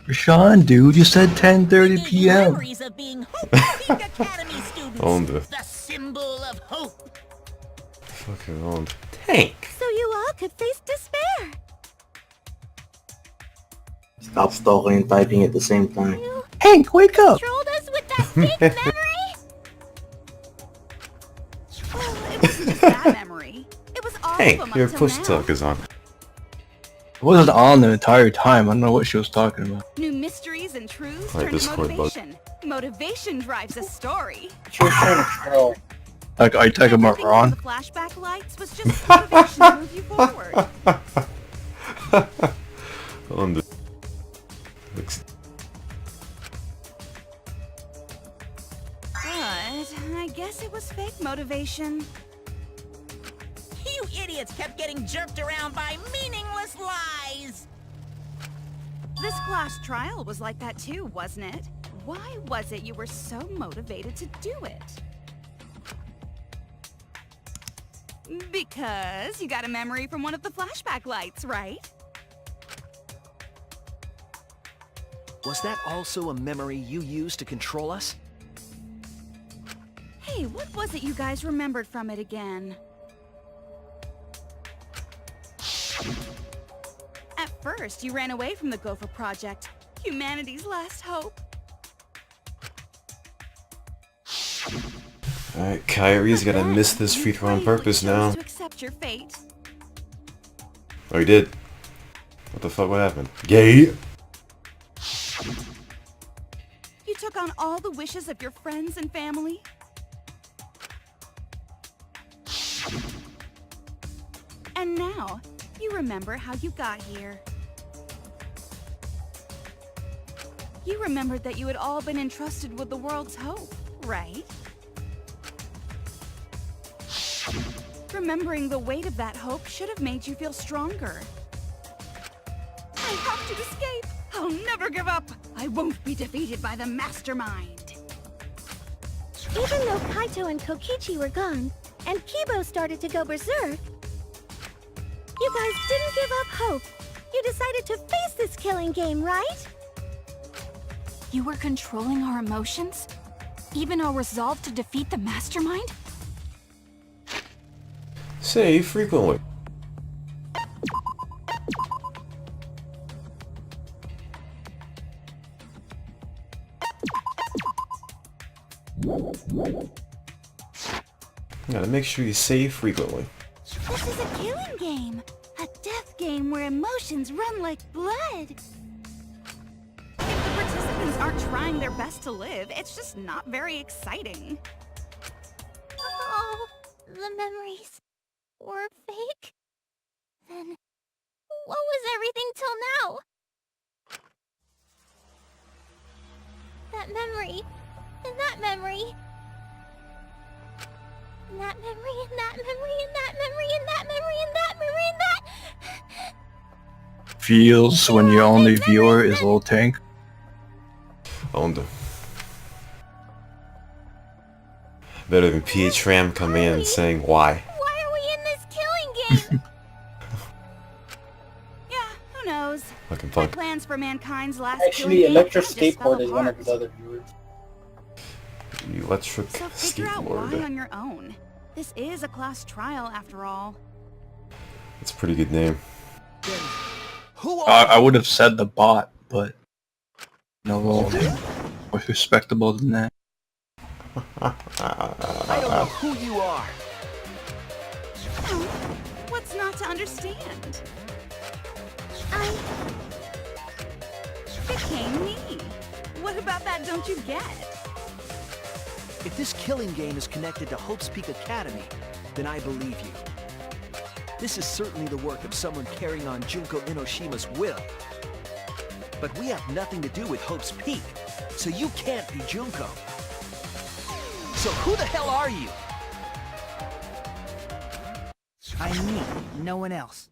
Rashawn, dude, you said 10:30 p.m. Memories of being Hope's Peak Academy students. On the The symbol of hope. fucking on. Tank. So you all could face despair. Stop stalking and typing at the same time. Hank, wake up! Controlled us with that fake memory? Well, it wasn't just that memory. It was all of Hank, them your up till push now. talk is on. It wasn't on the entire time. I don't know what she was talking about. New mysteries and truths Alright, turn to Discord bug. motivation. Motivation drives a story. She was trying to troll. Like, are you talking about Everything Ron? with the flashback lights was just motivation to move you forward. On the. Looks- But I guess it was fake motivation. You idiots kept getting jerked around by meaningless lies. This class trial was like that too, wasn't it? Why was it you were so motivated to do it? Because you got a memory from one of the flashback lights, right? Was that also a memory you used to control us? Hey, what was it you guys remembered from it again? At first, you ran away from the Gopher Project, humanity's last hope. Alright, Kyrie's gonna miss this free throw on purpose now. To accept your fate. Oh, he did. What the fuck? What happened? Gay. You took on all the wishes of your friends and family. And now, you remember how you got here. You remembered that you had all been entrusted with the world's hope, right? Remembering the weight of that hope should have made you feel stronger. I have to escape! I'll never give up! I won't be defeated by the Mastermind! Even though Kaito and Kokichi were gone, and Kibo started to go berserk, you guys didn't give up hope. You decided to face this killing game, right? You were controlling our emotions? Even our resolve to defeat the Mastermind? Say frequently. Gotta make sure you say frequently. This is a killing game. A death game where emotions run like blood. If the participants aren't trying their best to live, it's just not very exciting. Oh, the memories were fake? Then what was everything till now? That memory, and that memory, and that memory, and that memory, and that memory, and that memory, and that memory, and that... Feels when your only viewer is Little Tank. Owned him. Better than PH Ram coming in and saying why. Why are we in this killing game? Yeah, who knows? Fucking My punk. plans for mankind's last Actually, killing game Electric kinda just fell Skateboard is one of apart. his other viewers. Electric So figure out why skateboard. on your own. This is a class trial after all. That's a pretty good name. I would have said the bot, but no, Little Tank was respectable than that. I don't know who you are. What's not to understand? Became me. What about that don't you get? If this killing game is connected to Hope's Peak Academy, then I believe you. This is certainly the work of someone carrying on Junko Inoshima's will. But we have nothing to do with Hope's Peak, so you can't be Junko. So who the hell are you? I'm me, no one else.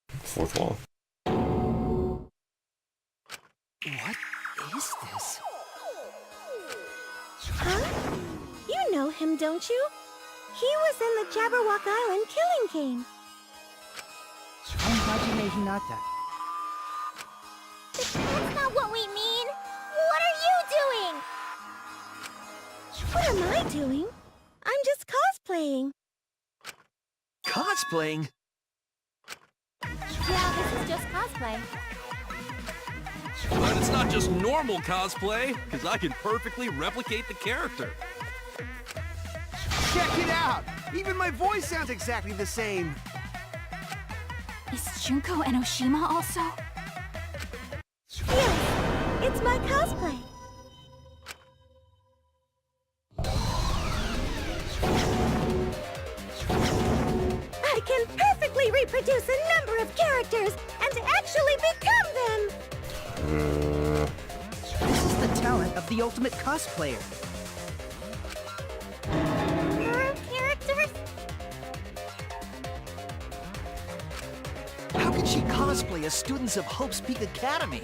Fourth wall. What is this? Huh? You know him, don't you? He was in the Jabberwock Island killing game. I'm Hajime Hinata. That's not what we mean. What are you doing? What am I doing? I'm just cosplaying. Cosplaying? Yeah, this is just cosplay. But it's not just normal cosplay, because I can perfectly replicate the character. Check it out! Even my voice sounds exactly the same. Is Junko Enoshima also? Yes, it's my cosplay. I can perfectly reproduce a number of characters and actually become them. This is the talent of the ultimate cosplayer. Her characters? How can she cosplay as students of Hope's Peak Academy?